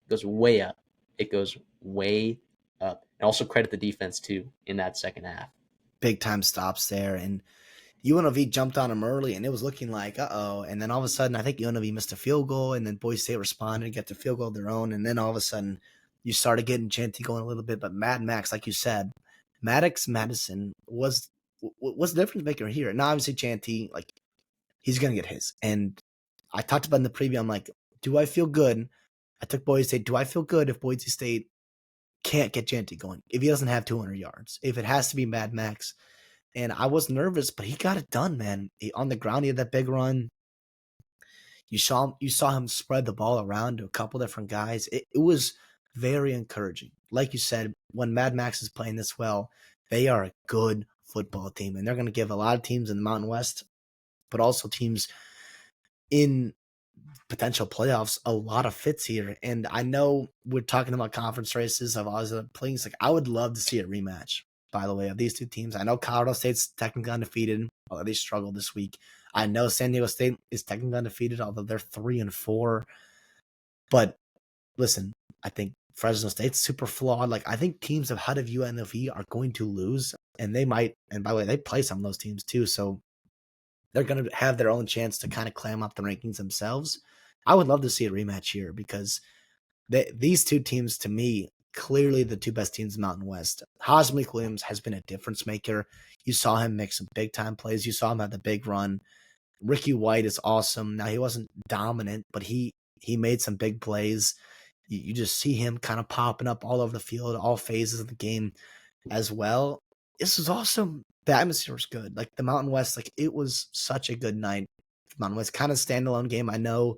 goes way up. It goes way up. And also credit the defense, too, in that second half. Big time stops there. And UNLV jumped on him early, and it was looking like, uh-oh. And then all of a sudden, I think UNLV missed a field goal, and then Boise State responded and got the field goal of their own. And then all of a sudden, you started getting Genty going a little bit. But Mad Max, like you said, Maddox Madison was the difference maker here. Now, obviously, Genty, like, he's going to get his. And I talked about in the preview, I'm like, do I feel good? I took Boise State. Do I feel good if Boise State can't get Genty going? If he doesn't have 200 yards? If it has to be Mad Max? And I was nervous, but he got it done, man. On the ground, he had that big run. You saw him spread the ball around to a couple different guys. It was very encouraging. Like you said, when Mad Max is playing this well, they are a good football team, and they're going to give a lot of teams in the Mountain West, but also teams in potential playoffs a lot of fits here. And I know we're talking about conference races of all these other players. Like, I would love to see a rematch, by the way, of these two teams. I know Colorado State's technically undefeated, although they struggled this week. I know San Diego State is technically undefeated, although they're 3-4. But listen, I think Fresno State's super flawed. Like, I think teams ahead of UNLV are going to lose, and they might. And by the way, they play some of those teams too, so they're going to have their own chance to kind of climb up the rankings themselves. I would love to see a rematch here because these two teams, to me, clearly the two best teams in the Mountain West. Heisman Williams has been a difference maker. You saw him make some big time plays. You saw him have the big run. Ricky White is awesome. Now, he wasn't dominant, but he made some big plays. You just see him kind of popping up all over the field, all phases of the game as well. This was awesome. The atmosphere was good. Like, the Mountain West, like, it was such a good night. Mountain West, kind of standalone game. I know,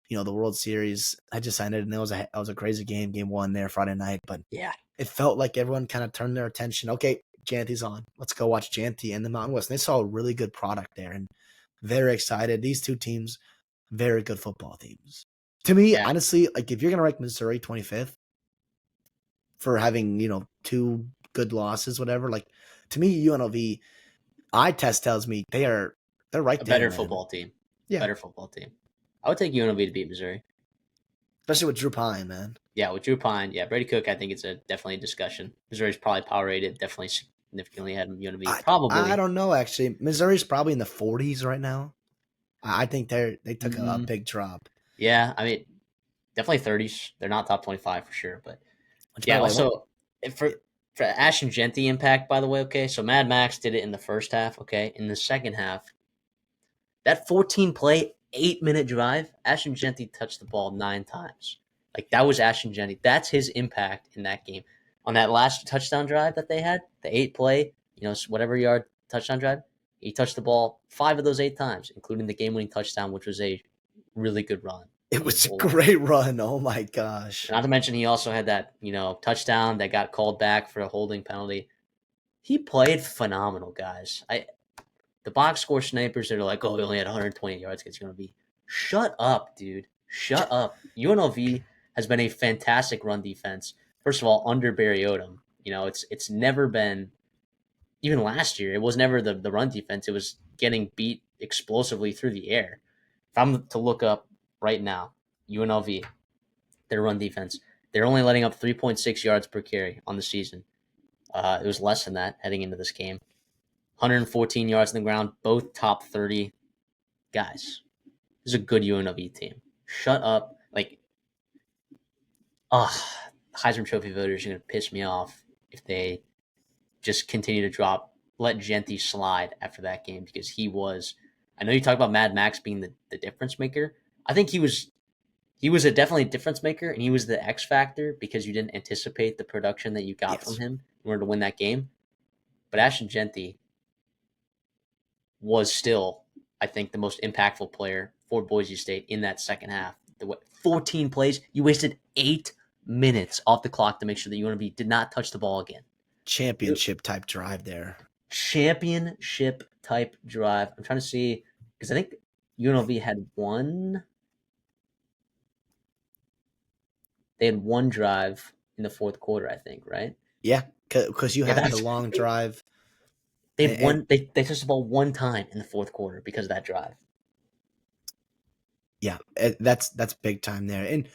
the World Series had just ended, and it was a crazy game, game one there Friday night. But Yeah. it felt like everyone kind of turned their attention. Okay, Janty's on. Let's go watch Janty and the Mountain West. And they saw a really good product there, and very excited. These two teams, very good football teams. To me, Yeah. honestly, like, if you're going to rank Missouri 25th for having, two good losses, whatever, like, to me, UNLV, eye test tells me they're right A there, better man. football team. Yeah. Better football team. I would take UNLV to beat Missouri. Especially with Drew Pine, man. Yeah, with Drew Pine. Yeah, Brady Cook, I think it's definitely a discussion. Missouri's probably power rated, definitely significantly ahead of UNLV. Probably. I don't know, actually. Missouri's probably in the 40s right now. I think they took a big drop. Yeah, I mean, definitely 30s. They're not top 25 for sure, but Which, yeah. by the way, Also, for Ashton Genty impact, by the way, okay. So Mad Max did it in the first half, okay. In the second half, that 14 play, 8-minute drive, Ashton Genty touched the ball 9 times. Like, that was Ashton Genty. That's his impact in that game. On that last touchdown drive that they had, the 8 play, whatever yard touchdown drive, he touched the ball 5 of those 8 times, including the game winning touchdown, which was a really good run. It was a great run. Oh my gosh. Not to mention, he also had that, touchdown that got called back for a holding penalty. He played phenomenal, guys. The box score snipers that are like, oh, he only had 120 yards against UNLV. Shut up, dude. Shut up. UNLV has been a fantastic run defense. First of all, under Barry Odom. It's never been, even last year, it was never the run defense. It was getting beat explosively through the air. If I'm to look up right now, UNLV, their run defense, they're only letting up 3.6 yards per carry on the season. It was less than that heading into this game. 114 yards on the ground, both top 30 guys. This is a good UNLV team. Shut up. Like, Heisman Trophy voters are going to piss me off if they just continue to let Genty slide after that game, because he was, I know you talk about Mad Max being the difference maker. I think he was a definitely difference maker, and he was the X factor because you didn't anticipate the production that you got from him in order to win that game. But Ashton Genty was still, I think, the most impactful player for Boise State in that second half. 14 plays, you wasted 8 minutes off the clock to make sure that UNLV did not touch the ball again. Championship type drive there. Championship type drive. I'm trying to see, because I think UNLV had one. They had one drive in the fourth quarter, I think, right? Yeah, because you had the long drive. They had one. They touched the ball one time in the fourth quarter because of that drive. Yeah, that's big time there. And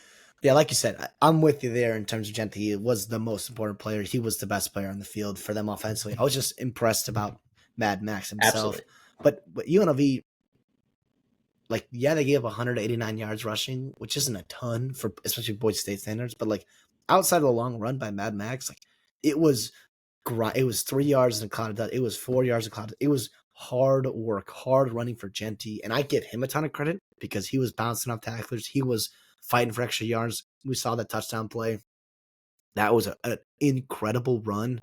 yeah, like you said, I'm with you there in terms of Genty. He was the most important player. He was the best player on the field for them offensively. I was just impressed about Mad Max himself. Absolutely. But UNLV, like, yeah, they gave up 189 yards rushing, which isn't a ton for especially Boise State standards. But like outside of the long run by Mad Max, like it was it was 3 yards in a cloud of dust. It was 4 yards in a cloud of dust. It was hard work, hard running for Genty, and I give him a ton of credit because he was bouncing off tacklers. He was fighting for extra yards. We saw that touchdown play. That was an incredible run.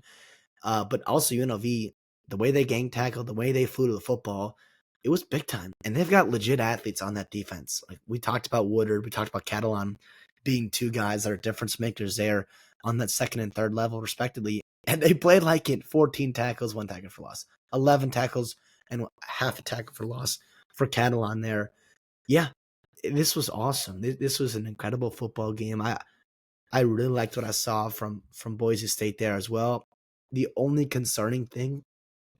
But also UNLV, the way they gang tackled, the way they flew to the football, it was big time. And they've got legit athletes on that defense. Like we talked about Woodard, we talked about Catalan being two guys that are difference makers there on that second and third level, respectively. And they played like it 14 tackles, 1 tackle for loss, 11 tackles, and half a tackle for loss for Catalan there. Yeah, this was awesome. This was an incredible football game. I really liked what I saw from Boise State there as well. The only concerning thing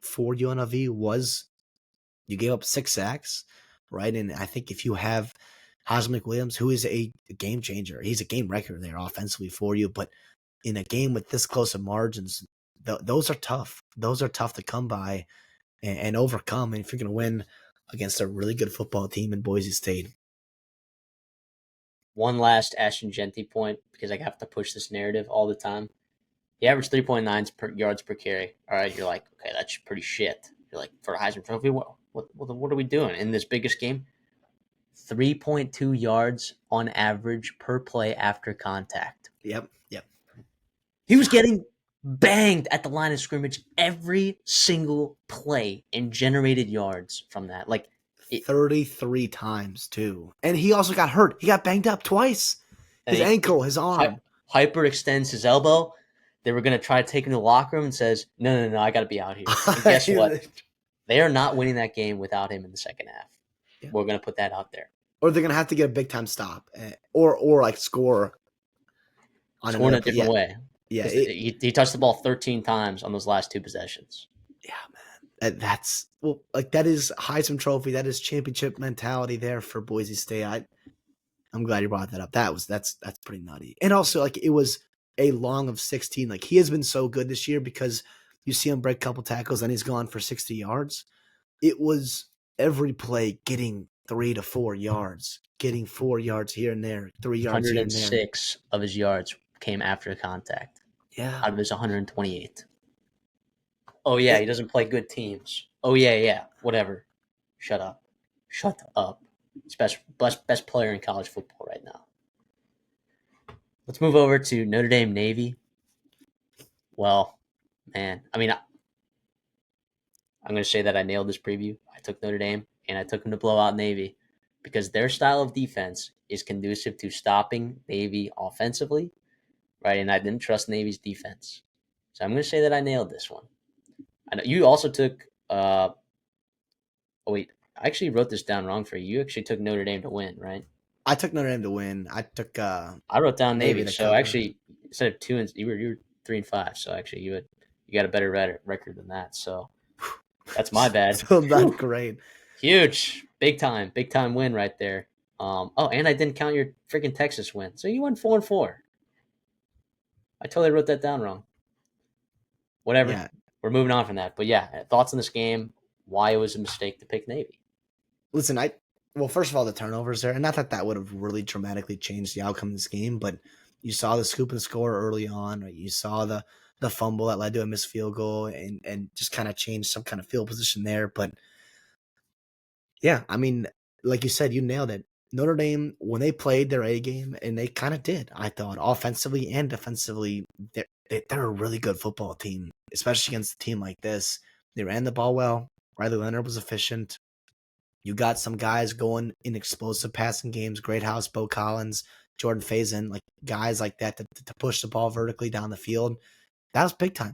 for UNLV was you gave up 6 sacks, right? And I think if you have Heisman McWilliams, who is a game changer, he's a game wrecker there offensively for you. But in a game with this close of margins, those are tough. Those are tough to come by and overcome. And if you're going to win against a really good football team in Boise State. One last Ashton Genty point, because I have to push this narrative all the time. He averaged 3.9 yards per carry. All right, you're like, okay, that's pretty shit. You're like, for a Heisman Trophy, what are we doing in this biggest game? 3.2 yards on average per play after contact. Yep. He was getting banged at the line of scrimmage every single play and generated yards from that. Like 33 times too. And he also got hurt. He got banged up twice. His ankle, his arm. Hyper extends his elbow. They were going to try to take him to the locker room and says, no, I got to be out here. And guess what? They are not winning that game without him in the second half. Yeah. We're going to put that out there. Or they're going to have to get a big time stop or like score in a different way. Yeah. He touched the ball 13 times on those last 2 possessions. Yeah, man. That is Heisman Trophy. That is championship mentality there for Boise State. I'm glad you brought that up. That's pretty nutty. And also, like, it was a long of 16. Like, he has been so good this year because you see him break a couple tackles and he's gone for 60 yards. It was every play getting 3 to 4 yards, getting 4 yards here and there, 3 yards here and there. 106 of his yards came after contact. Yeah. Out of his 128. Oh, yeah, he doesn't play good teams. Oh, yeah, whatever. Shut up. He's best player in college football right now. Let's move over to Notre Dame Navy. Well, man, I mean, I'm going to say that I nailed this preview. I took Notre Dame, and I took them to blow out Navy because their style of defense is conducive to stopping Navy offensively, right? And I didn't trust Navy's defense. So I'm going to say that I nailed this one. I know you also took I actually wrote this down wrong for you. You actually took Notre Dame to win, right? I took Notre Dame to win. I wrote down Navy. So cover. Actually, instead of 2 and you were 3-5. So actually, you got a better record than that. So that's my bad. Still not great. Huge, big time win right there. And I didn't count your freaking Texas win. So you went 4-4. I totally wrote that down wrong. Whatever. Yeah. We're moving on from that. But yeah, thoughts on this game, why it was a mistake to pick Navy. Listen, first of all, the turnovers there, and not that would have really dramatically changed the outcome of this game, but you saw the scoop and score early on, right? You saw the fumble that led to a missed field goal and just kind of changed some kind of field position there. But yeah, I mean, like you said, you nailed it. Notre Dame, when they played their A game, and they kind of did, I thought, offensively and defensively, they're a really good football team, especially against a team like this. They ran the ball well. Riley Leonard was efficient. You got some guys going in explosive passing games, Greathouse, Bo Collins, Jordan Faison, like guys like that to push the ball vertically down the field. That was big time.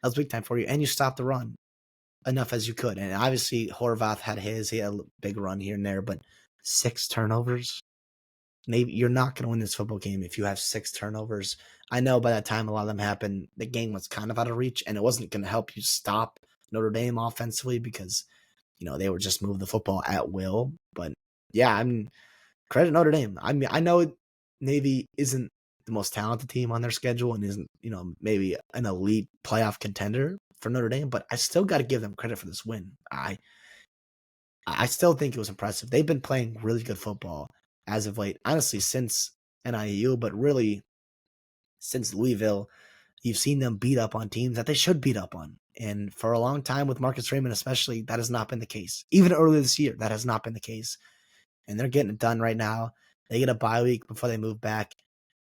That was big time for you. And you stopped the run enough as you could. And obviously Horvath had he had a big run here and there, but 6 turnovers. Maybe you're not going to win this football game if you have 6 turnovers. I know by that time a lot of them happened. The game was kind of out of reach, and it wasn't going to help you stop Notre Dame offensively because, they were just moving the football at will. But yeah, I mean, credit Notre Dame. I mean, I know Navy isn't the most talented team on their schedule and isn't, maybe an elite playoff contender for Notre Dame, but I still got to give them credit for this win. I still think it was impressive. They've been playing really good football as of late, honestly, since NIU, but really since Louisville. You've seen them beat up on teams that they should beat up on. And for a long time with Marcus Raymond, especially, that has not been the case. Even earlier this year, that has not been the case. And they're getting it done right now. They get a bye week before they move back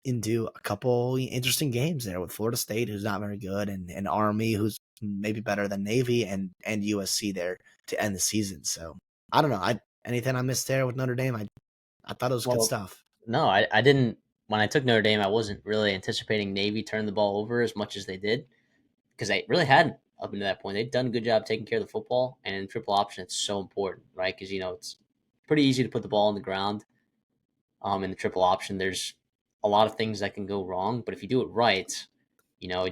into a couple interesting games there with Florida State, who's not very good, and Army, who's maybe better than Navy, and USC there to end the season. So I don't know. Anything I missed there with Notre Dame, I thought it was good Well, stuff. no, I didn't. When I took Notre Dame, I wasn't really anticipating Navy turning the ball over as much as they did because they really hadn't up until that point. They'd done a good job taking care of the football, and in triple option, it's so important, right? Because it's pretty easy to put the ball on the ground. In the triple option, there's a lot of things that can go wrong, but if you do it right, you know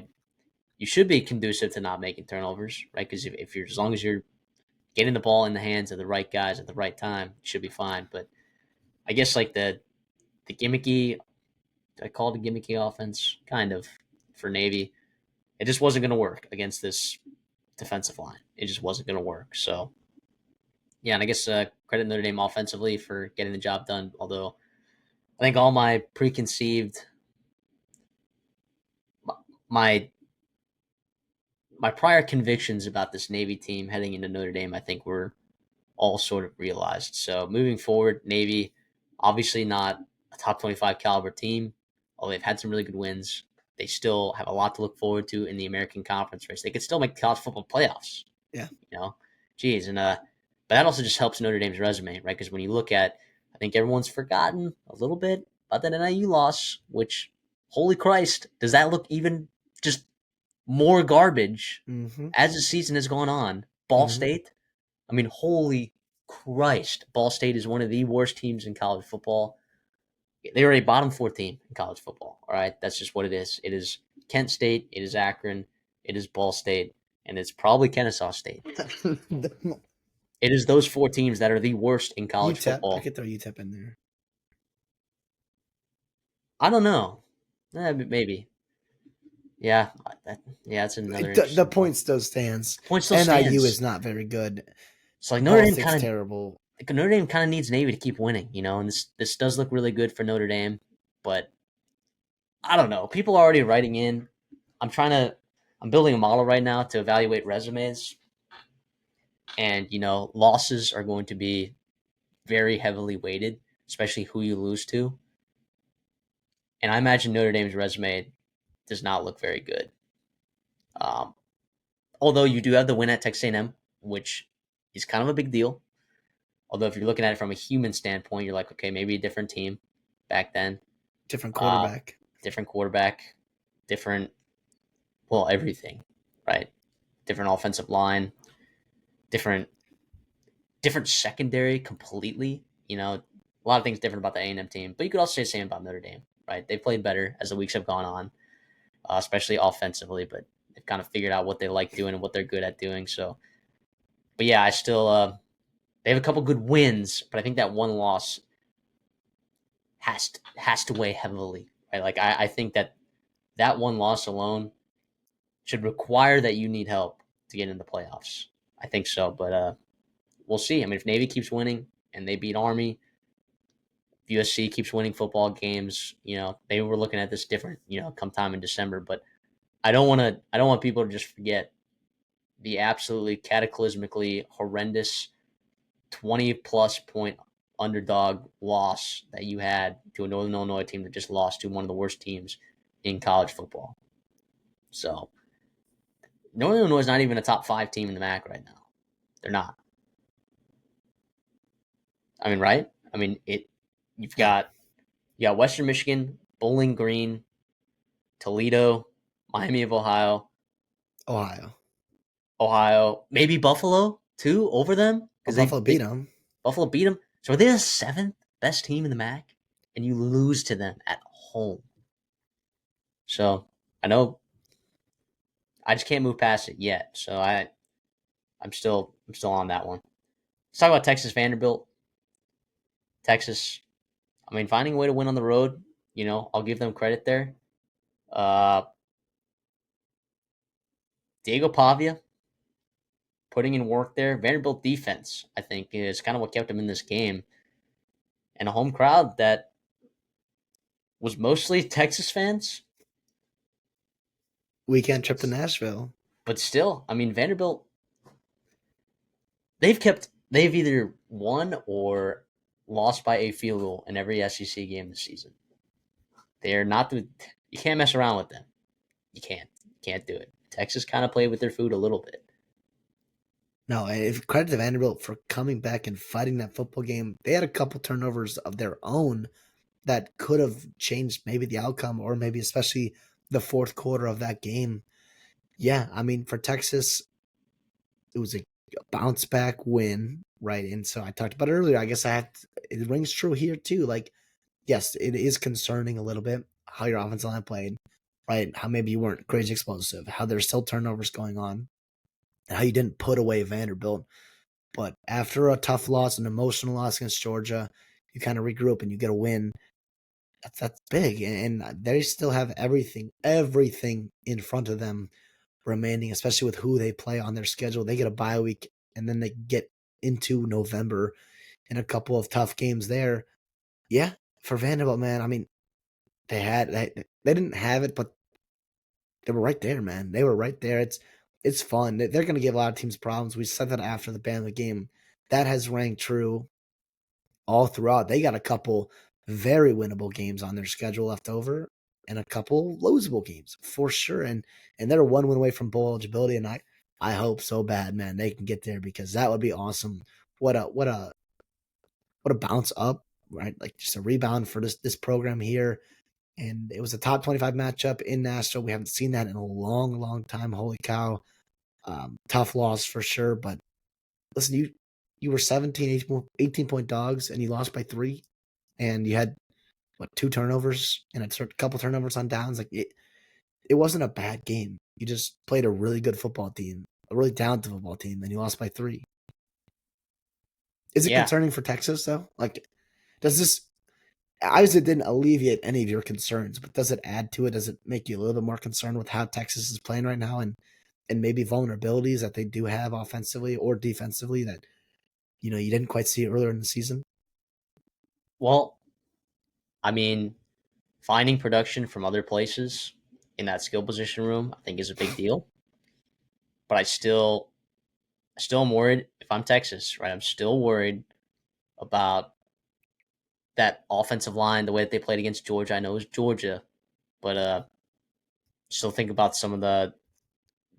you should be conducive to not making turnovers, right? Because if you're as long as you're getting the ball in the hands of the right guys at the right time, you should be fine. But I guess like the gimmicky, I call it a gimmicky offense, kind of for Navy. It just wasn't going to work against this defensive line. It just wasn't going to work. So yeah, and I guess credit Notre Dame offensively for getting the job done. Although I think all my preconceived my my prior convictions about this Navy team heading into Notre Dame, I think were all sort of realized. So moving forward, Navy obviously not a top 25 caliber team, although they've had some really good wins. They still have a lot to look forward to in the American Conference race. They could still make college football playoffs. Yeah. You know, geez, and but that also just helps Notre Dame's resume, right? Because when you look at, I think everyone's forgotten a little bit about that NIU loss. Which, holy Christ, does that look even just more garbage Mm-hmm. as the season has gone on? Ball Mm-hmm. State, I mean, holy Christ, Ball State is one of the worst teams in college football. They are a bottom four team in college football. All right, that's just what it is. It is Kent State, it is Akron, it is Ball State, and it's probably Kennesaw State. It is those four teams that are the worst in college UTEP, I football. could throw UTEP in there. I don't know. Maybe. Yeah, yeah, that's another The interesting point. point still stands. Point still NIU is stands. not very good. So like Ball State's terrible. Notre Dame kind of needs Navy to keep winning, and this does look really good for Notre Dame, but I don't know. People are already writing in. I'm trying to. I'm building a model right now to evaluate resumes, and losses are going to be very heavily weighted, especially who you lose to. And I imagine Notre Dame's resume does not look very good. Um, although you do have the win at Texas A&M, which is kind of a big deal. Although if you're looking at it from a human standpoint, you're like, okay, maybe a different team back then, Different uh, quarterback. different quarterback, different, well, everything, right? Different offensive line, different secondary completely. A lot of things different about the A&M team, but you could also say the same about Notre Dame, right? They played better as the weeks have gone on, especially offensively, but they've kind of figured out what they like doing and what they're good at doing. So, but yeah, I still they have a couple good wins, but I think that one loss has to weigh heavily, right? Like I think that one loss alone should require that you need help to get in the playoffs. I think so, but we'll see. I mean, if Navy keeps winning and they beat Army, USC keeps winning football games, maybe we're looking at this different, come time in December. But I don't want people to just forget the absolutely cataclysmically horrendous 20+ point underdog loss that you had to a Northern Illinois team that just lost to one of the worst teams in college football. So Northern Illinois is not even a top 5 team in the MAC right now. They're not. I mean, right? I mean, you've Yeah. got Western Michigan, Bowling Green, Toledo, Miami of Ohio. Maybe Buffalo too over them Well, because Buffalo beat them. Buffalo beat them. So are they the 7th best team in the MAC, and you lose to them at home? So I know I just can't move past it yet. So I'm still on that one. Let's talk about Texas Vanderbilt. Texas, I mean, finding a way to win on the road. I'll give them credit there. Uh, Diego Pavia, putting in work there. Vanderbilt defense, I think, is kind of what kept them in this game. And a home crowd that was mostly Texas fans, Weekend trip to but Nashville. but still, I mean, Vanderbilt, they've either won or lost by a field goal in every SEC game this season. They're not the you can't mess around with them. You can't do it. Texas kind of played with their food a little bit. No, and if credit to Vanderbilt for coming back and fighting that football game. They had a couple turnovers of their own that could have changed maybe the outcome or maybe especially the fourth quarter of that game. Yeah, I mean, for Texas, it was a bounce back win, right? And so I talked about it earlier. I guess it rings true here too. Like, yes, it is concerning a little bit how your offensive line played, right? How maybe you weren't crazy explosive, how there's still turnovers going on, and how you didn't put away Vanderbilt. But after a tough loss, an emotional loss against Georgia, you kind of regroup and you get a win. That's big, and they still have everything in front of them remaining, especially with who they play on their schedule. They get a bye week, and then they get into November and a couple of tough games there. Yeah, for Vanderbilt, man. I mean, they didn't have it, but they were right there, man. They were right there. It's fun. They're going to give a lot of teams problems. We said that after the Bama game. That has rang true all throughout. They got a couple very winnable games on their schedule left over, and a couple losable games for sure. And they're one win away from bowl eligibility. And I hope so bad, man, they can get there because that would be awesome. What a bounce up, right? Like just a rebound for this program here. And it was a top 25 matchup in Nashville. We haven't seen that in a long, long time. Holy cow. Tough loss for sure. But listen, you were 17, 18 point dogs and you lost by 3. And you had, what, 2 turnovers and a couple turnovers on downs. Like it wasn't a bad game. You just played a really good football team, a really talented football team, and you lost by 3. Is it Yeah. concerning for Texas, though? Like, does this obviously it didn't alleviate any of your concerns, but does it add to it? Does it make you a little bit more concerned with how Texas is playing right now and maybe vulnerabilities that they do have offensively or defensively that you didn't quite see earlier in the season? Well, I mean, finding production from other places in that skill position room, I think, is a big deal. But I still am worried if I'm Texas, right? I'm still worried about that offensive line, the way that they played against Georgia. I know it was Georgia, but still think about some of the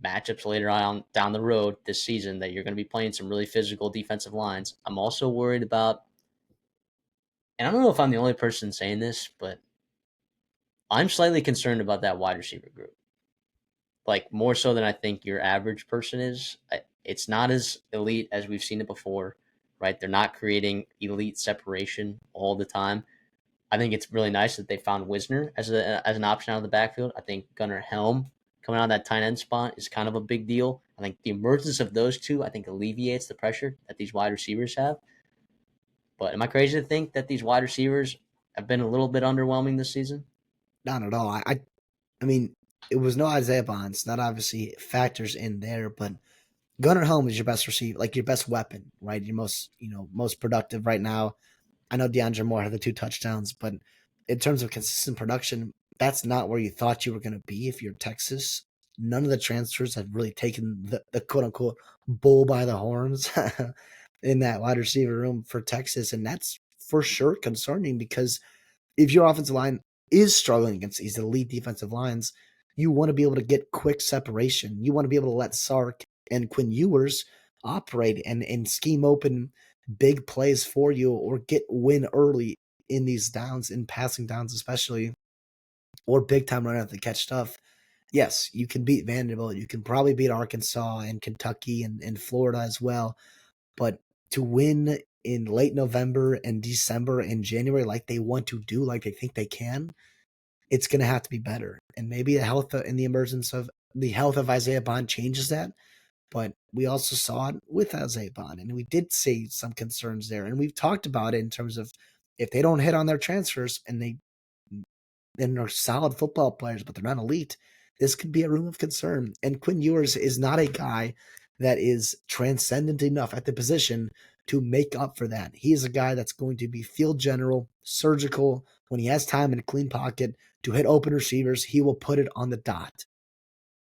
matchups later on down the road this season that you're going to be playing some really physical defensive lines. I'm also worried about, and I don't know if I'm the only person saying this, but I'm slightly concerned about that wide receiver group. Like more so than I think your average person is. It's not as elite as we've seen it before, right? They're not creating elite separation all the time. I think it's really nice that they found Wisner as an option out of the backfield. I think Gunnar Helm coming out of that tight end spot is kind of a big deal. I think the emergence of those two, I think, alleviates the pressure that these wide receivers have. But am I crazy to think that these wide receivers have been a little bit underwhelming this season? Not at all. I mean, it was no Isaiah Bonds. That obviously factors in there, but Gunnar Helm is your best receiver, like your best weapon, right? Your most productive right now. I know DeAndre Moore had the 2 touchdowns, but in terms of consistent production, that's not where you thought you were going to be if you're Texas. None of the transfers have really taken the quote unquote bull by the horns in that wide receiver room for Texas. And that's for sure concerning because if your offensive line is struggling against these elite defensive lines, you want to be able to get quick separation. You want to be able to let Sark and Quinn Ewers operate and scheme open big plays for you or get win early in these downs, in passing downs especially, or big time run out the catch stuff. Yes, you can beat Vanderbilt. You can probably beat Arkansas and Kentucky and Florida as well. But to win in late November and December and January like they want to do, like they think they can, it's going to have to be better. And maybe the health and the emergence of the health of Isaiah Bond changes that. But we also saw it with Isaiah Bond, and we did see some concerns there. And we've talked about it in terms of if they don't hit on their transfers and then are solid football players, but they're not elite, this could be a room of concern. And Quinn Ewers is not a guy that is transcendent enough at the position to make up for that. He is a guy that's going to be field general, surgical. When he has time in a clean pocket to hit open receivers, he will put it on the dot.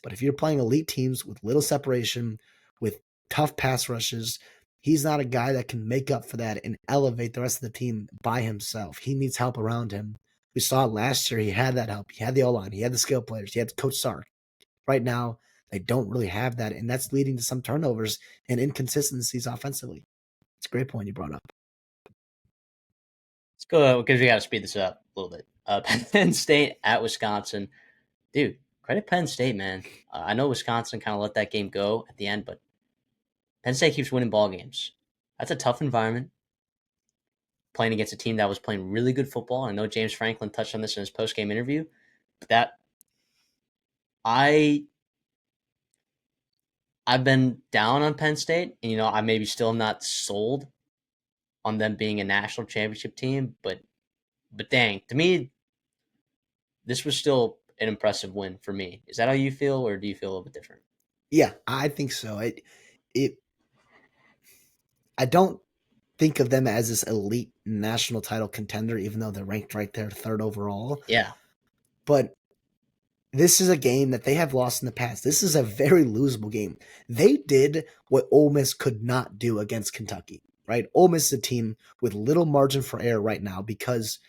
But if you're playing elite teams with little separation, with tough pass rushes, he's not a guy that can make up for that and elevate the rest of the team by himself. He needs help around him. We saw it last year. He had that help. He had the O-line. He had the skill players. He had Coach Sark. Right now, they don't really have that, and that's leading to some turnovers and inconsistencies offensively. It's a great point you brought up. Let's go because we got to speed this up a little bit. Penn State at Wisconsin. Dude, credit Penn State, man. I know Wisconsin kind of let that game go at the end, but Penn State keeps winning ball games. That's a tough environment. Playing against a team that was playing really good football. I know James Franklin touched on this in his post-game interview. But I've been down on Penn State, and I maybe still not sold on them being a national championship team, but dang, to me, this was still an impressive win for me. Is that how you feel, or do you feel a little bit different? Yeah, I think so. It I don't think of them as this elite national title contender, even though they're ranked right there, third overall. Yeah. But this is a game that they have lost in the past. This is a very losable game. They did what Ole Miss could not do against Kentucky, right? Ole Miss is a team with little margin for error right now because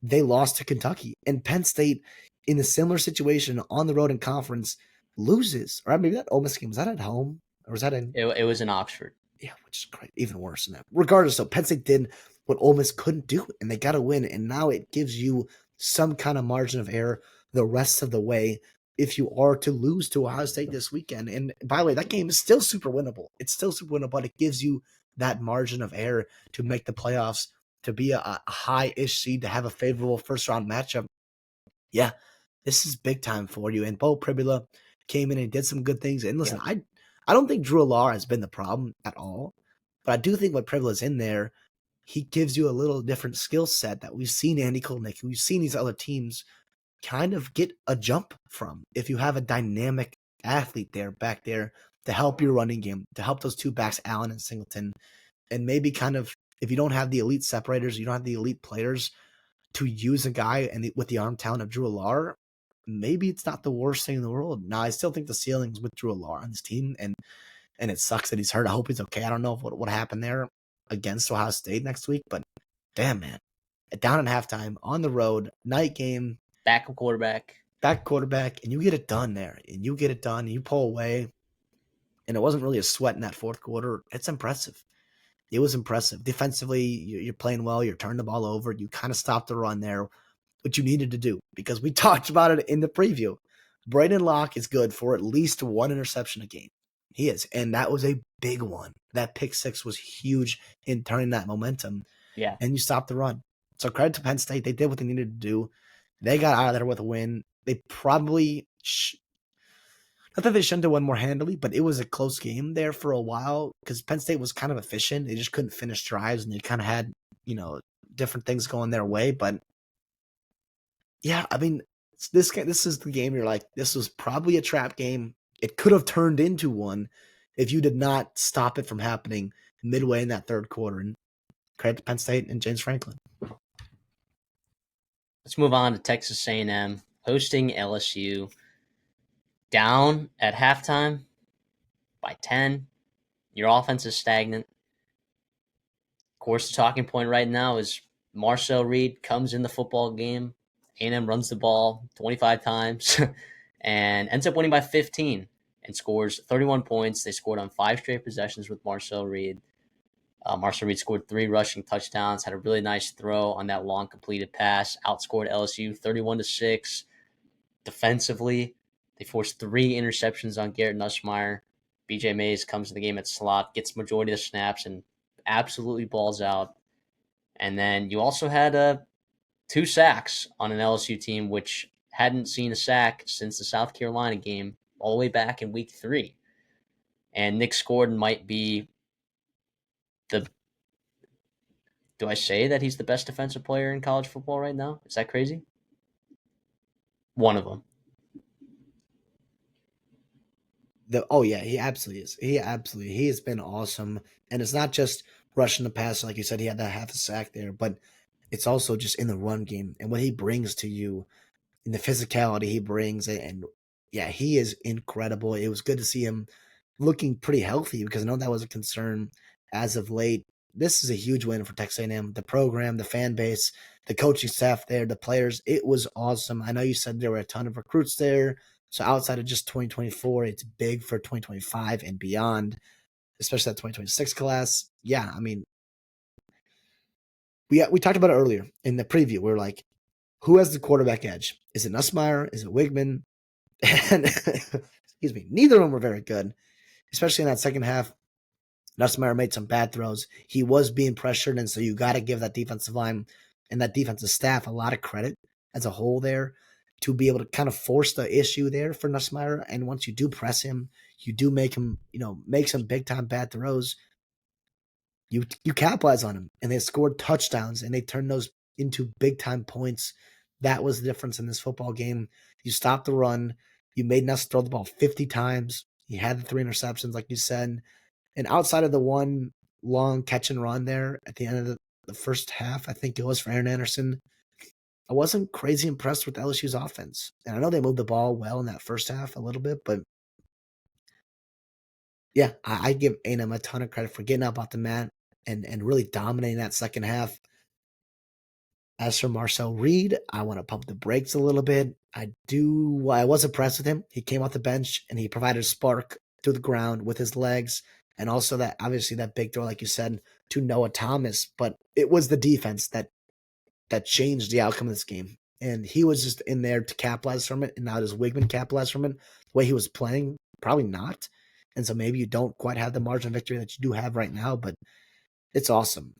they lost to Kentucky. And Penn State, in a similar situation on the road in conference, loses. Or maybe that Ole Miss game, was that at home? Or was that in It was in Oxford. yeah, which is great, even worse than that. Regardless, though, Penn State did what Ole Miss couldn't do, and they got to win. And now it gives you some kind of margin of error the rest of the way if you are to lose to Ohio State this weekend. And by the way, that game is still super winnable. It's still super winnable, but it gives you that margin of error to make the playoffs, to be a high-ish seed, to have a favorable first-round matchup. Yeah, this is big time for you. And Bo Pribula came in and did some good things. And listen, Yeah. I don't think Drew Alar has been the problem at all, but I do think when Pribula's in there, he gives you a little different skill set that we've seen Andy Kolnick, we've seen these other teams kind of get a jump from. If you have a dynamic athlete there, back there, to help your running game, to help those two backs, Allen and Singleton, and maybe kind of, if you don't have the elite separators, you don't have the elite players to use a guy and with the arm talent of Drew Alar, maybe it's not the worst thing in the world. Now, I still think the ceiling's with Drew Alar on this team, and it sucks that he's hurt. I hope he's okay. I don't know what happened there against Ohio State next week, but damn, man. Down at halftime, on the road, night game, Backup quarterback. back quarterback, and you get it done there. And you get it done, and you pull away, and it wasn't really a sweat in that fourth quarter. It's impressive. It was impressive. Defensively, you're playing well. You're turning the ball over. You kind of stopped the run there, what you needed to do, because we talked about it in the preview. Braden Locke is good for at least one interception a game. He is. And that was a big one. That pick six was huge in turning that momentum. Yeah. And you stopped the run. So credit to Penn State. They did what they needed to do. They got out of there with a win. They probably, not that they shouldn't have won more handily, but it was a close game there for a while because Penn State was kind of efficient. They just couldn't finish drives, and they kind of had, different things going their way. But yeah, I mean, this is the game you're like, this was probably a trap game. It could have turned into one if you did not stop it from happening midway in that third quarter. And credit to Penn State and James Franklin. Let's move on to Texas A&M hosting LSU. Down at halftime by 10. Your offense is stagnant. Of course, the talking point right now is Marcel Reed comes in the football game. A&M runs the ball 25 times and ends up winning by 15 and scores 31 points. They scored on 5 straight possessions with Marcel Reed. Marcel Reed scored 3 rushing touchdowns, had a really nice throw on that long completed pass, outscored LSU 31-6. Defensively, they forced 3 interceptions on Garrett Nussmeier. BJ Mays comes to the game at slot, gets majority of the snaps, and absolutely balls out. And then you also had 2 sacks on an LSU team, which hadn't seen a sack since the South Carolina game all the way back in week 3. And Nick Gordon might be do I say that he's the best defensive player in college football right now? Is that crazy? One of them. Yeah, he absolutely is. He has been awesome. And it's not just rushing the pass, like you said, he had that half a sack there, but it's also just in the run game and what he brings to you and the physicality he brings. And yeah, he is incredible. It was good to see him looking pretty healthy because I know that was a concern as of late. This is a huge win for Texas A&M. The program, the fan base, the coaching staff there, the players. It was awesome. I know you said there were a ton of recruits there. So outside of just 2024, it's big for 2025 and beyond, especially that 2026 class. Yeah, I mean, we talked about it earlier in the preview. We are like, who has the quarterback edge? Is it Nussmeier? Is it Wigman? And excuse me, neither of them were very good, especially in that second half. Nussmeier made some bad throws. He was being pressured, and so you got to give that defensive line and that defensive staff a lot of credit as a whole there to be able to kind of force the issue there for Nussmeier. And once you do press him, you do make him, make some big time bad throws. You capitalize on him, and they scored touchdowns, and they turned those into big time points. That was the difference in this football game. You stopped the run. You made Nuss throw the ball 50 times. He had the 3 interceptions, like you said. And outside of the one long catch and run there at the end of the first half, I think it was for Aaron Anderson, I wasn't crazy impressed with LSU's offense. And I know they moved the ball well in that first half a little bit, but yeah, I give A&M a ton of credit for getting up off the mat and really dominating that second half. As for Marcel Reed, I want to pump the brakes a little bit. I was impressed with him. He came off the bench and he provided a spark to the ground with his legs. And also that obviously that big throw, like you said, to Noah Thomas. But it was the defense that changed the outcome of this game. And he was just in there to capitalize from it. And now does Wigman capitalize from it? The way he was playing, probably not. And so maybe you don't quite have the margin of victory that you do have right now, but it's awesome.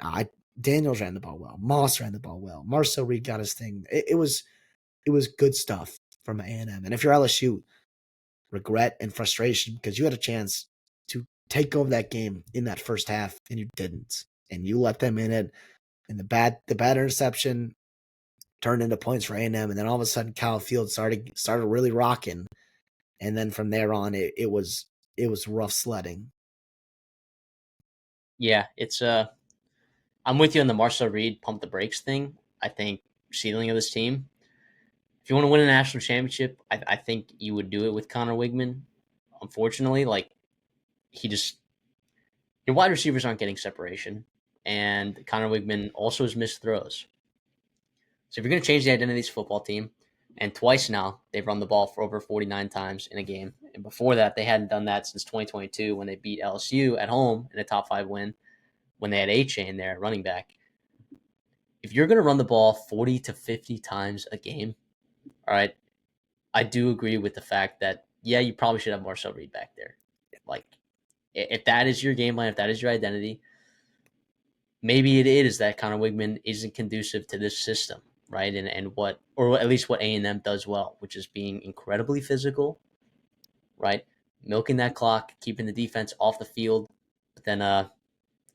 Daniels ran the ball well. Moss ran the ball well. Marcel Reed got his thing. It was good stuff from A&M. And if you're LSU, regret and frustration because you had a chance to take over that game in that first half and you didn't. And you let them in it. And the bad interception turned into points for A&M. And then all of a sudden Kyle Field started really rocking. And then from there on, it was rough sledding. Yeah, it's I'm with you on the Marcel Reed pump the brakes thing. I think ceiling of this team. If you want to win a national championship, I think you would do it with Connor Wigman. Unfortunately, like he just your wide receivers aren't getting separation, and Connor Wigman also has missed throws. So if you're going to change the identity of this football team, and twice now they've run the ball for over 49 times in a game, and before that they hadn't done that since 2022 when they beat LSU at home in a top 5 win when they had A-Chain there at running back. If you're going to run the ball 40 to 50 times a game, all right, I do agree with the fact that, yeah, you probably should have Marcel Reed back there. Like, if that is your game plan, if that is your identity, maybe it is that Connor Wigman isn't conducive to this system, right? And what, or at least what A&M does well, which is being incredibly physical, right? Milking that clock, keeping the defense off the field. But then,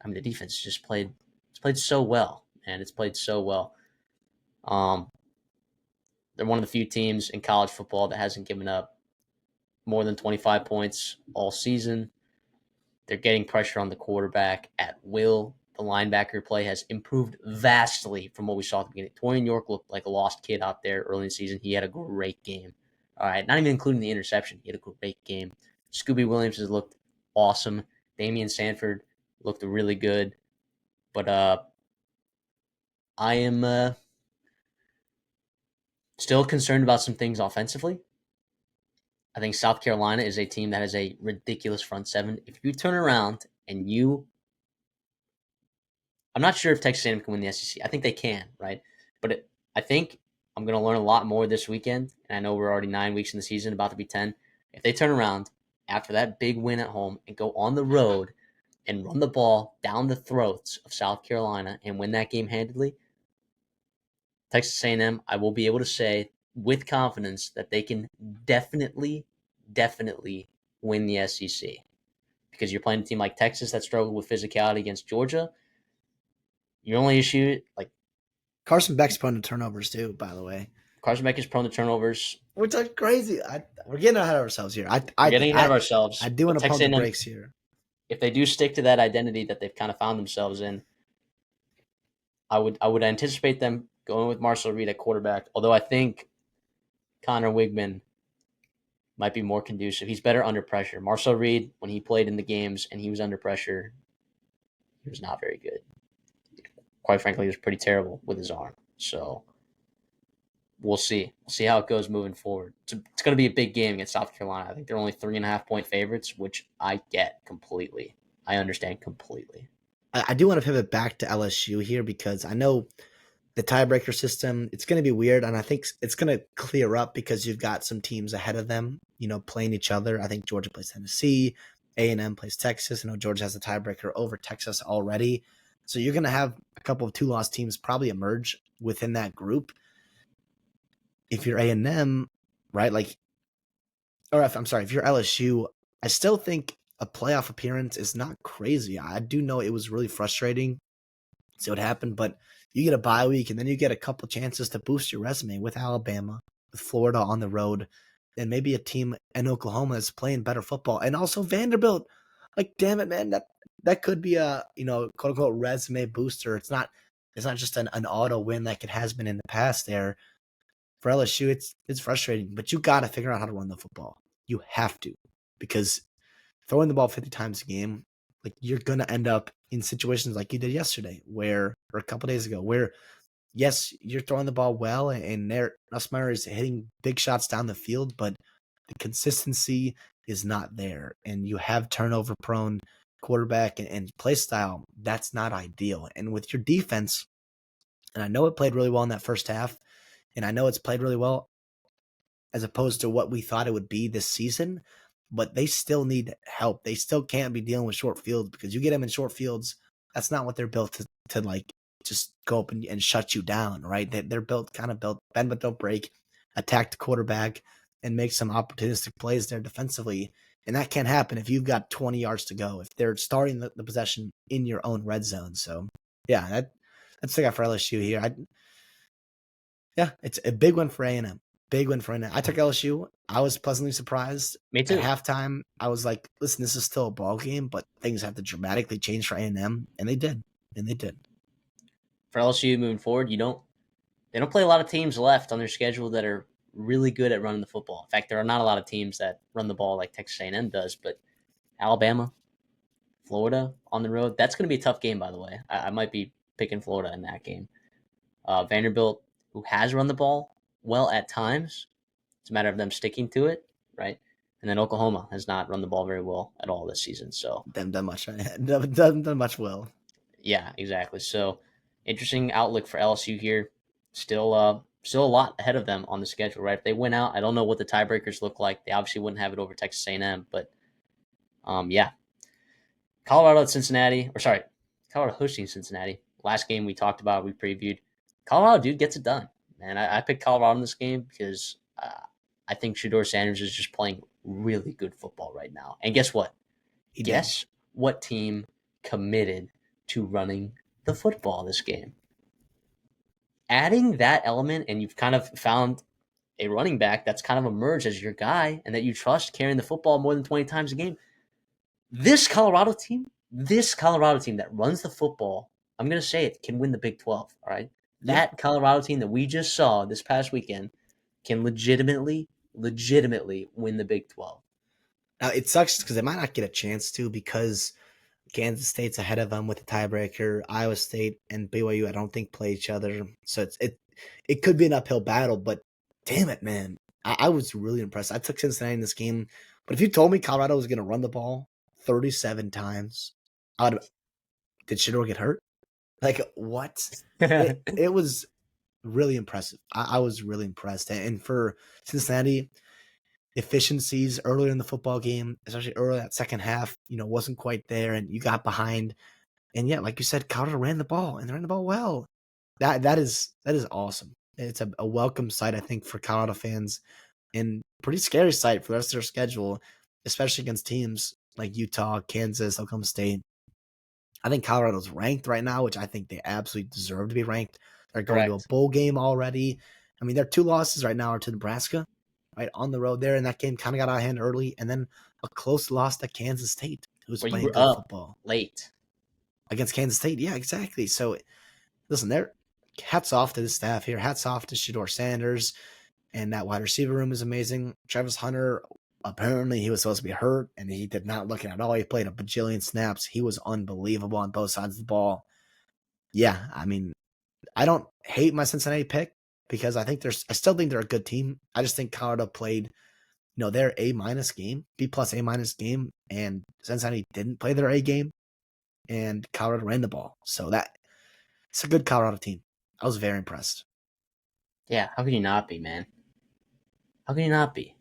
the defense just played so well, and it's played so well. They're one of the few teams in college football that hasn't given up more than 25 points all season. They're getting pressure on the quarterback at will. The linebacker play has improved vastly from what we saw at the beginning. Torian York looked like a lost kid out there early in the season. He had a great game. All right, not even including the interception. He had a great game. Scooby Williams has looked awesome. Damian Sanford looked really good. But I am still concerned about some things offensively. I think South Carolina is a team that has a ridiculous front seven. If you turn around and I'm not sure if Texas A&M can win the SEC. I think they can, right? But I think I'm going to learn a lot more this weekend. And I know we're already 9 weeks in the season, about to be 10. If they turn around after that big win at home and go on the road and run the ball down the throats of South Carolina and win that game handedly, Texas A&M, I will be able to say with confidence that they can definitely win the SEC. Because you're playing a team like Texas that struggled with physicality against Georgia. Your only issue, like Carson Beck's prone to turnovers too, by the way. Carson Beck is prone to turnovers. Which is crazy. we're getting ahead of ourselves here. We're getting ahead of ourselves. I do want But to pump Texas the A&M, brakes here. if they do stick to that identity that they've kind of found themselves in, I would anticipate them going with Marshall Reed at quarterback. Although I think Connor Wigman might be more conducive. He's better under pressure. Marshall Reed, when he played in the games and he was under pressure, he was not very good. Quite frankly, he was pretty terrible with his arm. So we'll see. We'll see how it goes moving forward. It's going to be a big game against South Carolina. I think they're only 3.5-point favorites, which I get completely. I understand completely. I do want to pivot back to LSU here because I know the tiebreaker system, it's going to be weird. And I think it's going to clear up because you've got some teams ahead of them, playing each other. I think Georgia plays Tennessee, A&M plays Texas. I know Georgia has a tiebreaker over Texas already. So you're going to have a couple of 2-loss teams probably emerge within that group. If you're A&M, right, if you're LSU, I still think a playoff appearance is not crazy. I do know it was really frustrating to see what happened, but you get a bye week and then you get a couple chances to boost your resume with Alabama, with Florida on the road, and maybe a team in Oklahoma that's playing better football, and also Vanderbilt. Like, damn it, man, that could be a quote unquote resume booster. It's not just an auto win like it has been in the past there. For LSU, it's frustrating, but you got to figure out how to run the football. You have to, because throwing the ball 50 times a game, like, you're going to end up in situations like you did yesterday, or a couple days ago, where yes, you're throwing the ball well, and Nussmeier is hitting big shots down the field, but the consistency is not there, and you have turnover prone quarterback and play style. That's not ideal. And with your defense, and I know it played really well in that first half, and I know it's played really well as opposed to what we thought it would be this season, but they still need help. They still can't be dealing with short fields, because you get them in short fields, that's not what they're built to like just go up and shut you down, right? They're built bend but don't break, attack the quarterback, and make some opportunistic plays there defensively. And that can't happen if you've got 20 yards to go, if they're starting the possession in your own red zone. So, yeah, that's the guy for LSU here. Yeah, it's a big one for A&M. Big win for A&M. I took LSU. I was pleasantly surprised. Me At too. halftime, I was like, listen, this is still a ball game, but things have to dramatically change for A&M, and they did. And they did. For LSU moving forward, they don't play a lot of teams left on their schedule that are really good at running the football. In fact, there are not a lot of teams that run the ball like Texas A&M does, but Alabama, Florida on the road, that's going to be a tough game, by the way. I might be picking Florida in that game. Vanderbilt, who has run the ball well at times, it's a matter of them sticking to it, right? And then Oklahoma has not run the ball very well at all this season. So Done much. Done much well. yeah, exactly. So interesting outlook for LSU here. Still a lot ahead of them on the schedule, right? If they win out, I don't know what the tiebreakers look like. They obviously wouldn't have it over Texas A&M, but yeah, Colorado at Cincinnati, or sorry, Colorado hosting Cincinnati. Last game we talked about, we previewed. Colorado, dude, gets it done, man. I picked Colorado in this game because I think Shador Sanders is just playing really good football right now. And guess what? He did. Guess what team committed to running the football this game? Adding that element, and you've kind of found a running back that's kind of emerged as your guy and that you trust carrying the football more than 20 times a game. This Colorado team that runs the football, I'm going to say it, can win the Big 12, all right? That Colorado team that we just saw this past weekend can legitimately win the Big 12. Now, it sucks because they might not get a chance to, because Kansas State's ahead of them with the tiebreaker. Iowa State and BYU, I don't think, play each other. So it could be an uphill battle, but damn it, man. I was really impressed. I took Cincinnati in this game, but if you told me Colorado was going to run the ball 37 times, did Shador get hurt? Like, what? It was really impressive. I was really impressed. And for Cincinnati, efficiencies earlier in the football game, especially early that second half, wasn't quite there, and you got behind. And yeah, like you said, Colorado ran the ball, and they ran the ball well. That is awesome. It's a welcome sight, I think, for Colorado fans, and pretty scary sight for the rest of their schedule, especially against teams like Utah, Kansas, Oklahoma State. I think Colorado's ranked right now, which I think they absolutely deserve to be ranked. They're going to a bowl game already. I mean, their 2 losses right now are to Nebraska right, on the road there, and that game kind of got out of hand early, and then a close loss to Kansas State, who's Where you playing were good up football late. against Kansas State. Yeah, exactly. So listen, there. Hats off to the staff here. Hats off to Shador Sanders, and that wide receiver room is amazing. Travis Hunter, apparently he was supposed to be hurt, and he did not look it at all. He played a bajillion snaps. He was unbelievable on both sides of the ball. Yeah, I mean, I don't hate my Cincinnati pick because I still think they're a good team. I just think Colorado played, their A-minus game, B-plus A-minus game, and Cincinnati didn't play their A game, and Colorado ran the ball. So it's a good Colorado team. I was very impressed. Yeah, how can you not be, man? How can you not be?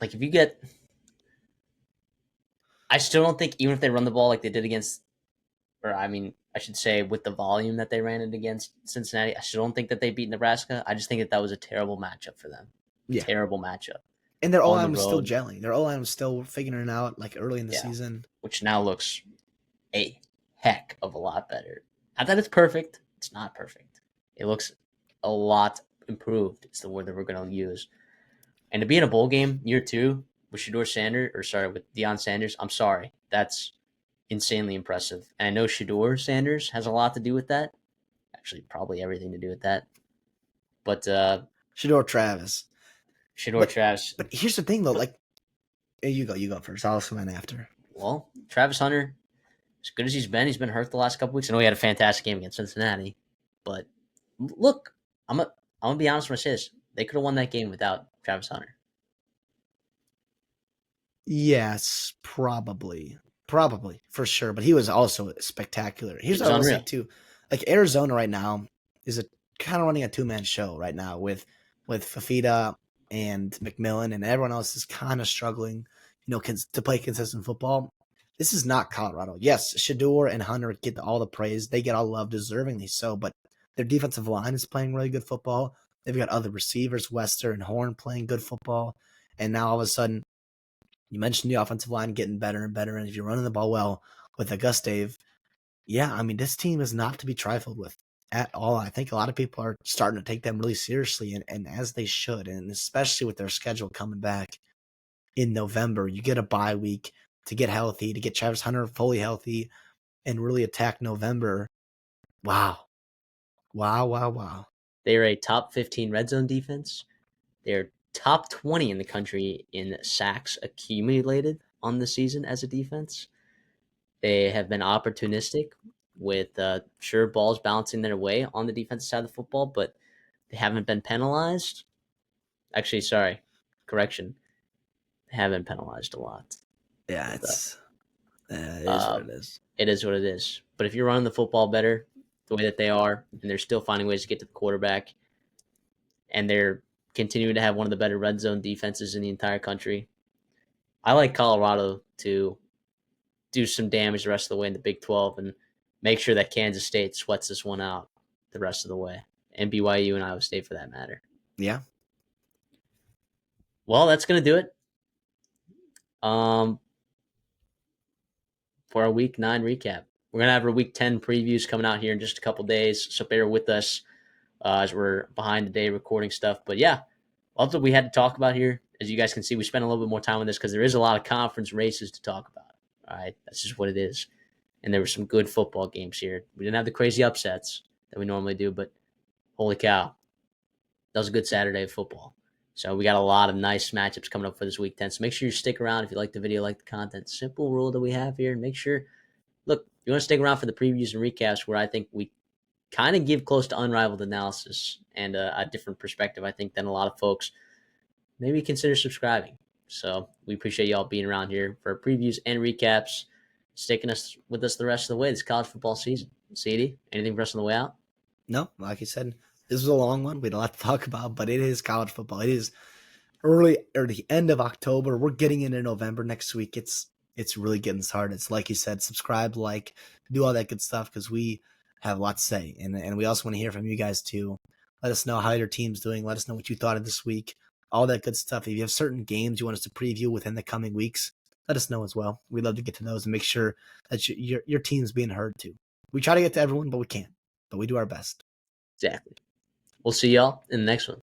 Like, if you get. I still don't think, even if they run the ball like they did against. Or, I mean, I should say with the volume that they ran it against Cincinnati, I still don't think that they beat Nebraska. I just think that was a terrible matchup for them. Yeah. Terrible matchup. And their On O-line the was still road. gelling. Their O-line was still figuring it out like early in the Yeah. season. Which now looks a heck of a lot better. Not that it's perfect. It's not perfect. It looks a lot improved. It's the word that we're going to use. And to be in a bowl game year 2 with with Deion Sanders, I'm sorry. That's insanely impressive. And I know Shador Sanders has a lot to do with that. Actually, probably everything to do with that. But Shador Travis. Shador Travis. But here's the thing, though. Like, you go first. I'll come in after. Well, Travis Hunter, as good as he's been hurt the last couple weeks. I know he had a fantastic game against Cincinnati, but look, I'm gonna be honest when I say this. They could have won that game without Travis Hunter. Yes, probably for sure. But he was also spectacular. Here's what I will say too: like Arizona right now is a kind of running a 2-man show right now with Fafita and McMillan, and everyone else is kind of struggling, to play consistent football. This is not Colorado. Yes, Shador and Hunter get all the praise; they get all the love, deservingly so. But their defensive line is playing really good football. They've got other receivers, Wester and Horn, playing good football, and now all of a sudden. You mentioned the offensive line getting better and better, and if you're running the ball well with Auguste, yeah, I mean, this team is not to be trifled with at all. I think a lot of people are starting to take them really seriously, and as they should, and especially with their schedule coming back in November. You get a bye week to get healthy, to get Travis Hunter fully healthy, and really attack November. Wow. They're a top 15 red zone defense. They're top 20 in the country in sacks accumulated on the season as a defense. They have been opportunistic with sure balls bouncing their way on the defensive side of the football, but they haven't been penalized. Actually, sorry, correction. They have been penalized a lot. Yeah, it is what it is. It is what it is. But if you're running the football better, the way that they are, and they're still finding ways to get to the quarterback, and they're continuing to have one of the better red zone defenses in the entire country, I like Colorado to do some damage the rest of the way in the Big 12 and make sure that Kansas State sweats this one out the rest of the way, and BYU and Iowa State for that matter. Yeah. Well, that's going to do it for our Week 9 recap. We're going to have our Week 10 previews coming out here in just a couple days, so bear with us as we're behind the day recording stuff. But yeah, all that we had to talk about here, as you guys can see, we spent a little bit more time on this because there is a lot of conference races to talk about. All right, that's just what it is. And there were some good football games here. We didn't have the crazy upsets that we normally do, but holy cow, that was a good Saturday of football. So we got a lot of nice matchups coming up for this Week 10. So make sure you stick around if you like the video, like the content. Simple rule that we have here. Make sure, look, you want to stick around for the previews and recaps where I think we kind of give close to unrivaled analysis and a different perspective, I think, than a lot of folks. Maybe consider subscribing. So we appreciate y'all being around here for previews and recaps, sticking with us the rest of the way this college football season. CD, anything for us on the way out? No, like you said, this was a long one. We had a lot to talk about, but it is college football. It is early or the end of October. We're getting into November next week. It's really getting started. It's like you said, subscribe, like, do all that good stuff because we have a lot to say. And we also want to hear from you guys too. Let us know how your team's doing. Let us know what you thought of this week. All that good stuff. If you have certain games you want us to preview within the coming weeks, let us know as well. We'd love to get to those and make sure that your team's being heard too. We try to get to everyone, but we can't. But we do our best. Exactly. We'll see y'all in the next one.